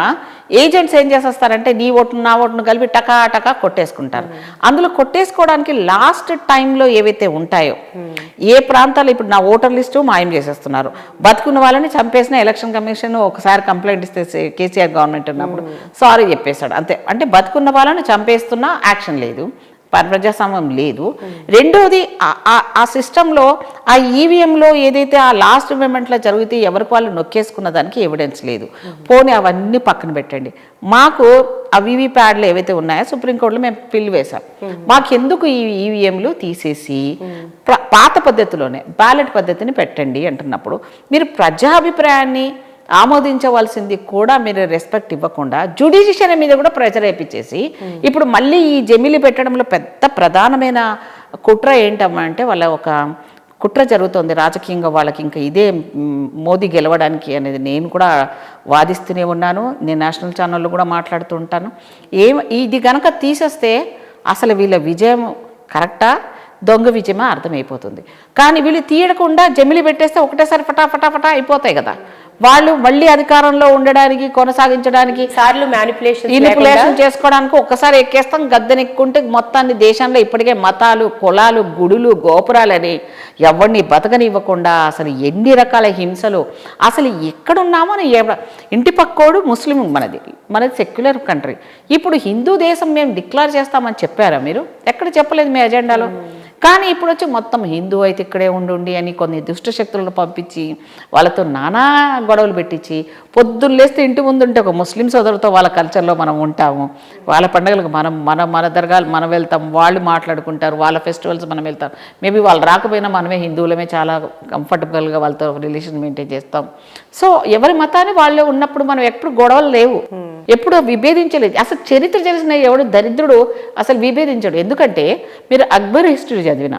ఏజెంట్స్ ఏం చేసేస్తారంటే నీ ఓటును నా ఓటును కలిపి టకా కొట్టేసుకుంటారు. అందులో కొట్టేసుకోవడానికి లాస్ట్ టైంలో ఏవైతే ఉంటాయో ఏ ప్రాంతాలు ఇప్పుడు నా ఓటర్ లిస్టు మాయం చేసేస్తున్నారు, బతుకున్న వాళ్ళని చంపేసిన ఎలక్షన్ కమిషన్ ఒకసారి కంప్లైంట్ ఇస్తే కేసీఆర్ గవర్నమెంట్ ఉన్నప్పుడు సారీ చెప్పేశాడు అంతే. అంటే బతుకున్న వాళ్ళని చంపేస్తున్నా యాక్షన్ లేదు, ప్రజాస్వామ్యం లేదు. రెండోది ఆ సిస్టంలో ఆ ఈవీఎంలో ఏదైతే ఆ లాస్ట్ మూమెంట్లో జరిగితే ఎవరికి వాళ్ళు నొక్కేసుకున్న దానికి ఎవిడెన్స్ లేదు. పోనీ అవన్నీ పక్కన పెట్టండి. మాకు ఆ వీవీప్యాడ్లు ఏవైతే ఉన్నాయో సుప్రీంకోర్టులో మేము పిల్లు వేశాం. మాకెందుకు ఈ ఈవీఎంలు తీసేసి పాత పద్ధతిలోనే బ్యాలెట్ పద్ధతిని పెట్టండి అంటున్నప్పుడు మీరు ప్రజాభిప్రాయాన్ని ఆమోదించవలసింది కూడా మీరు రెస్పెక్ట్ ఇవ్వకుండా జ్యుడిషియరీ మీద కూడా ప్రెజర్ వేయించేసి ఇప్పుడు మళ్ళీ ఈ జమిలి పెట్టడంలో పెద్ద ప్రధానమైన కుట్ర ఏంటమ్మా అంటే వాళ్ళ ఒక కుట్ర జరుగుతుంది రాజకీయంగా వాళ్ళకి. ఇంకా ఇదే మోదీ గెలవడానికి అనేది నేను కూడా వాదిస్తూనే ఉన్నాను. నేను నేషనల్ ఛానల్లో కూడా మాట్లాడుతూ ఉంటాను. ఇది కనుక తీసేస్తే అసలు వీళ్ళ విజయం కరెక్టా దొంగ విజయమా అర్థమైపోతుంది. కానీ వీళ్ళు తీయకుండా జమిలి పెట్టేస్తే ఒకటేసారి ఫటాఫటా అయిపోతాయి కదా. వాళ్ళు మళ్ళీ అధికారంలో ఉండడానికి కొనసాగించడానికి సార్లు మ్యానిపులేషన్ చేసుకోవడానికి ఒక్కసారి ఎక్కేస్తాం. గద్దెనెక్కుంటే మొత్తాన్ని దేశంలో ఇప్పటికే మతాలు, కులాలు, గుడులు, గోపురాలని ఎవరిని బతకనివ్వకుండా అసలు ఎన్ని రకాల హింసలు. అసలు ఎక్కడున్నామో ఇంటి పక్కోడు ముస్లిం, మనది సెక్యులర్ కంట్రీ. ఇప్పుడు హిందూ దేశం మేము డిక్లేర్ చేస్తామని చెప్పారా మీరు? ఎక్కడ చెప్పలేదు మీ ఎజెండాలో. కానీ ఇప్పుడు వచ్చి మొత్తం హిందూ అయితే ఇక్కడే ఉండి అని కొన్ని దుష్ట శక్తులను పంపించి వాళ్ళతో నానా గొడవలు పెట్టించి పొద్దున్న లేస్తే ఇంటి ముందు ఉంటే ఒక ముస్లిం సోదరులతో వాళ్ళ కల్చర్లో మనం ఉంటాము, వాళ్ళ పండుగలకు మన దర్గాలు మనం వెళ్తాం, వాళ్ళు మాట్లాడుకుంటారు, వాళ్ళ ఫెస్టివల్స్ మనం వెళ్తాం. మేబీ వాళ్ళు రాకపోయినా మనమే హిందువులమే చాలా కంఫర్టబుల్గా వాళ్ళతో రిలేషన్ మెయింటైన్ చేస్తాం. సో ఎవరి మతాన్ని వాళ్ళే ఉన్నప్పుడు మనం ఎప్పుడు గొడవలు లేవు, ఎప్పుడు విభేదించలేదు. అసలు చరిత్ర తెలిసిన ఎవడు దరిద్రుడు అసలు విభేదించడు. ఎందుకంటే మీరు అక్బర్ హిస్టరీ చదివిన,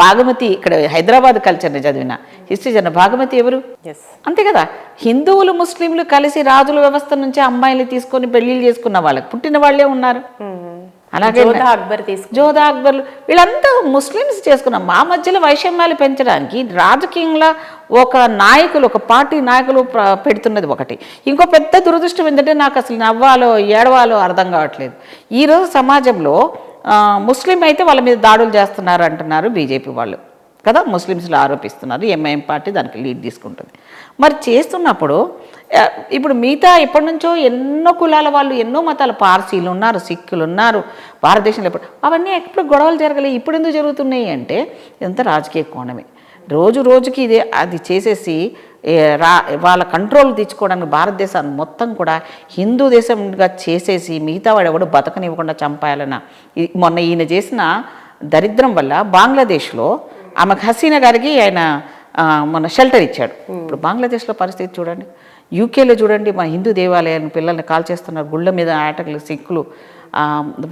భాగమతి ఇక్కడ హైదరాబాద్ కల్చర్ని చదివిన హిస్టరీ చదివిన భాగమతి ఎవరు? అంతే కదా. హిందువులు ముస్లింలు కలిసి రాజుల వ్యవస్థ నుంచి అమ్మాయిలు తీసుకొని పెళ్లిళ్ళు చేసుకున్న వాళ్ళకి పుట్టిన వాళ్ళే ఉన్నారు. అలాగే జోధా అక్బర్లు వీళ్ళంతా ముస్లిమ్స్ చేసుకున్నాం. మా మధ్యలో వైషమ్యాలు పెంచడానికి రాజకీయంగా ఒక నాయకులు, ఒక పార్టీ నాయకులు పెడుతున్నది ఒకటి. ఇంకో పెద్ద దురదృష్టం ఏంటంటే నాకు అసలు నవ్వాలో ఏడవాలో అర్థం కావట్లేదు. ఈరోజు సమాజంలో ముస్లిం అయితే వాళ్ళ మీద దాడులు చేస్తున్నారు అంటున్నారు బీజేపీ వాళ్ళు కదా, ముస్లిమ్స్లో ఆరోపిస్తున్నారు. ఎంఐఎం పార్టీ దానికి లీడ్ తీసుకుంటుంది. మరి చేస్తున్నప్పుడు ఇప్పుడు మిగతా ఎప్పటి నుంచో ఎన్నో కులాల వాళ్ళు, ఎన్నో మతాల పార్సీలు ఉన్నారు, సిక్కులు ఉన్నారు భారతదేశంలో. అవన్నీ ఎప్పుడు గొడవలు జరగలేదు. ఇప్పుడు ఎందుకు జరుగుతున్నాయి అంటే ఇదంతా రాజకీయ కోణమే. రోజు రోజుకి ఇదే అది చేసేసి వాళ్ళ కంట్రోల్ తెచ్చుకోవడానికి భారతదేశాన్ని మొత్తం కూడా హిందూ దేశంగా చేసేసి మిగతా వాడు ఎవడు బతకనివ్వకుండా చంపాలన్న మొన్న ఈయన చేసిన దరిద్రం వల్ల బంగ్లాదేశ్లో ఆమెకు హసీనా గారికి ఆయన మన షెల్టర్ ఇచ్చాడు. ఇప్పుడు బంగ్లాదేశ్లో పరిస్థితి చూడండి, యూకేలో చూడండి, మన హిందూ దేవాలయాలను పిల్లల్ని కాల్చేస్తున్నారు, గుళ్ళ మీద ఆటలు సిక్కులు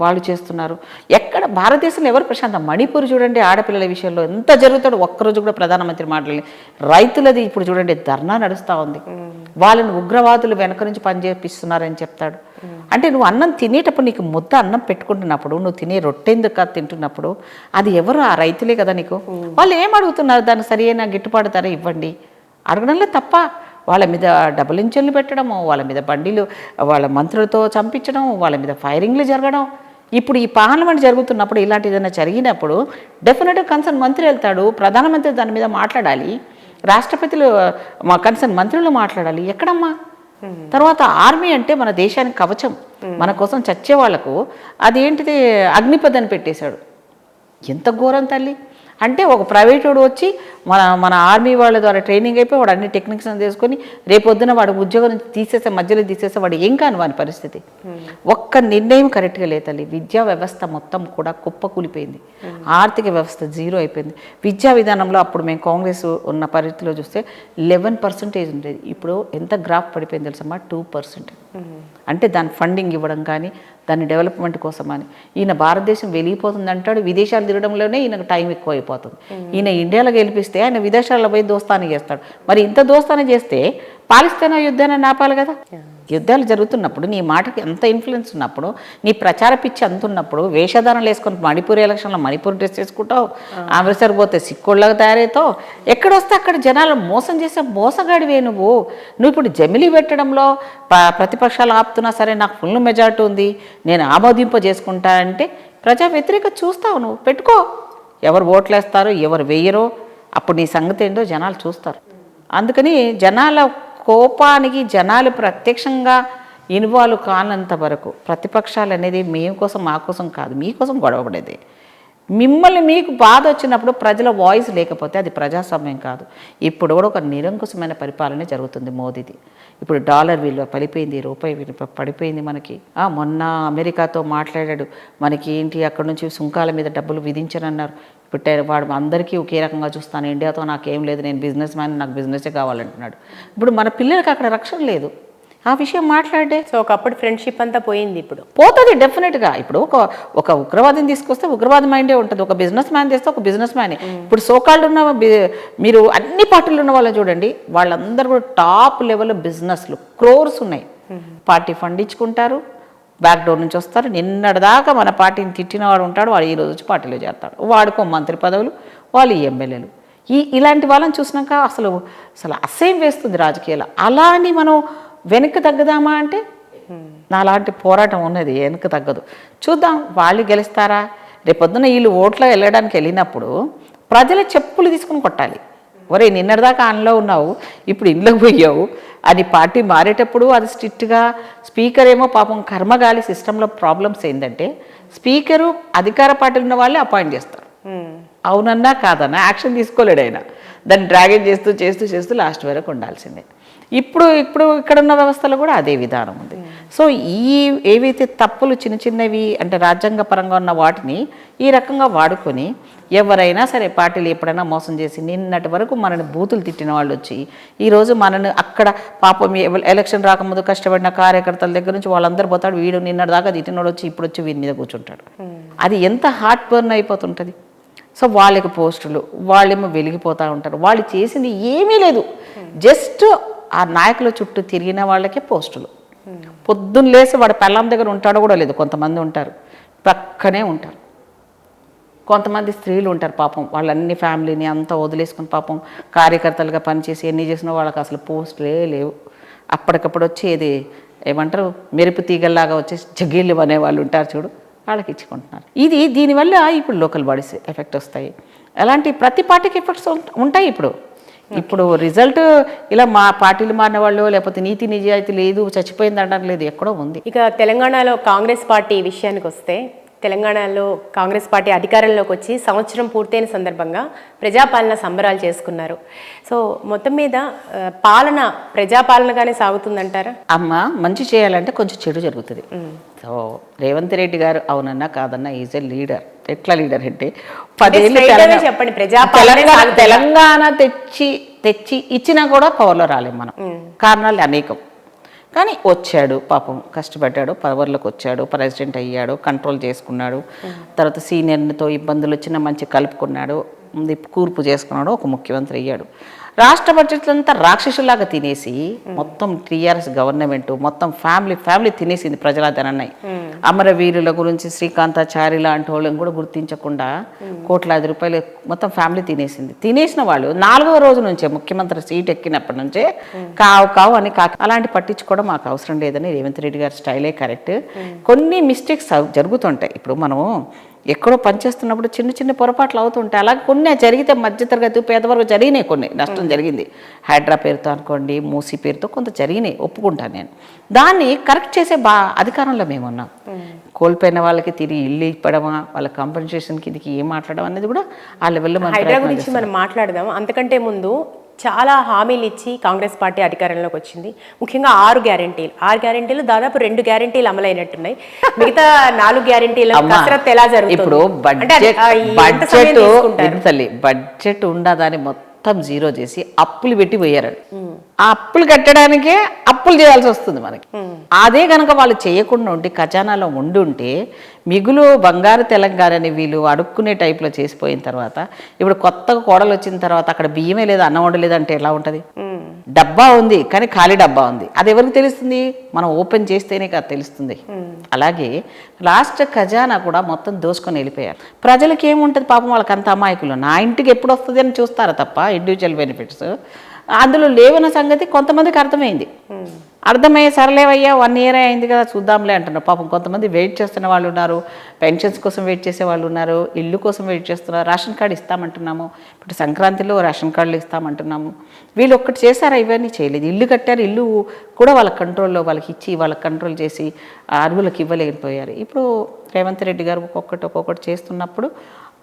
వాళ్ళు చేస్తున్నారు. ఎక్కడ భారతదేశంలో ఎవరు ప్రశాంతం? మణిపూర్ చూడండి, ఆడపిల్లల విషయంలో ఎంత జరుగుతాడో ఒక్కరోజు కూడా ప్రధానమంత్రి మాట్లాడి. రైతులది ఇప్పుడు చూడండి ధర్నా నడుస్తూ ఉంది, వాళ్ళని ఉగ్రవాదులు వెనక నుంచి పనిచేపిస్తున్నారని చెప్తాడు. అంటే నువ్వు అన్నం తినేటప్పుడు నీకు ముద్ద అన్నం పెట్టుకుంటున్నప్పుడు, నువ్వు తినే రొట్టెందుకు తింటున్నప్పుడు అది ఎవరు? ఆ రైతులే కదా నీకు. వాళ్ళు ఏం అడుగుతున్నారు? దానికి సరైన గిట్టుబాటు ధర ఇవ్వండి అడగడంలో తప్ప వాళ్ళ మీద డబుల్ ఇంజన్లు పెట్టడము, వాళ్ళ మీద బండిలు వాళ్ళ మంత్రులతో చంపించడం, వాళ్ళ మీద ఫైరింగ్లు జరగడం. ఇప్పుడు ఈ పార్లమెంట్ జరుగుతున్నప్పుడు ఇలాంటి ఏదైనా జరిగినప్పుడు డెఫినెట్గా కన్సర్న్ మంత్రి వెళ్తాడు, ప్రధానమంత్రి దాని మీద మాట్లాడాలి, రాష్ట్రపతులు మా కన్సర్న్ మంత్రులు మాట్లాడాలి. ఎక్కడమ్మా? తర్వాత ఆర్మీ అంటే మన దేశానికి కవచం, మన కోసం చచ్చే వాళ్లకు అదేంటిది అగ్నిపథ్ పెట్టేశాడు. ఎంత ఘోరం తల్లి! అంటే ఒక ప్రైవేటోడు వచ్చి మన ఆర్మీ వాళ్ళ ద్వారా ట్రైనింగ్ అయిపోయి వాడు అన్ని టెక్నిక్స్ తీసుకొని రేపొద్దున వాడు ఉద్యోగం నుంచి తీసేస్తే మధ్యలో తీసేస్తే వాడు ఏం కాని వాని పరిస్థితి. ఒక్క నిర్ణయం కరెక్ట్గా లేదు తల్లి. విద్యా వ్యవస్థ మొత్తం కూడా కుప్పకూలిపోయింది, ఆర్థిక వ్యవస్థ జీరో అయిపోయింది. విద్యా విధానంలో అప్పుడు మేము కాంగ్రెస్ ఉన్న పరిస్థితిలో చూస్తే 11% ఉండేది, ఇప్పుడు ఎంత గ్రాఫ్ పడిపోయింది తెలుసమ్మా? 2%. అంటే దాని ఫండింగ్ ఇవ్వడం కానీ దాని డెవలప్మెంట్ కోసం అని. ఈయన భారతదేశం వెలిగిపోతుంది అంటాడు, విదేశాలు తిరగడంలోనే ఈయనకు టైం ఎక్కువ అయిపోతుంది. ఈయన ఇండియాలో గెలిపిస్తే ఆయన విదేశాల్లో పోయి దోస్తాన్ని చేస్తాడు. మరి ఇంత దోస్తాన్ని చేస్తే పాలిస్తానా యుద్ధాన్ని నాపాలి కదా. యుద్ధాలు జరుగుతున్నప్పుడు నీ మాటకి ఎంత ఇన్ఫ్లుయెన్స్ ఉన్నప్పుడు, నీ ప్రచార పిచ్చి అంత ఉన్నప్పుడు వేషధారణలు వేసుకొని మణిపూర్ ఎలక్షన్లో మణిపూర్ డ్రెస్ వేసుకుంటావు, అమృత్సర్ పోతే సిక్కుళ్ళగా తయారవుతావు, ఎక్కడొస్తే అక్కడ జనాలు మోసం చేసే మోసగాడివే నువ్వు. ఇప్పుడు జమిలీ పెట్టడంలో ప్రతిపక్షాలు ఆపుతున్నా సరే నాకు ఫుల్ మెజార్టీ ఉంది నేను ఆమోదింప చేసుకుంటా అంటే ప్రజా వ్యతిరేకత చూస్తావు. నువ్వు పెట్టుకో, ఎవరు ఓట్లేస్తారో ఎవరు వేయరో అప్పుడు నీ సంగతి ఏంటో జనాలు చూస్తారు. అందుకని జనాల కోపానికి జనాలు ప్రత్యక్షంగా ఇన్వాల్వ్ కానంత వరకు ప్రతిపక్షాలు అనేది మేము కోసం మా కోసం కాదు, మీకోసం గొడవపడేది. మిమ్మల్ని మీకు బాధ వచ్చినప్పుడు ప్రజల వాయిస్ లేకపోతే అది ప్రజాస్వామ్యం కాదు. ఇప్పుడు కూడా ఒక నిరంకుశమైన పరిపాలన జరుగుతుంది మోదీది. ఇప్పుడు డాలర్ విలువ పడిపోయింది, రూపాయి విలువ పడిపోయింది. మనకి మొన్న అమెరికాతో మాట్లాడాడు, మనకి ఏంటి అక్కడ నుంచి సుంకాల మీద డబ్బులు విధించనన్నారు. ఇప్పుడు వాడు అందరికీ ఒకే రకంగా చూస్తాను, ఇండియాతో నాకేం లేదు, నేను బిజినెస్ మ్యాన్, నాకు బిజినెసే కావాలంటున్నాడు. ఇప్పుడు మన పిల్లలకి అక్కడ రక్షణ లేదు. ఆ విషయం మాట్లాడే. సో ఒకప్పుడు ఫ్రెండ్షిప్ అంతా పోయింది, ఇప్పుడు పోతుంది డెఫినెట్గా. ఇప్పుడు ఒక ఉగ్రవాదిని తీసుకొస్తే ఉగ్రవాది మైండే ఉంటుంది, ఒక బిజినెస్ మ్యాన్ చేస్తే ఒక బిజినెస్ మ్యానే. ఇప్పుడు సోకాళ్ళు ఉన్న మీరు అన్ని పార్టీలు ఉన్న వాళ్ళని చూడండి, వాళ్ళందరూ కూడా టాప్ లెవెల్ బిజినెస్లు, క్రోర్స్ ఉన్నాయి. పార్టీ ఫండ్ ఇచ్చుకుంటారు, బ్యాక్ డోర్ నుంచి వస్తారు. నిన్నటిదాకా మన పార్టీని తిట్టినవాడు ఉంటాడు, వాడు ఈ రోజు వచ్చి పార్టీలో చేస్తాడు. వాడికో మంత్రి పదవులు, వాళ్ళు ఎమ్మెల్యేలు. ఇలాంటి వాళ్ళని చూసినాక అసలు అసహ్యం వేస్తుంది రాజకీయాలు. అలా అని మనం వెనక్కి తగ్గదామా అంటే నాలాంటి పోరాటం ఉన్నది, వెనక్కి తగ్గదు. చూద్దాం వాళ్ళు గెలుస్తారా. రేపొద్దున వీళ్ళు ఓట్లో వెళ్ళడానికి వెళ్ళినప్పుడు ప్రజల చెప్పులు తీసుకుని కొట్టాలి. ఒరే నిన్నటిదాకా ఆన్లో ఉన్నావు, ఇప్పుడు ఇంట్లోకి పోయావు అని పార్టీ మారేటప్పుడు అది స్ట్రిక్ట్గా. స్పీకర్ ఏమో పాపం కర్మగాలి. సిస్టంలో ప్రాబ్లమ్స్ ఏంటంటే స్పీకరు అధికార పార్టీలు ఉన్న వాళ్ళే అపాయింట్ చేస్తారు. అవునన్నా కాదన్నా యాక్షన్ తీసుకోలేడు ఆయన. దాన్ని డ్రాగన్ చేస్తూ చేస్తూ చేస్తూ లాస్ట్ వరకు ఉండాల్సిందే. ఇప్పుడు ఇక్కడున్న వ్యవస్థలో కూడా అదే విధానం ఉంది. సో ఏవైతే తప్పులు చిన్న చిన్నవి అంటే రాజ్యాంగపరంగా ఉన్న వాటిని ఈ రకంగా వాడుకొని ఎవరైనా సరే పార్టీలు ఎప్పుడైనా మోసం చేసి నిన్నటి వరకు మనని బూతులు తిట్టిన వాళ్ళు వచ్చి ఈరోజు మనని అక్కడ పాపం ఎలక్షన్ రాకముందు కష్టపడిన కార్యకర్తల దగ్గర నుంచి వాళ్ళందరూ పోతాడు, వీడు నిన్నటి దాకా తిట్టినోడు వచ్చి ఇప్పుడు వచ్చి వీడి మీద కూర్చుంటాడు. అది ఎంత హార్ట్ బర్న్ అయిపోతుంటుంది. సో వాళ్ళకి పోస్టులు, వాళ్ళేమో వెలిగిపోతూ ఉంటారు. వాళ్ళు చేసింది ఏమీ లేదు, జస్ట్ ఆ నాయకుల చుట్టూ తిరిగిన వాళ్ళకే పోస్టులు. పొద్దున్న లేసి వాడు పెళ్ళాం దగ్గర ఉంటాడో కూడా లేదు. కొంతమంది ఉంటారు పక్కనే ఉంటారు, కొంతమంది స్త్రీలు ఉంటారు పాపం, వాళ్ళన్ని ఫ్యామిలీని అంతా వదిలేసుకుని పాపం కార్యకర్తలుగా పనిచేసి ఎన్ని చేసినా వాళ్ళకి అసలు పోస్టులే లేవు. అప్పటికప్పుడు వచ్చేది ఏమంటారు మెరుపు తీగల్లాగా వచ్చేసి జగీళ్ళు అనే వాళ్ళు ఉంటారు చూడు, వాళ్ళకి ఇచ్చుకుంటున్నారు. దీనివల్ల ఇప్పుడు లోకల్ బాడీస్ ఎఫెక్ట్ వస్తాయి. అలాంటి ప్రతి పార్టీకి ఎఫెక్ట్స్ ఉంటాయి. ఇప్పుడు రిజల్ట్ ఇలా మా పార్టీలు మారిన వాళ్ళు లేకపోతే నీతి నిజాయితీ లేదు, చచ్చిపోయింది అనడానికి లేదు, ఎక్కడో ఉంది. ఇక తెలంగాణలో కాంగ్రెస్ పార్టీ విషయానికి వస్తే, తెలంగాణలో కాంగ్రెస్ పార్టీ అధికారంలోకి వచ్చి సంవత్సరం పూర్తయిన సందర్భంగా ప్రజాపాలన సంబరాలు చేసుకున్నారు. సో మొత్తం మీద పాలన ప్రజాపాలనగానే సాగుతుందంటారా? అమ్మ మంచి చేయాలంటే కొంచెం చెడు జరుగుతుంది. సో రేవంత్ రెడ్డి గారు అవునన్నా కాదన్నా ఈజ్ ఎ లీడర్. ఎట్లా లీడర్ అంటే 10 ఏళ్ళు చెప్పండి, తెలంగాణ తెచ్చి ఇచ్చినా కూడా పవర్లో రాలేము మనం. కారణాలు అనేకం. కానీ వచ్చాడు పాపం, కష్టపడ్డాడు, పవర్లోకి వచ్చాడు, ప్రెసిడెంట్ అయ్యాడు, కంట్రోల్ చేసుకున్నాడు. తర్వాత సీనియర్తో ఇబ్బందులు వచ్చినా మంచి కలుపుకున్నాడు, కూర్పు చేసుకున్నాడు, ఒక ముఖ్యమంత్రి అయ్యాడు. రాష్ట్ర బడ్జెట్లు అంతా రాక్షసులాగా తినేసి మొత్తం టీఆర్ఎస్ గవర్నమెంట్ మొత్తం ఫ్యామిలీ తినేసింది ప్రజల ధనాన్ని. అమరవీరుల గురించి శ్రీకాంతాచారి లాంటి వాళ్ళని కూడా గుర్తించకుండా కోట్లాది రూపాయలు మొత్తం ఫ్యామిలీ తినేసింది. తినేసిన వాళ్ళు 4వ రోజు నుంచే ముఖ్యమంత్రి సీట్ ఎక్కినప్పటి నుంచే కావు అని అలాంటి పట్టించుకోవడం మాకు అవసరం లేదని రేవంత్ రెడ్డి గారి స్టైలే కరెక్ట్. కొన్ని మిస్టేక్స్ జరుగుతుంటాయి. ఇప్పుడు మనం ఎక్కడో పనిచేస్తున్నప్పుడు చిన్న చిన్న పొరపాట్లు అవుతుంటాయి. అలాగే కొన్ని జరిగితే మధ్యతరగతి పేదవరకు జరిగినాయి, కొన్ని నష్టం జరిగింది. హైడ్రా పేరుతో అనుకోండి, మూసీ పేరుతో కొంత జరిగినాయి, ఒప్పుకుంటాను నేను. దాన్ని కరెక్ట్ చేసే అధికారంలో మేమున్నాం. కోల్పోయిన వాళ్ళకి తిరిగి ఇల్లు ఇప్పడమా, వాళ్ళ కాంపెన్సేషన్ కిందకి ఏం మాట్లాడడం అనేది కూడా ఆ లెవెల్లో హైడ్రా గురించి మనం మాట్లాడదాం. అంతకంటే ముందు చాలా హామీలు ఇచ్చి కాంగ్రెస్ పార్టీ అధికారంలోకి వచ్చింది. ముఖ్యంగా 6 గ్యారెంటీలు దాదాపు 2 గ్యారెంటీలు అమలైనట్టున్నాయి. మిగతా 4 గ్యారెంటీల కసరత్తు ఎలా జరుగుతుంది? ఇప్పుడు బడ్జెట్ ఉండదని మొత్తం జీరో చేసి అప్పులు పెట్టి పోయారు. ఆ అప్పులు కట్టడానికే అప్పులు చేయాల్సి వస్తుంది మనకి. అదే కనుక వాళ్ళు చేయకుండా ఉంటే, ఖజానాలో ఉండుంటే మిగులు బంగారు తెలంగాణని వీళ్ళు అడుక్కునే టైప్లో చేసిపోయిన తర్వాత, ఇప్పుడు కొత్తగా కోడలు వచ్చిన తర్వాత అక్కడ బియ్యమే లేదు, అన్నం వండలేదు అంటే ఎలా ఉంటుంది? డబ్బా ఉంది కానీ ఖాళీ డబ్బా ఉంది. అది ఎవరికి తెలుస్తుంది? మనం ఓపెన్ చేస్తేనే కదా తెలుస్తుంది. అలాగే రాష్ట్ర ఖజానా కూడా మొత్తం దోసుకొని వెళ్ళిపోయారు. ప్రజలకి ఏముంటుంది పాపం, వాళ్ళకి అంత అమాయకులు. నా ఇంటికి ఎప్పుడు వస్తుంది అని చూస్తారా తప్ప ఇండివిజువల్ బెనిఫిట్స్ అందులో లేవన్న సంగతి కొంతమందికి అర్థమైంది. అర్థమయ్యే సరలేవయ్యా 1 ఇయర్ అయింది కదా చూద్దాంలే అంటున్నారు. పాపం కొంతమంది వెయిట్ చేస్తున్న వాళ్ళు ఉన్నారు, పెన్షన్స్ కోసం వెయిట్ చేసే వాళ్ళు ఉన్నారు, ఇల్లు కోసం వెయిట్ చేస్తున్నారు. రేషన్ కార్డు ఇస్తామంటున్నాము, ఇప్పుడు సంక్రాంతిలో రేషన్ కార్డులు ఇస్తామంటున్నాము. వీళ్ళు ఒక్కటి చేశారా? ఇవన్నీ చేయలేదు. ఇల్లు కట్టారు, ఇల్లు కూడా వాళ్ళ కంట్రోల్లో వాళ్ళకి ఇచ్చి వాళ్ళకి కంట్రోల్ చేసి అర్హులకు ఇవ్వలేకపోయారు. ఇప్పుడు రేవంత్ రెడ్డి గారు ఒక్కొక్కటి చేస్తున్నప్పుడు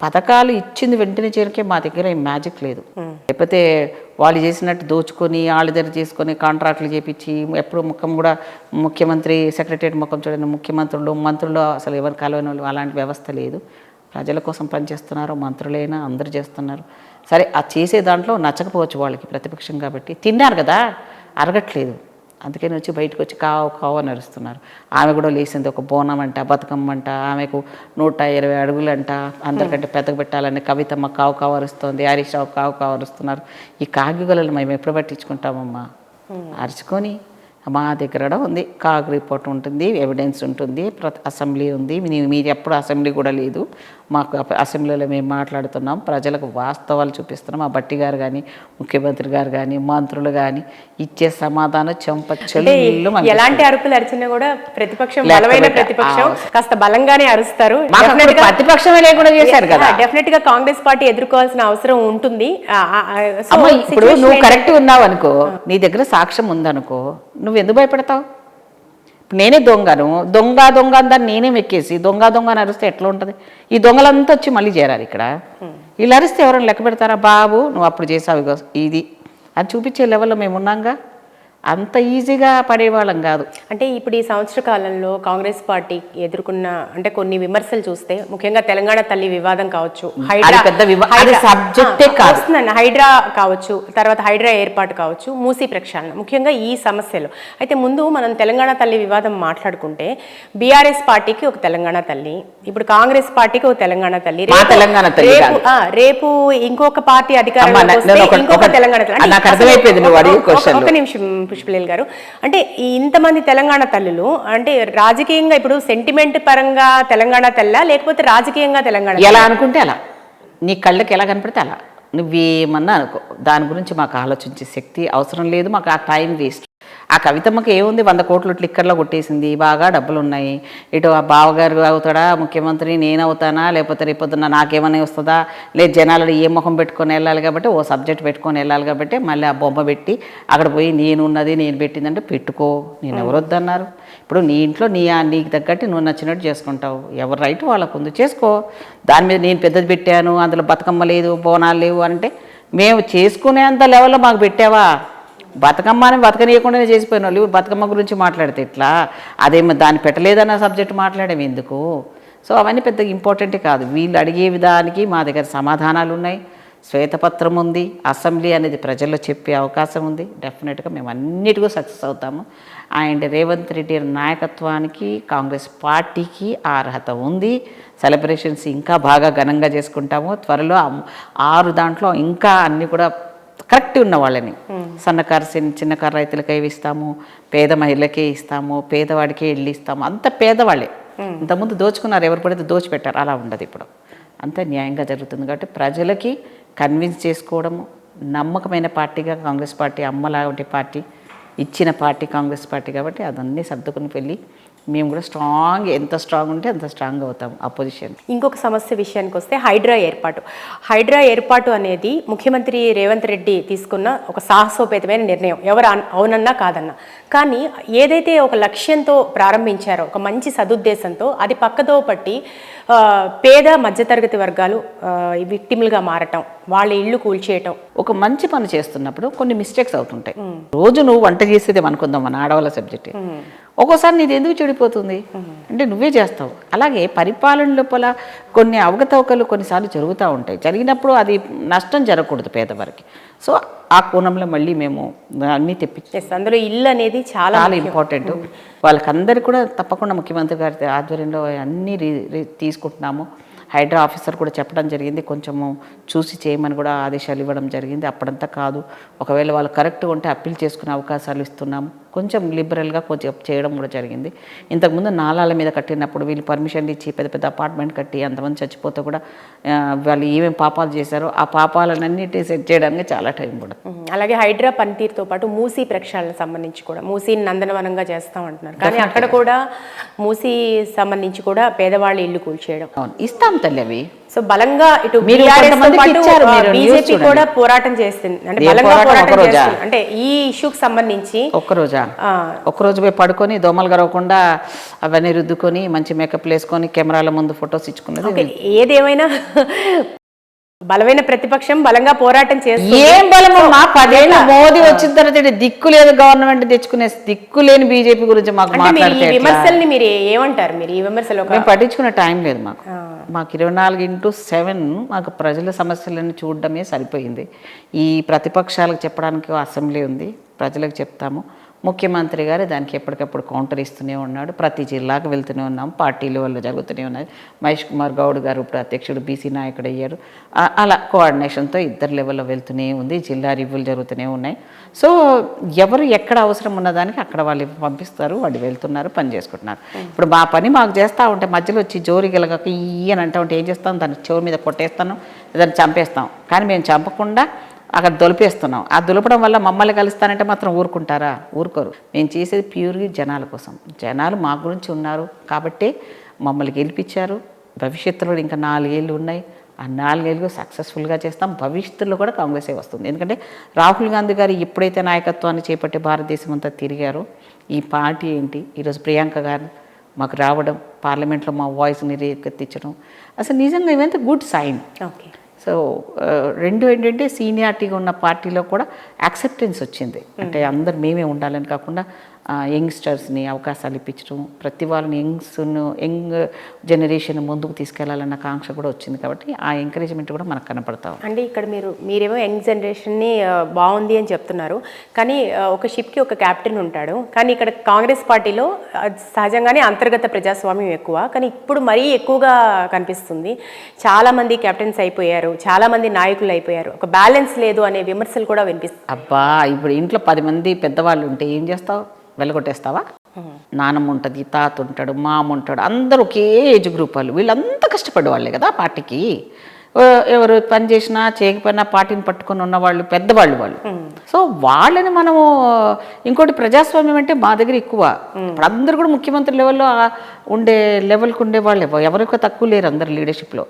పథకాలు ఇచ్చింది వెంటనే చేరికే మా దగ్గర ఏం మ్యాజిక్ లేదు. లేకపోతే వాళ్ళు చేసినట్టు దోచుకొని వాళ్ళ దగ్గర చేసుకొని కాంట్రాక్ట్లు చేపించి ఎప్పుడు ముఖం కూడా ముఖ్యమంత్రి సెక్రటరియట్ ముఖం చూడండి, మంత్రులు అసలు ఎవరు కలవని వాళ్ళు, అలాంటి వ్యవస్థ లేదు. ప్రజల కోసం పనిచేస్తున్నారు, మంత్రులైనా అందరూ చేస్తున్నారు. సరే ఆ చేసే దాంట్లో నచ్చకపోవచ్చు వాళ్ళకి, ప్రతిపక్షం కాబట్టి. తిన్నారు కదా, అరగట్లేదు, అందుకని వచ్చి బయటకు వచ్చి కావు అని అరుస్తున్నారు. ఆమె కూడా లేచింది ఒక బోనం అంట, బతుకమ్మ అంట, ఆమెకు 120 అడుగులంట, అందరికంటే పెద్దగా పెట్టాలని కవితమ్మ కావు అరుస్తుంది, హరీష్ రావు కావు అరుస్తున్నారు. ఈ కాగిగలను మేము ఎప్పుడు పట్టించుకుంటామమ్మా? అరుచుకొని మా దగ్గర కూడా ఉంది, కాగ్ రిపోర్ట్ ఉంటుంది, ఎవిడెన్స్ ఉంటుంది, అసెంబ్లీ ఉంది. మీరు ఎప్పుడు అసెంబ్లీ కూడా లేదు మాకు. అసెంబ్లీలో మేము మాట్లాడుతున్నాం, ప్రజలకు వాస్తవాలు చూపిస్తున్నాం. మా బట్టి గారు కానీ, ముఖ్యమంత్రి గారు కానీ, మంత్రులు కానీ ఇచ్చే సమాధానం చెంపచెల్లు. ఎలాంటి అరుపులు అరిచినా కూడా ప్రతిపక్షం, బలమైన ప్రతిపక్షం కాస్త బలంగానే అరుస్తారు. ప్రతిపక్షమే లేకుండా చేశారు కదా. డెఫినెట్ గా కాంగ్రెస్ పార్టీ ఎదుర్కోవాల్సిన అవసరం ఉంటుంది. ఇప్పుడు నువ్వు కరెక్ట్ ఉన్నావు అనుకో, నీ దగ్గర సాక్ష్యం ఉందనుకో, నువ్వు ఎందుకు భయపడతావు? నేనే దొంగ అందాన్ని నేనే మెక్కేసి దొంగ అని అరిస్తే ఎట్లా ఉంటుంది? ఈ దొంగలంతా వచ్చి మళ్ళీ చేరారు ఇక్కడ. వీళ్ళు అరిస్తే ఎవరైనా లెక్క పెడతారా? బాబు నువ్వు అప్పుడు చేసావు ఇది అది చూపించే లెవెల్లో మేము ఉన్నాంగా. అంత ఈజీగా పడేవాళ్ళం కాదు. అంటే ఇప్పుడు ఈ సంవత్సర కాలంలో కాంగ్రెస్ పార్టీ ఎదుర్కొన్న అంటే కొన్ని విమర్శలు చూస్తే, ముఖ్యంగా తెలంగాణ తల్లి వివాదం కావచ్చు, హైడ్రా కావచ్చు, తర్వాత హైడ్రా ఏర్పాటు కావచ్చు, మూసీ ప్రక్షాళన, ముఖ్యంగా ఈ సమస్యలు. అయితే ముందు మనం తెలంగాణ తల్లి వివాదం మాట్లాడుకుంటే, బీఆర్ఎస్ పార్టీకి ఒక తెలంగాణ తల్లి, ఇప్పుడు కాంగ్రెస్ పార్టీకి ఒక తెలంగాణ తల్లి, రేపు ఇంకొక పార్టీ అధికారంలో ఇంకొక తెలంగాణ తల్లి. ఒక నిమిషం పుష్పలీల గారు, అంటే ఇంతమంది తెలంగాణ తల్లులు అంటే రాజకీయంగా ఇప్పుడు సెంటిమెంట్ పరంగా తెలంగాణ తల్లా, లేకపోతే రాజకీయంగా తెలంగాణ ఎలా అనుకుంటే అలా, నీ కళ్ళకి ఎలా కనపడితే అలా నువ్వేమన్నా అనుకో. దాని గురించి మాకు ఆలోచించే శక్తి అవసరం లేదు, మాకు ఆ టైం వేస్ట్. ఆ కవితమ్మకి ఏముంది, 100 కోట్లు లిక్కర్లో కొట్టేసింది, బాగా డబ్బులు ఉన్నాయి. ఇటు ఆ బావగారు అవుతాడా ముఖ్యమంత్రి, నేను అవుతానా, లేకపోతే రేపొద్దున నాకేమని వస్తుందా, లేదు జనాలు ఏ ముఖం పెట్టుకొని వెళ్ళాలి కాబట్టి, ఓ సబ్జెక్ట్ పెట్టుకొని వెళ్ళాలి కాబట్టి మళ్ళీ ఆ బొమ్మ పెట్టి అక్కడ పోయి నేను పెట్టిందంటే పెట్టుకో, నేను ఎవరు వద్దన్నారు? ఇప్పుడు నీ ఇంట్లో నీకు తగ్గట్టు నువ్వు నచ్చినట్టు చేసుకుంటావు, ఎవరు రైట్ వాళ్ళకు ఉంది, చేసుకో. దాని మీద నేను పెద్దది పెట్టాను, అందులో బతుకమ్మ లేదు, బోనాలు లేవు అంటే మేము చేసుకునేంత లెవెల్లో మాకు పెట్టావా? బతుకమ్మని బతకనీయకుండానే చేసిపోయిన వాళ్ళు బతుకమ్మ గురించి మాట్లాడితే ఇట్లా, అదేమో దాన్ని పెట్టలేదన్న సబ్జెక్ట్ మాట్లాడేవి ఎందుకు? సో అవన్నీ పెద్ద ఇంపార్టెంటే కాదు. వీళ్ళు అడిగే విధానికి మా దగ్గర సమాధానాలు ఉన్నాయి, శ్వేతపత్రం ఉంది, అసెంబ్లీ అనేది ప్రజల్లో చెప్పే అవకాశం ఉంది. డెఫినెట్గా మేము అన్నిటికీ సక్సెస్ అవుతాము. అండ్ రేవంత్ రెడ్డి నాయకత్వానికి కాంగ్రెస్ పార్టీకి అర్హత ఉంది. సెలబ్రేషన్స్ ఇంకా బాగా ఘనంగా చేసుకుంటాము. త్వరలో 6 దాంట్లో ఇంకా అన్నీ కూడా కరెక్ట్ ఉన్న వాళ్ళని, సన్నకారు చిన్నకారు రైతులకే ఇస్తాము, పేద మహిళలకే ఇస్తాము, పేదవాడికే ఇల్లు ఇస్తాము. అంత పేదవాళ్ళే. ఇంతకుముందు దోచుకున్నారు, ఎవరు పడితే దోచిపెట్టారు, అలా ఉండదు ఇప్పుడు. అంత న్యాయంగా జరుగుతుంది కాబట్టి ప్రజలకి కన్విన్స్ చేసుకోవడము, నమ్మకమైన పార్టీగా కాంగ్రెస్ పార్టీ, అమ్మలాంటి పార్టీ, ఇచ్చిన పార్టీ కాంగ్రెస్ పార్టీ కాబట్టి అదన్నీ సర్దుకుని వెళ్ళి మేము కూడా ఎంత స్ట్రాంగ్ ఉంటే అంత స్ట్రాంగ్ అవుతాం అపోజిషన్. ఇంకొక సమస్య విషయానికి వస్తే హైడ్రా ఏర్పాటు అనేది ముఖ్యమంత్రి రేవంత్ రెడ్డి తీసుకున్న ఒక సాహసోపేతమైన నిర్ణయం, ఎవరు అవునన్నా కాదన్నా. కానీ ఏదైతే ఒక లక్ష్యంతో ప్రారంభించారో, ఒక మంచి సదుద్దేశంతో, అది పక్కదో పట్టి పేద మధ్యతరగతి వర్గాలు విక్టిమ్లుగా మారటం, వాళ్ళ ఇళ్ళు కూల్చేయటం. ఒక మంచి పని చేస్తున్నప్పుడు కొన్ని మిస్టేక్స్ అవుతుంటాయి. రోజు నువ్వు వంట చేసేదే అనుకుందాం, మన ఆడవాళ్ళ సబ్జెక్ట్, ఒక్కోసారి నీది ఎందుకు చెడిపోతుంది అంటే నువ్వే చేస్తావు. అలాగే పరిపాలన లోపల కొన్ని అవకతవకలు కొన్నిసార్లు జరుగుతూ ఉంటాయి. జరిగినప్పుడు అది నష్టం జరగకూడదు పేదవారికి. సో ఆ కోణంలో మళ్ళీ మేము అన్నీ తెప్పించేస్తాం. అందులో ఇల్లు అనేది చాలా ఇంపార్టెంట్. వాళ్ళకందరికీ కూడా తప్పకుండా ముఖ్యమంత్రి గారి ఆధ్వర్యంలో అన్నీ తీసుకుంటున్నాము. హైడ్రా ఆఫీసర్ కూడా చెప్పడం జరిగింది, కొంచెము చూసి చేయమని కూడా ఆదేశాలు ఇవ్వడం జరిగింది. అప్పుడంతా కాదు, ఒకవేళ వాళ్ళు కరెక్ట్గా ఉంటే అప్పీల్ చేసుకునే అవకాశాలు ఇస్తున్నాము. కొంచెం లిబరల్గా కొంచెం చేయడం కూడా జరిగింది. ఇంతకుముందు నాలాల మీద కట్టినప్పుడు వీళ్ళు పర్మిషన్లు ఇచ్చి పెద్ద పెద్ద అపార్ట్మెంట్ కట్టి అంతమంది చచ్చిపోతే కూడా వాళ్ళు ఏమేమి పాపాలు చేశారో ఆ పాపాలన్నింటినీ సెట్ చేయడానికి చాలా టైం పడుతుంది. అలాగే హైడ్రా పనితీరుతో పాటు మూసీ ప్రక్షాళనకు సంబంధించి కూడా మూసీని నందనవనంగా చేస్తామంటున్నారు, కానీ అక్కడ కూడా మూసీ సంబంధించి కూడా పేదవాళ్ళ ఇల్లు కూల్చేయడం. అవును, ఇస్తాం తల్లి అవి. సో బలంగా ఇటు బీజేపీ కూడా పోరాటం చేస్తుంది, అంటే బలంగా పోరాటం చేస్తుంది. అంటే ఈ ఇష్యూకి సంబంధించి ఒక్కరోజు పోయి పడుకొని దోమలు గరవకుండా అవన్నీ రుద్దుకొని మంచి మేకప్ వేసుకొని కెమెరాల ముందు ఫొటోస్ ఇచ్చుకున్నది. ఏదేమైనా బలమైన ప్రతిపక్షం బలంగా పోరాటం చేస్తుంది. ఏం బలమమ్మా, 10 ఏళ్ళు మోదీ వచ్చిన తర్వాత దిక్కు లేదు గవర్నమెంట్ తెచ్చుకునే దిక్కు లేని బీజేపీ గురించి మాకు మాట్లాడితే విమర్శల్ని మీరు ఏమంటారు? మీరు ఈ విమర్శలు మేము పట్టించుకునే టైం లేదు మాకు 24/7 మాకు ప్రజల సమస్యలను చూడడమే సరిపోయింది. ఈ ప్రతిపక్షాలకు చెప్పడానికి అసెంబ్లీ ఉంది, ప్రజలకు చెప్తాము. ముఖ్యమంత్రి గారు దానికి ఎప్పటికప్పుడు కౌంటర్ ఇస్తూనే ఉన్నాడు. ప్రతి జిల్లాకు వెళ్తూనే ఉన్నాం, పార్టీ లెవెల్లో జరుగుతూనే ఉన్నది. మహేష్ కుమార్ గౌడ్ గారు ఇప్పుడు అధ్యక్షుడు, బీసీ నాయకుడు అయ్యారు. అలా కోఆర్డినేషన్తో ఇద్దరు లెవెల్లో వెళ్తూనే ఉంది. జిల్లా రివ్యూలు జరుగుతూనే ఉన్నాయి. సో ఎవరు ఎక్కడ అవసరం ఉన్నదానికి అక్కడ వాళ్ళు పంపిస్తారు, వాళ్ళు వెళ్తున్నారు, పని చేసుకుంటున్నారు. ఇప్పుడు మా పని మాకు చేస్తూ ఉంటే మధ్యలో వచ్చి జోరి గెలగక ఈయన అంటూ ఉంటే ఏం చేస్తాం, దాన్ని చెవి మీద కొట్టేస్తాను, దాన్ని చంపేస్తాం. కానీ మేము చంపకుండా అక్కడ దొలిపేస్తున్నాం. ఆ దులపడం వల్ల మమ్మల్ని కలుస్తానంటే మాత్రం ఊరుకుంటారా? ఊరుకోరు. మేము చేసేది ప్యూర్గా జనాల కోసం. జనాలు మా గురించి ఉన్నారు కాబట్టి మమ్మల్ని గెలిపించారు. భవిష్యత్తులో ఇంకా 4 ఏళ్ళు ఉన్నాయి. ఆ 4 ఏళ్ళు సక్సెస్ఫుల్గా చేస్తాం. భవిష్యత్తులో కూడా కాంగ్రెసే వస్తుంది. ఎందుకంటే రాహుల్ గాంధీ గారు ఎప్పుడైతే నాయకత్వాన్ని చేపట్టి భారతదేశం అంతా తిరిగారో ఈ పార్టీ ఏంటి, ఈరోజు ప్రియాంక గారు మాకు రావడం, పార్లమెంట్లో మా వాయిస్ని రేకెత్తించడం, అసలు నిజంగా ఇవంతా గుడ్ సైన్. ఓకే. సో రెండు ఏంటంటే సీనియారిటీగా ఉన్న పార్టీలో కూడా యాక్సెప్టెన్స్ వచ్చింది. అంటే అందరు మేమే ఉండాలని కాకుండా యంగ్స్టర్స్ని అవకాశాలు ఇప్పించడం, ప్రతి వాళ్ళని యంగ్ జనరేషన్ ముందుకు తీసుకెళ్లాలన్న కాంక్ష కూడా వచ్చింది. కాబట్టి ఆ ఎంకరేజ్మెంట్ కూడా మనకు కనపడతాం. అంటే ఇక్కడ మీరేమో యంగ్ జనరేషన్ని బాగుంది అని చెప్తున్నారు, కానీ ఒక షిప్కి ఒక క్యాప్టెన్ ఉంటాడు. కానీ ఇక్కడ కాంగ్రెస్ పార్టీలో సహజంగానే అంతర్గత ప్రజాస్వామ్యం ఎక్కువ, కానీ ఇప్పుడు మరీ ఎక్కువగా కనిపిస్తుంది. చాలామంది క్యాప్టెన్స్ అయిపోయారు, చాలామంది నాయకులు అయిపోయారు, ఒక బ్యాలెన్స్ లేదు అనే విమర్శలు కూడా వినిపిస్తాయి. అబ్బా, ఇప్పుడు ఇంట్లో 10 మంది పెద్దవాళ్ళు ఉంటే ఏం చేస్తావు? వెళ్ళగొట్టేస్తావా? నానమ్మ ఉంటుంది, తాత ఉంటాడు, మామ ఉంటాడు, అందరూ ఒకే ఏజ్ గ్రూప్ వాళ్ళు. వీళ్ళంతా కష్టపడే వాళ్ళే కదా పార్టీకి. ఎవరు పని చేసినా చేయకపోయినా పార్టీని పట్టుకొని ఉన్నవాళ్ళు పెద్దవాళ్ళు వాళ్ళు. సో వాళ్ళని మనము ఇంకోటి ప్రజాస్వామ్యం అంటే మా దగ్గర ఎక్కువ. ఇప్పుడు అందరూ కూడా ముఖ్యమంత్రి లెవెల్లో ఉండే లెవెల్కి ఉండే వాళ్ళు ఎవరికి తక్కువ లేరు అందరు లీడర్షిప్లో.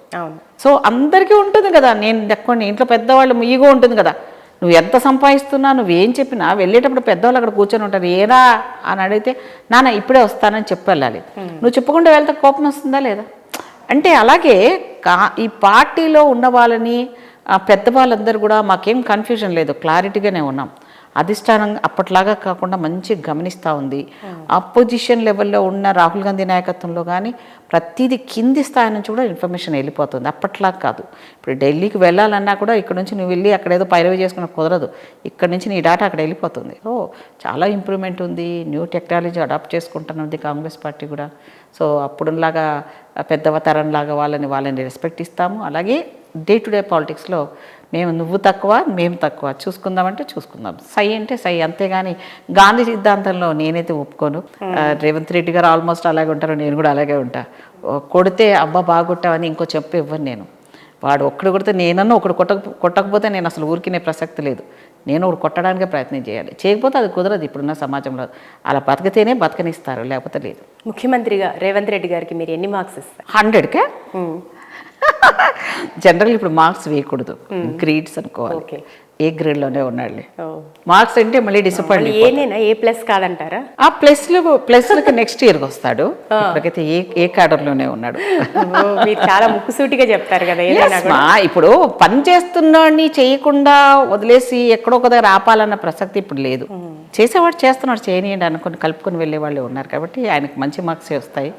సో అందరికీ ఉంటుంది కదా, నేను ఎక్కువ ఇంట్లో పెద్దవాళ్ళు ఈగో ఉంటుంది కదా. నువ్వు ఎంత సంపాదిస్తున్నా, నువ్వేం చెప్పినా వెళ్ళేటప్పుడు పెద్దవాళ్ళు అక్కడ కూర్చొని ఉంటారు. ఏరా అని అడిగితే నాన్న ఇప్పుడే వస్తానని చెప్పి వెళ్ళాలి. నువ్వు చెప్పకుండా వెళ్తే కోపం వస్తుందా లేదా? అంటే అలాగే ఈ పార్టీలో ఉన్న వాళ్ళని పెద్దవాళ్ళందరూ కూడా మాకేం కన్ఫ్యూజన్ లేదు, క్లారిటీగానే ఉన్నాం. అధిష్టానం అప్పట్లాగా కాకుండా మంచిగా గమనిస్తూ ఉంది. అపోజిషన్ లెవెల్లో ఉన్న రాహుల్ గాంధీ నాయకత్వంలో కానీ ప్రతిదీ కింది స్థాయి నుంచి కూడా ఇన్ఫర్మేషన్ వెళ్ళిపోతుంది. అప్పట్లాగా కాదు. ఇప్పుడు ఢిల్లీకి వెళ్ళాలన్నా కూడా ఇక్కడ నుంచి నువ్వు వెళ్ళి అక్కడ ఏదో పైరవి చేసుకున్న కుదరదు. ఇక్కడ నుంచి నీ డేటా అక్కడ వెళ్ళిపోతుంది. సో చాలా ఇంప్రూవ్మెంట్ ఉంది. న్యూ టెక్నాలజీ అడాప్ట్ చేసుకుంటున్నది కాంగ్రెస్ పార్టీ కూడా. సో అప్పుడులాగా పెద్దవ తరంలాగా వాళ్ళని రెస్పెక్ట్ ఇస్తాము. అలాగే డే టు డే పాలిటిక్స్లో నువ్వు తక్కువ మేము తక్కువ చూసుకుందామంటే చూసుకుందాం, సై అంటే సై, అంతేగాని గాంధీ సిద్ధాంతంలో నేనైతే ఒప్పుకోను. రేవంత్ రెడ్డి గారు ఆల్మోస్ట్ అలాగే ఉంటారు, నేను కూడా అలాగే ఉంటా. కొడితే అబ్బా బాగుంటావని ఇంకో చెప్పు ఇవ్వను నేను. వాడు ఒక్కడు కొడితే నేనన్నా ఒకడు కొట్టకపోతే నేను అసలు ఊరికినే ప్రసక్తి లేదు. నేను ఒకడు కొట్టడానికే ప్రయత్నం చేయాలి, చేయకపోతే అది కుదరదు. ఇప్పుడున్న సమాజంలో అలా బతికితేనే బతకనిస్తారు, లేకపోతే లేదు. ముఖ్యమంత్రిగా రేవంత్ రెడ్డి గారికి మీరు ఎన్ని మార్క్స్ ఇస్తారు? 100కే జనరల్ ఇప్పుడు మార్క్స్ వేయకూడదు, గ్రేడ్స్ అనుకోవాలి. ఏ గ్రేడ్లోనే ఉన్నాడు. మార్క్స్ అంటే మళ్ళీ డిసప్పాయింట్. ఏ ప్లస్ కాదంటారా? ఆ ప్లస్లకి నెక్స్ట్ ఇయర్కి వస్తాడు. ఇప్పటికైతే ఏ క్యాడర్లోనే ఉన్నాడు. మీరు చాలా ముక్కుసూటిగా చెప్తారు కదా. ఇప్పుడు పని చేస్తున్నాడిని చేయకుండా వదిలేసి ఎక్కడో ఒక దగ్గర ఆపాలన్న ప్రసక్తి ఇప్పుడు లేదు. చేసేవాడు చేస్తున్నాడు, చేయనియండి అనుకుని కలుపుకొని వెళ్ళే వాళ్ళు ఉన్నారు. కాబట్టి ఆయనకు మంచి మార్క్సే వస్తాయి.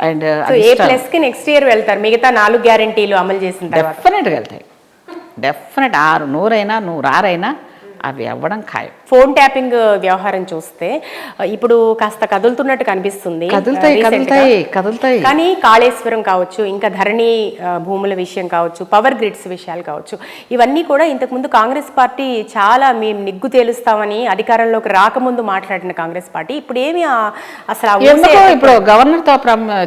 అండ్ A+కి నెక్స్ట్ ఇయర్ వెళ్తారు. మిగతా 4 గ్యారెంటీలు అమలు చేసిన డెఫినెట్గా వెళ్తాయి. డెఫినెట్ 6 100 అయినా 100 6 అయినా అవి అవ్వడం ఖాయం. ఫోన్ ట్యాపింగ్ వ్యవహారం చూస్తే ఇప్పుడు కాస్త కదులుతున్నట్టు కనిపిస్తుంది recent గా. కదులుతాయి కానీ కాళేశ్వరం కావచ్చు, ఇంకా ధరణి భూముల విషయం కావచ్చు, పవర్ గ్రిడ్స్ విషయాలు కావచ్చు, ఇవన్నీ కూడా ఇంతకుముందు కాంగ్రెస్ పార్టీ చాలా మేము నిగ్గు తేలుస్తామని అధికారంలోకి రాకముందు మాట్లాడిన కాంగ్రెస్ పార్టీ ఇప్పుడు ఏమి అసలు ఇప్పుడు గవర్నర్ తో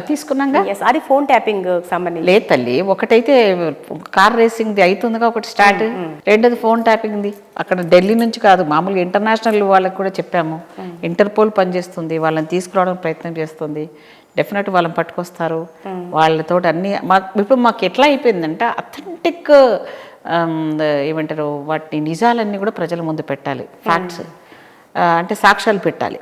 తీసుకున్నాగా. అది ఫోన్ ట్యాపింగ్ సంబంధించి లేదు తల్లి, ఒకటైతే కార్ రేసింగ్ అవుతుందిగా, ఒకటి స్టార్ట్, రెండోది ఫోన్ ట్యాపింగ్ది. అక్కడ ఢిల్లీ నుంచి కాదు, మామూలుగా ఇంటర్నేషనల్ వాళ్ళకి కూడా చెప్పాము. ఇంటర్పోల్ పనిచేస్తుంది, వాళ్ళని తీసుకురావడానికి ప్రయత్నం చేస్తుంది. డెఫినెట్ వాళ్ళని పట్టుకొస్తారు. వాళ్ళతో అన్ని ఇప్పుడు మాకు ఎట్లా అయిపోయిందంటే అథెంటిక్ ఏమంటారు వాటిని నిజాలన్నీ కూడా ప్రజల ముందు పెట్టాలి. ఫ్యాక్ట్స్ అంటే సాక్ష్యాలు పెట్టాలి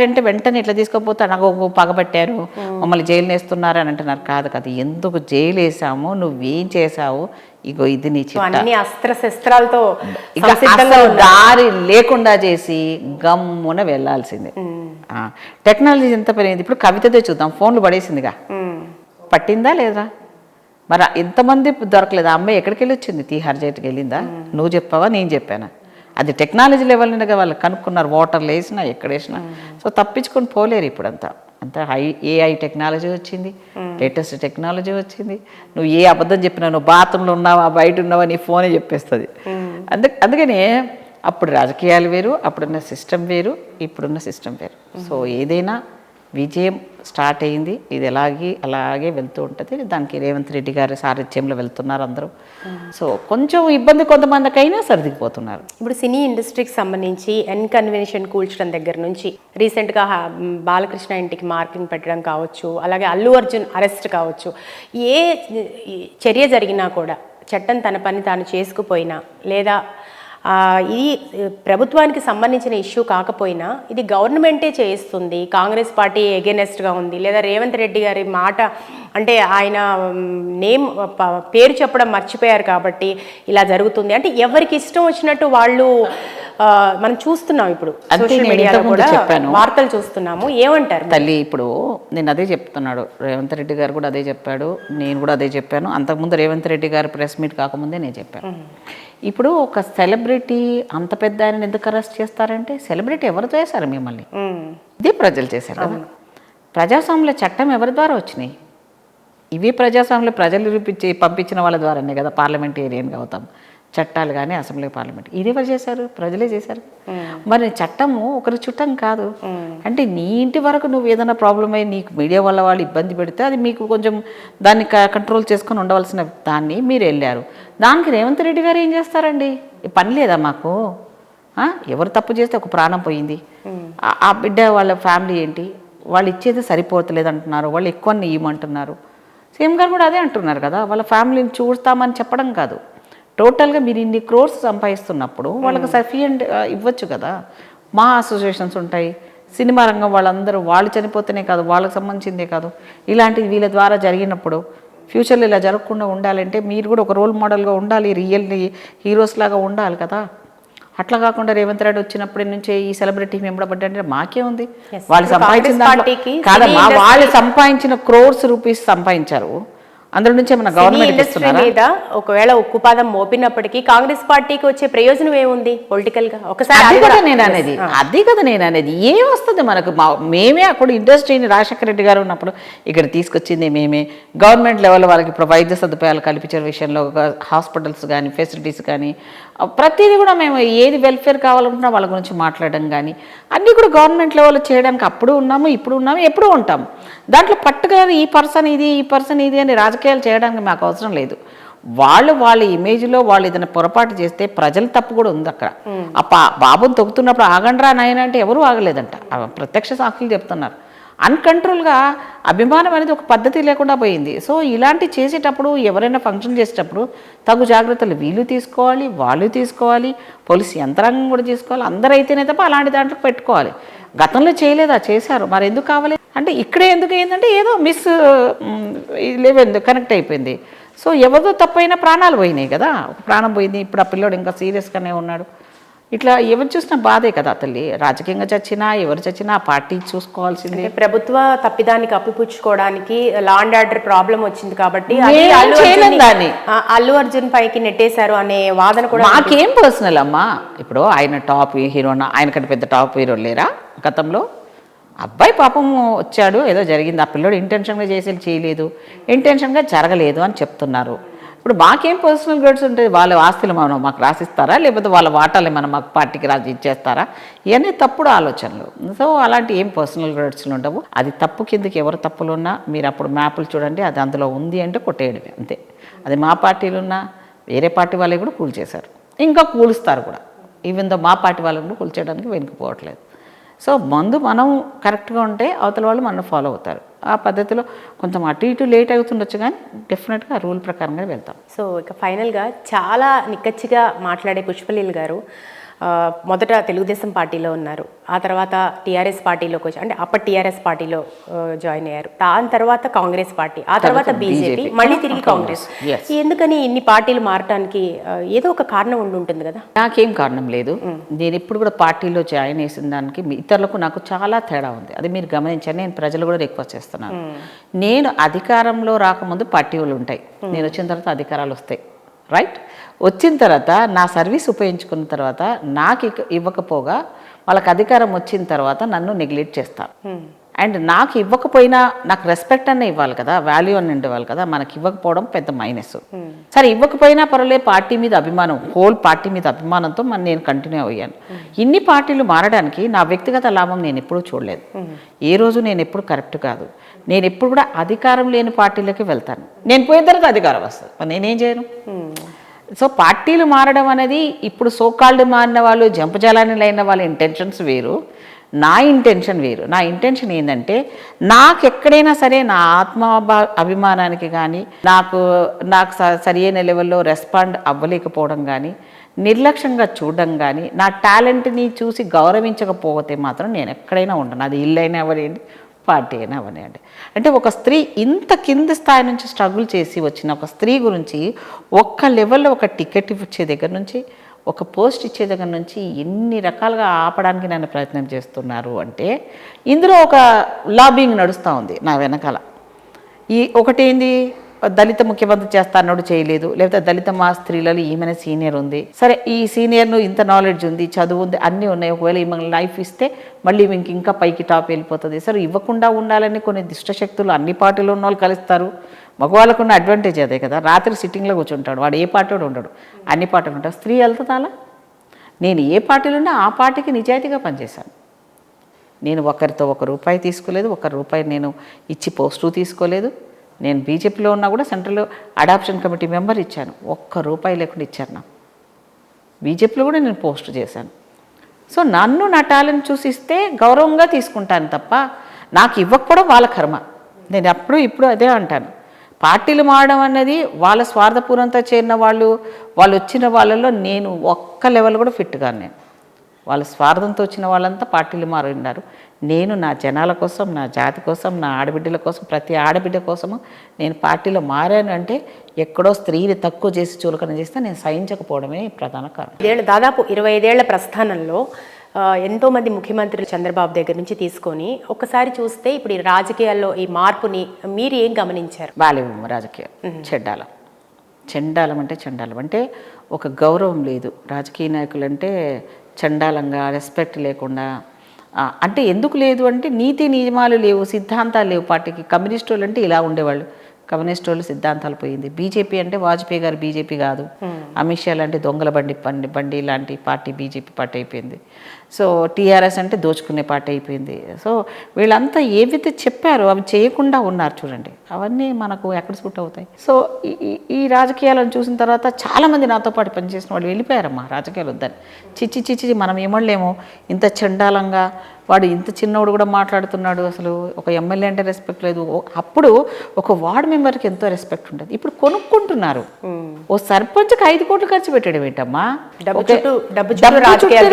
అంటే వెంటనే ఇట్లా తీసుకోపోతే నాకు పగబట్టారు, మమ్మల్ని జైలు వేస్తున్నారు అని అంటున్నారు. కాదు కదా, ఎందుకు జైలు వేసాము, నువ్వేం చేసావు, ఇగో ఇది నీ అస్త్రశస్త్రాలతో దారి లేకుండా చేసి గమ్మున వెళ్ళాల్సిందే. టెక్నాలజీ ఎంత పెరిగింది. ఇప్పుడు కవితదే చూద్దాం, ఫోన్లు పడేసిందిగా, పట్టిందా లేదా? మరి ఎంతమంది దొరకలేదు. ఆ అమ్మాయి ఎక్కడికి వెళ్ళి వచ్చింది, తీహార్ జైలుకి వెళ్ళిందా? నువ్వు చెప్పావా, నేను చెప్పానా? అది టెక్నాలజీ లెవెల్ నుండిగా వాళ్ళు కనుక్కున్నారు, వాటర్లు వేసినా ఎక్కడ వేసినా. సో తప్పించుకొని పోలేరు. ఇప్పుడు అంతా ఏఐ టెక్నాలజీ వచ్చింది, లేటెస్ట్ టెక్నాలజీ వచ్చింది. నువ్వు ఏ అబద్ధం చెప్పినా, నువ్వు బాత్రూంలో ఉన్నావా బయట ఉన్నావా నీ ఫోనే చెప్పేస్తుంది. అందుకనే అప్పుడు రాజకీయాలు వేరు, అప్పుడున్న సిస్టమ్ వేరు, ఇప్పుడున్న సిస్టమ్ వేరు. సో ఏదైనా విజయం స్టార్ట్ అయింది, ఇది అలాగే వెళ్తూ ఉంటుంది. దానికి రేవంత్ రెడ్డి గారి సారథ్యంలో వెళ్తున్నారు అందరూ. సో కొంచెం ఇబ్బంది కొంతమందికైనా సర్దిగిపోతున్నారు. ఇప్పుడు సినీ ఇండస్ట్రీకి సంబంధించి కన్వెన్షన్ కూల్చడం దగ్గర నుంచి రీసెంట్గా బాలకృష్ణ ఇంటికి మార్కింగ్ పెట్టడం కావచ్చు, అలాగే అల్లు అర్జున్ అరెస్ట్ కావచ్చు, ఏ చర్య జరిగినా కూడా చట్టం తన పని తాను చేసుకుపోయినా, లేదా ఇది ప్రభుత్వానికి సంబంధించిన ఇష్యూ కాకపోయినా ఇది గవర్నమెంటే చేయిస్తుంది, కాంగ్రెస్ పార్టీ ఎగెనెస్ట్గా ఉంది, లేదా రేవంత్ రెడ్డి గారి మాట అంటే ఆయన పేరు చెప్పడం మర్చిపోయారు కాబట్టి ఇలా జరుగుతుంది అంటే ఎవరికి ఇష్టం వచ్చినట్టు వాళ్ళు మనం చూస్తున్నాం. ఇప్పుడు సోషల్ మీడియాలో కూడా వార్తలు చూస్తున్నాము. ఏమంటారు తల్లి? ఇప్పుడు నేను అదే చెప్తున్నాడు, రేవంత్ రెడ్డి గారు కూడా అదే చెప్పాడు, నేను కూడా అదే చెప్పాను. అంతకుముందు రేవంత్ రెడ్డి గారు ప్రెస్ మీట్ కాకముందే నేను చెప్పాను. ఇప్పుడు ఒక సెలబ్రిటీ అంత పెద్ద ఆయన ఎందుకు అరెస్ట్ చేస్తారంటే, సెలబ్రిటీ ఎవరు చేశారు మిమ్మల్ని? ఇదే ప్రజలు చేశారు కదా. ప్రజాస్వామ్య చట్టం ఎవరి ద్వారా వచ్చినాయి? ఇవి ప్రజాస్వామ్యంలో ప్రజలు పంపించిన వాళ్ళ ద్వారానే కదా పార్లమెంటేరియన్గా అవుతాం. చట్టాలు కానీ అసెంబ్లీ పార్లమెంట్ ఇది ఎవరు చేశారు? ప్రజలే చేశారు. మరి చట్టము ఒకరి చుట్టం కాదు. అంటే నీ ఇంటి వరకు నువ్వు ఏదైనా ప్రాబ్లం అయ్యి నీకు మీడియా వల్ల వాళ్ళు ఇబ్బంది పెడితే అది మీకు కొంచెం దాన్ని కంట్రోల్ చేసుకొని ఉండవలసిన దాన్ని మీరు వెళ్ళారు. దానికి రేవంత్ రెడ్డి గారు ఏం చేస్తారండి? పని లేదా మాకు? ఎవరు తప్పు చేస్తే ఒక ప్రాణం పోయింది, ఆ బిడ్డ వాళ్ళ ఫ్యామిలీ ఏంటి, వాళ్ళు ఇచ్చేది సరిపోతలేదు అంటున్నారు, వాళ్ళు ఎక్కువ ఇవ్వమంటున్నారు. సీఎం గారు కూడా అదే అంటున్నారు కదా, వాళ్ళ ఫ్యామిలీని చూస్తామని చెప్పడం కాదు, టోటల్గా మీరు ఇన్ని క్రోర్స్ సంపాదిస్తున్నప్పుడు వాళ్ళకి సఫిషియంట్ ఇవ్వచ్చు కదా. మా అసోసియేషన్స్ ఉంటాయి, సినిమా రంగం వాళ్ళందరూ వాళ్ళు చనిపోతేనే కాదు, వాళ్ళకి సంబంధించిందే కాదు, ఇలాంటివి వీళ్ళ ద్వారా జరిగినప్పుడు ఫ్యూచర్లో ఇలా జరగకుండా ఉండాలంటే మీరు కూడా ఒక రోల్ మోడల్గా ఉండాలి, రియల్ హీరోస్ లాగా ఉండాలి కదా. అట్లా కాకుండా రేవంత్ రెడ్డి వచ్చినప్పటి నుంచే ఈ సెలబ్రిటీ వెంబడబడ్డంటే మాకే ఉంది. వాళ్ళు సంపాదించిన క్రోర్స్ రూపీస్ సంపాదించారు, అందులో నుంచి ఏమన్నా గవర్నమెంట్ మీద ఒకవేళ ఉక్కుపాదం మోపినప్పటికీ కాంగ్రెస్ పార్టీకి వచ్చే ప్రయోజనం ఏముంది పొలిటికల్ గా? ఒకసారి అది కదా నేను అనేది ఏం వస్తుంది మనకు? మేమే అక్కడ ఇండస్ట్రీని రాజశేఖర రెడ్డి గారు ఉన్నప్పుడు ఇక్కడ తీసుకొచ్చింది మేమే. గవర్నమెంట్ లెవెల్ వాళ్ళకి ఇప్పుడు వైద్య సదుపాయాలు కల్పించే విషయంలో హాస్పిటల్స్ కానీ ఫెసిలిటీస్ కానీ ప్రతిదీ కూడా మేము ఏది వెల్ఫేర్ కావాలనుకున్నా వాళ్ళ గురించి మాట్లాడడం కానీ అన్నీ కూడా గవర్నమెంట్ లెవెల్లో చేయడానికి అప్పుడు ఉన్నాము, ఇప్పుడు ఉన్నాము, ఎప్పుడూ ఉంటాం. దాంట్లో పర్టికులర్ ఈ పర్సన్ ఇది అని రాజకీయాలు చేయడానికి మాకు అవసరం లేదు. వాళ్ళ ఇమేజ్లో వాళ్ళు ఏదైనా పొరపాటు చేస్తే ప్రజల తప్పు కూడా ఉంది అక్కడ. బాబుని తొక్కుతున్నప్పుడు ఆగండ్రా నాయన అంటే ఎవరూ ఆగలేదంట, ప్రత్యక్ష సాక్షులు చెప్తున్నారు. అన్కంట్రోల్గా అభిమానం అనేది ఒక పద్ధతి లేకుండా పోయింది. సో ఇలాంటి చేసేటప్పుడు ఎవరైనా ఫంక్షన్ చేసేటప్పుడు తగు జాగ్రత్తలు వీళ్ళు తీసుకోవాలి, వాళ్ళు తీసుకోవాలి, పోలీసు యంత్రాంగం కూడా తీసుకోవాలి. అందరూ అయితేనే తప్ప అలాంటి దాంట్లో పెట్టుకోవాలి. గతంలో చేయలేదా? చేశారు, మరి ఎందుకు కావాలి అంటే ఇక్కడే ఎందుకు అయిందంటే ఏదో కనెక్ట్ అయిపోయింది. సో ఎవరిదో తప్పైనా ప్రాణాలు పోయినాయి కదా, ఒక ప్రాణం పోయింది. ఇప్పుడు ఆ పిల్లోడు ఇంకా సీరియస్గానే ఉన్నాడు. ఇట్లా ఎవరు చూసినా బాధే కదా తల్లి. రాజకీయంగా చచ్చినా ఎవరు చచ్చినా ఆ పార్టీ చూసుకోవాల్సిందే. ప్రభుత్వ తప్పిదాన్ని కప్పిపుచ్చుకోవడానికి లా అండ్ ఆర్డర్ ప్రాబ్లం వచ్చింది కాబట్టి అల్లు అర్జున్ పైకి నెట్టేశారు అనే వాదన కూడా. మాకేం పర్సనల్ అమ్మా, ఇప్పుడు ఆయన టాప్ హీరోనా, ఆయనకంటే పెద్ద టాప్ హీరో లేరా గతంలో? అబ్బాయి పాపం వచ్చాడు, ఏదో జరిగింది, ఆ పిల్లడు ఇంటెన్షన్గా చేసేది చేయలేదు, ఇంటెన్షన్గా జరగలేదు అని చెప్తున్నారు. ఇప్పుడు మాకేం పర్సనల్ గడ్స్ ఉంటుంది? వాళ్ళ ఆస్తులు మనం మాకు రాసిస్తారా, లేకపోతే వాళ్ళ వాటాలు మనం మాకు పార్టీకి రాసి ఇచ్చేస్తారా? ఇవన్నీ తప్పుడు ఆలోచనలు. సో అలాంటి ఏం పర్సనల్ గడ్స్లు ఉండవు. అది తప్పు కిందకి ఎవరు తప్పులు ఉన్నా మీరు అప్పుడు మ్యాప్లు చూడండి, అది అందులో ఉంది అంటే కొట్టేయడమే అంతే. అది మా పార్టీలు ఉన్నా వేరే పార్టీ వాళ్ళే కూడా కూల్చేశారు, ఇంకా కూలుస్తారు కూడా. ఈవెన్ దో మా పార్టీ వాళ్ళని కూడా కూల్చేయడానికి వెనుకపోవట్లేదు. సో ముందు మనం కరెక్ట్గా ఉంటే అవతల వాళ్ళు మనం ఫాలో అవుతారు. ఆ పద్ధతిలో కొంచెం అటు ఇటు లేట్ అవుతుండొచ్చు, కానీ డెఫినెట్గా రూల్ ప్రకారంగా వెళ్తాం. సో ఇక ఫైనల్గా చాలా నిక్కచ్చిగా మాట్లాడే పుష్పలీల గారు మొదట తెలుగుదేశం పార్టీలో ఉన్నారు, ఆ తర్వాత టీఆర్ఎస్ పార్టీలోకి వచ్చి, అంటే అప్పటి టీఆర్ఎస్ పార్టీలో జాయిన్ అయ్యారు, దాని తర్వాత కాంగ్రెస్ పార్టీ, ఆ తర్వాత బీజేపీ, మళ్ళీ తిరిగి కాంగ్రెస్. ఎందుకని ఇన్ని పార్టీలు మారటానికి ఏదో ఒక కారణం ఉండి ఉంటుంది కదా? నాకేం కారణం లేదు. నేను ఎప్పుడు కూడా పార్టీలో జాయిన్ చేసిన దానికి ఇతరులకు నాకు చాలా తేడా ఉంది. అది మీరు గమనించండి. నేను ప్రజలు కూడా రిక్వెస్ట్ చేస్తున్నాను. నేను అధికారంలో రాకముందు పార్టీలు ఉంటాయి, నేను వచ్చిన తర్వాత అధికారాలు వస్తాయి, రైట్? వచ్చిన తర్వాత నా సర్వీస్ ఉపయోగించుకున్న తర్వాత నాకు ఇవ్వకపోగా వాళ్ళకి అధికారం వచ్చిన తర్వాత నన్ను నెగ్లెక్ట్ చేస్తారు. అండ్ నాకు ఇవ్వకపోయినా నాకు రెస్పెక్ట్ అన్న ఇవ్వాలి కదా, వాల్యూ అని ఇవ్వాలి కదా. మనకి ఇవ్వకపోవడం పెద్ద మైనస్. సరే ఇవ్వకపోయినా పర్వాలేదు, పార్టీ మీద అభిమానం, హోల్ పార్టీ మీద అభిమానంతో నేను కంటిన్యూ అయ్యాను. ఇన్ని పార్టీలు మారడానికి నా వ్యక్తిగత లాభం నేను ఎప్పుడూ చూడలేదు. ఏ రోజు నేను ఎప్పుడు కరెక్ట్ కాదు. నేను ఎప్పుడు కూడా అధికారం లేని పార్టీలకి వెళ్తాను. నేను పోయిన తర్వాత అధికారం వస్తుంది, నేనేం చేయను. సో పార్టీలు మారడం అనేది ఇప్పుడు సోకాల్డ్ మారిన వాళ్ళు, జంపజాలాన్ని అయిన వాళ్ళ ఇంటెన్షన్స్ వేరు, నా ఇంటెన్షన్ వేరు. నా ఇంటెన్షన్ ఏంటంటే నాకు ఎక్కడైనా సరే నా అభిమానానికి కానీ నాకు సరియైన లెవెల్లో రెస్పాండ్ అవ్వలేకపోవడం కానీ, నిర్లక్ష్యంగా చూడడం కానీ, నా టాలెంట్ని చూసి గౌరవించకపోతే మాత్రం నేను ఎక్కడైనా ఉండను. అది ఇల్లు అయినా అవ్వలేండి, పార్టీ అయినా అవనివ్వండి. అంటే ఒక స్త్రీ ఇంత కింది స్థాయి నుంచి స్ట్రగుల్ చేసి వచ్చిన ఒక స్త్రీ గురించి ఒక్క లెవెల్లో ఒక టికెట్ ఇచ్చే దగ్గర నుంచి, ఒక పోస్ట్ ఇచ్చే దగ్గర నుంచి ఎన్ని రకాలుగా ఆపడానికి నన్ను ప్రయత్నం చేస్తున్నారు అంటే ఇందులో ఒక లాబింగ్ నడుస్తూ ఉంది నా వెనకాల. ఒకటేంది, దళిత ముఖ్యమంత్రి చేస్తానోడు చేయలేదు, లేకపోతే దళిత మా స్త్రీలలో ఈమెనే సీనియర్ ఉంది, సరే ఈ సీనియర్ను ఇంత నాలెడ్జ్ ఉంది, చదువు ఉంది, అన్నీ ఉన్నాయి, ఒకవేళ ఈమె లైఫ్ ఇస్తే మళ్ళీ ఈమెకి ఇంకా పైకి టాప్ వెళ్ళిపోతుంది. సరే ఇవ్వకుండా ఉండాలని కొన్ని దుష్టశక్తులు అన్ని పార్టీలు ఉన్న వాళ్ళు కలుస్తారు. మగవాళ్ళకున్న అడ్వాంటేజ్ అదే కదా, రాత్రి సిట్టింగ్లో కూర్చుంటాడు వాడు, ఏ పార్టీ ఉండడు, అన్ని పార్టీలు ఉంటాడు. స్త్రీ వెళ్తుందా? నేను ఏ పార్టీలో ఉన్నా ఆ పార్టీకి నిజాయితీగా పనిచేశాను. నేను ఒకరితో ₹1 తీసుకోలేదు, ₹1 నేను ఇచ్చి పోస్టు తీసుకోలేదు. నేను బీజేపీలో ఉన్నా కూడా సెంట్రల్ అడాప్షన్ కమిటీ మెంబర్ ఇచ్చాను, ₹1 లేకుండా ఇచ్చాను. నాకు బీజేపీలో కూడా నేను పోస్ట్ చేశాను. సో నన్ను నా టాలెంట్ చూసిస్తే గౌరవంగా తీసుకుంటాను తప్ప నాకు ఇవ్వకపోవడం వాళ్ళ కర్మ. నేను అప్పుడు ఇప్పుడు అదే అంటాను. పార్టీలు మారడం అనేది వాళ్ళ స్వార్థపూరంతో చేరిన వాళ్ళు వచ్చిన వాళ్ళలో నేను ఒక్క లెవెల్ కూడా ఫిట్గా, నేను వాళ్ళ స్వార్థంతో వచ్చిన వాళ్ళంతా పార్టీలు మారిన్నారు. నేను నా జనాల కోసం, నా జాతి కోసం, నా ఆడబిడ్డల కోసం, ప్రతి ఆడబిడ్డ కోసము నేను పార్టీలో మారాను. అంటే ఎక్కడో స్త్రీని తక్కువ చేసి చులకన చేస్తే నేను సహించకపోవడమే ప్రధాన కారణం. దాదాపు 25 ఏళ్ల ప్రస్థానంలో ఎంతోమంది ముఖ్యమంత్రులు చంద్రబాబు దగ్గర నుంచి తీసుకొని ఒకసారి చూస్తే ఇప్పుడు ఈ రాజకీయాల్లో ఈ మార్పుని మీరు ఏం గమనించారు? బాలేవు రాజకీయం, చెండాలం అంటే ఒక గౌరవం లేదు. రాజకీయ నాయకులు అంటే చండాలంగా, రెస్పెక్ట్ లేకుండా. అంటే ఎందుకు లేదు అంటే నీతి నియమాలు లేవు, సిద్ధాంతాలు లేవు పార్టీకి. కమ్యూనిస్ట్ వాళ్ళు అంటే ఇలా ఉండేవాళ్ళు, కమ్యూనిస్ట్ వాళ్ళు సిద్ధాంతాలు పోయింది. బీజేపీ అంటే వాజ్పేయి గారు బీజేపీ కాదు, అమిత్ షా లాంటి దొంగల బండి లాంటి పార్టీ బీజేపీ పార్టీ అయిపోయింది. సో టీఆర్ఎస్ అంటే దోచుకునే పార్టీ అయిపోయింది. సో వీళ్ళంతా ఏవైతే చెప్పారో అవి చేయకుండా ఉన్నారు చూడండి, అవన్నీ మనకు ఎక్కడ సూట్ అవుతాయి. సో ఈ రాజకీయాలను చూసిన తర్వాత చాలామంది నాతో పాటు పనిచేసిన వాళ్ళు వెళ్ళిపోయారమ్మా రాజకీయాలు వద్దని. చిచ్చి మనం ఏమలేమో ఇంత చండాలంగా వాడు ఇంత చిన్నోడు కూడా మాట్లాడుతున్నాడు, అసలు ఒక ఎమ్మెల్యే అంటే రెస్పెక్ట్ లేదు. అప్పుడు ఒక వార్డు మెంబర్కి ఎంతో రెస్పెక్ట్ ఉంటుంది. ఇప్పుడు కొనుక్కుంటున్నారు. ఓ సర్పంచ్కి 5 కోట్లు ఖర్చు పెట్టడం ఏంటమ్మా? డబ్బు చుట్టూ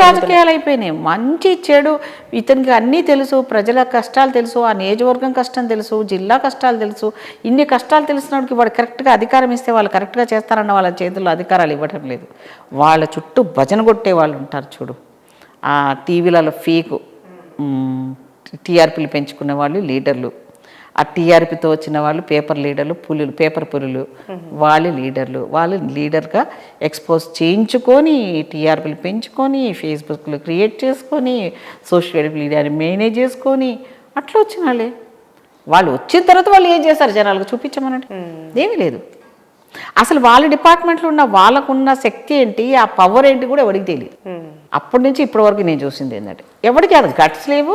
రాజకీయాలు అయిపోయినాయి. మంచి చెడు ఇతనికి అన్నీ తెలుసు, ప్రజల కష్టాలు తెలుసు, ఆ నియోజకవర్గం కష్టం తెలుసు, జిల్లా కష్టాలు తెలుసు. ఇన్ని కష్టాలు తెలిసినోడికి వాడు కరెక్ట్గా అధికారం ఇస్తే వాళ్ళు కరెక్ట్గా చేస్తారన్న వాళ్ళ చేతుల్లో అధికారాలు ఇవ్వడం లేదు. వాళ్ళ చుట్టూ భజన కొట్టే వాళ్ళు ఉంటారు చూడు, ఆ టీవీలలో ఫేక్ టీఆర్పీలు పెంచుకునే వాళ్ళు లీడర్లు, ఆ టీఆర్పీతో వచ్చిన వాళ్ళు పేపర్ లీడర్లు, పేపర్ పులులు, వాళ్ళు లీడర్లు. వాళ్ళు లీడర్గా ఎక్స్పోజ్ చేయించుకొని టీఆర్పీలు పెంచుకొని ఫేస్బుక్లు క్రియేట్ చేసుకొని సోషల్ మీడియాని మేనేజ్ చేసుకొని అట్లా వచ్చిన వాళ్ళే. వాళ్ళు వచ్చిన తర్వాత వాళ్ళు ఏం చేస్తారు జనాలకు చూపించమనండి, ఏమీ లేదు. అసలు వాళ్ళ డిపార్ట్మెంట్లో ఉన్న వాళ్ళకున్న శక్తి ఏంటి, ఆ పవర్ ఏంటి కూడా ఎవరికి తెలియదు. అప్పటి నుంచి ఇప్పటి వరకు నేను చూసింది ఏంటంటే ఎవరికి అది గట్స్ లేవు.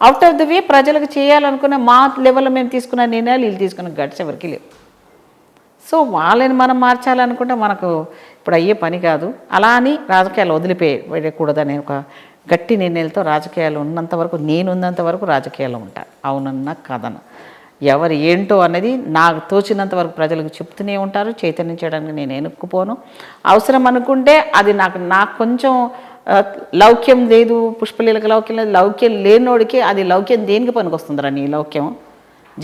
అవుట్ ఆఫ్ ద వే ప్రజలకు చేయాలనుకున్న మా లెవెల్లో మేము తీసుకున్న నిర్ణయాలు వీళ్ళు తీసుకున్న గట్స్ ఎవరికి లేవు. సో వాళ్ళని మనం మార్చాలనుకుంటే మనకు ఇప్పుడు అయ్యే పని కాదు. అలా అని రాజకీయాలు వదిలిపోయకూడదనే ఒక గట్టి నిర్ణయాలతో రాజకీయాలు ఉన్నంత వరకు, నేను ఉన్నంత వరకు రాజకీయాలు ఉంటా, అవునన్నా కాదన్నా. ఎవరు ఏంటో అనేది నాకు తోచినంత వరకు ప్రజలకు చెప్తూనే ఉంటారు. చైతన్యించడానికి నేను ఎనుక్కుపోను. అవసరం అనుకుంటే అది నాకు కొంచెం లౌక్యం లేదు, పుష్పలీలకు లౌక్యం లేదు, లౌక్యం లేనోడికి అది లౌక్యం దేనికి పనికి వస్తుందిరా? నీ లౌక్యం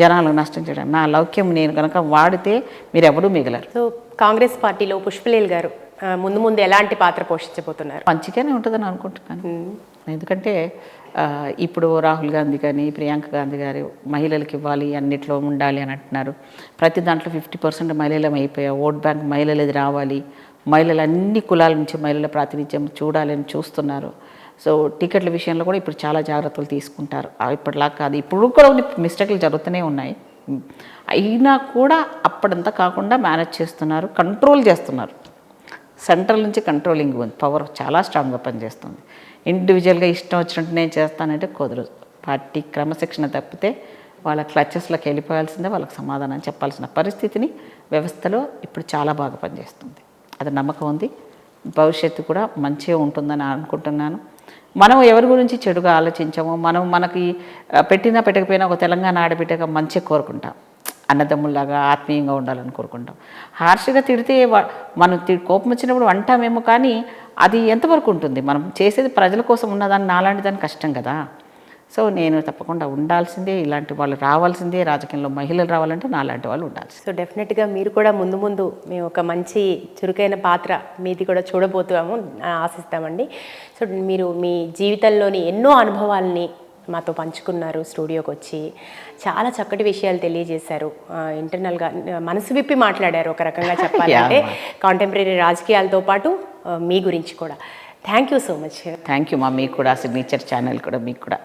జనాలకు నష్టం చేయడం. నా లౌక్యం నేను కనుక వాడితే మీరు ఎవడూ మిగలరు. సో కాంగ్రెస్ పార్టీలో పుష్పలీల గారు ముందు ఎలాంటి పాత్ర పోషించబోతున్నారు? మంచిగానే ఉంటుందని అనుకుంటున్నాను. ఎందుకంటే ఇప్పుడు రాహుల్ గాంధీ కానీ ప్రియాంక గాంధీ గారు మహిళలకు ఇవ్వాలి, అన్నిట్లో ఉండాలి అని అంటున్నారు. ప్రతి దాంట్లో 50% మహిళలం అయిపోయాయి. ఓట్ బ్యాంక్ మహిళలది రావాలి, మహిళలు అన్ని కులాల నుంచి మహిళల ప్రాతినిధ్యం చూడాలని చూస్తున్నారు. సో టికెట్ల విషయంలో కూడా ఇప్పుడు చాలా జాగ్రత్తలు తీసుకుంటారు. ఇప్పటిలా కాదు, ఇప్పుడు కూడా మిస్టేక్లు జరుగుతూనే ఉన్నాయి. అయినా కూడా అప్పుడంతా కాకుండా మేనేజ్ చేస్తున్నారు, కంట్రోల్ చేస్తున్నారు. సెంట్రల్ నుంచి కంట్రోలింగ్ ఉంది, పవర్ చాలా స్ట్రాంగ్గా పనిచేస్తుంది. ఇండివిజువల్గా ఇష్టం వచ్చినట్టు నేను చేస్తానంటే కుదరదు. పార్టీ క్రమశిక్షణ తప్పితే వాళ్ళ క్లచెస్లోకి వెళ్ళిపోవాల్సిందే, వాళ్ళకి సమాధానం చెప్పాల్సిన పరిస్థితిని వ్యవస్థలో ఇప్పుడు చాలా బాగా పనిచేస్తుంది. అది నమ్మకం ఉంది. భవిష్యత్తు కూడా మంచిగా ఉంటుందని అనుకుంటున్నాను. మనం ఎవరి గురించి చెడుగా ఆలోచించామో, మనకి పెట్టకపోయినా ఒక తెలంగాణ ఆడబిడ్డగా మంచిగా కోరుకుంటాం, అన్నదమ్ముల్లాగా ఆత్మీయంగా ఉండాలని కోరుకుంటాం. హార్ష్గా తిడితే మనం కోపం వచ్చినప్పుడు అంటామేమో, కానీ అది ఎంతవరకు ఉంటుంది? మనం చేసేది ప్రజల కోసం ఉన్నదాన్ని, నాలాంటి దాన్ని కష్టం కదా. సో నేను తప్పకుండా ఉండాల్సిందే, ఇలాంటి వాళ్ళు రావాల్సిందే, రాజకీయంలో మహిళలు రావాలంటే నాలాంటి వాళ్ళు ఉండాల్సిందే. సో డెఫినెట్గా మీరు కూడా ముందు మేము ఒక మంచి చురుకైన పాత్ర మీది కూడా చూడబోతాము, ఆశిస్తామండి. సో మీరు మీ జీవితంలోని ఎన్నో అనుభవాల్ని మాతో పంచుకున్నారు, స్టూడియోకి వచ్చి చాలా చక్కటి విషయాలు తెలియజేశారు. ఇంటర్నల్గా మనసు విప్పి మాట్లాడారు ఒక రకంగా చెప్పాలంటే, కాంటెంపరీ రాజకీయాలతో పాటు మీ గురించి కూడా. Thank you so much. Thank you మా, మీకు కూడా సిగ్నేచర్ ఛానల్ కూడా మీకు కూడా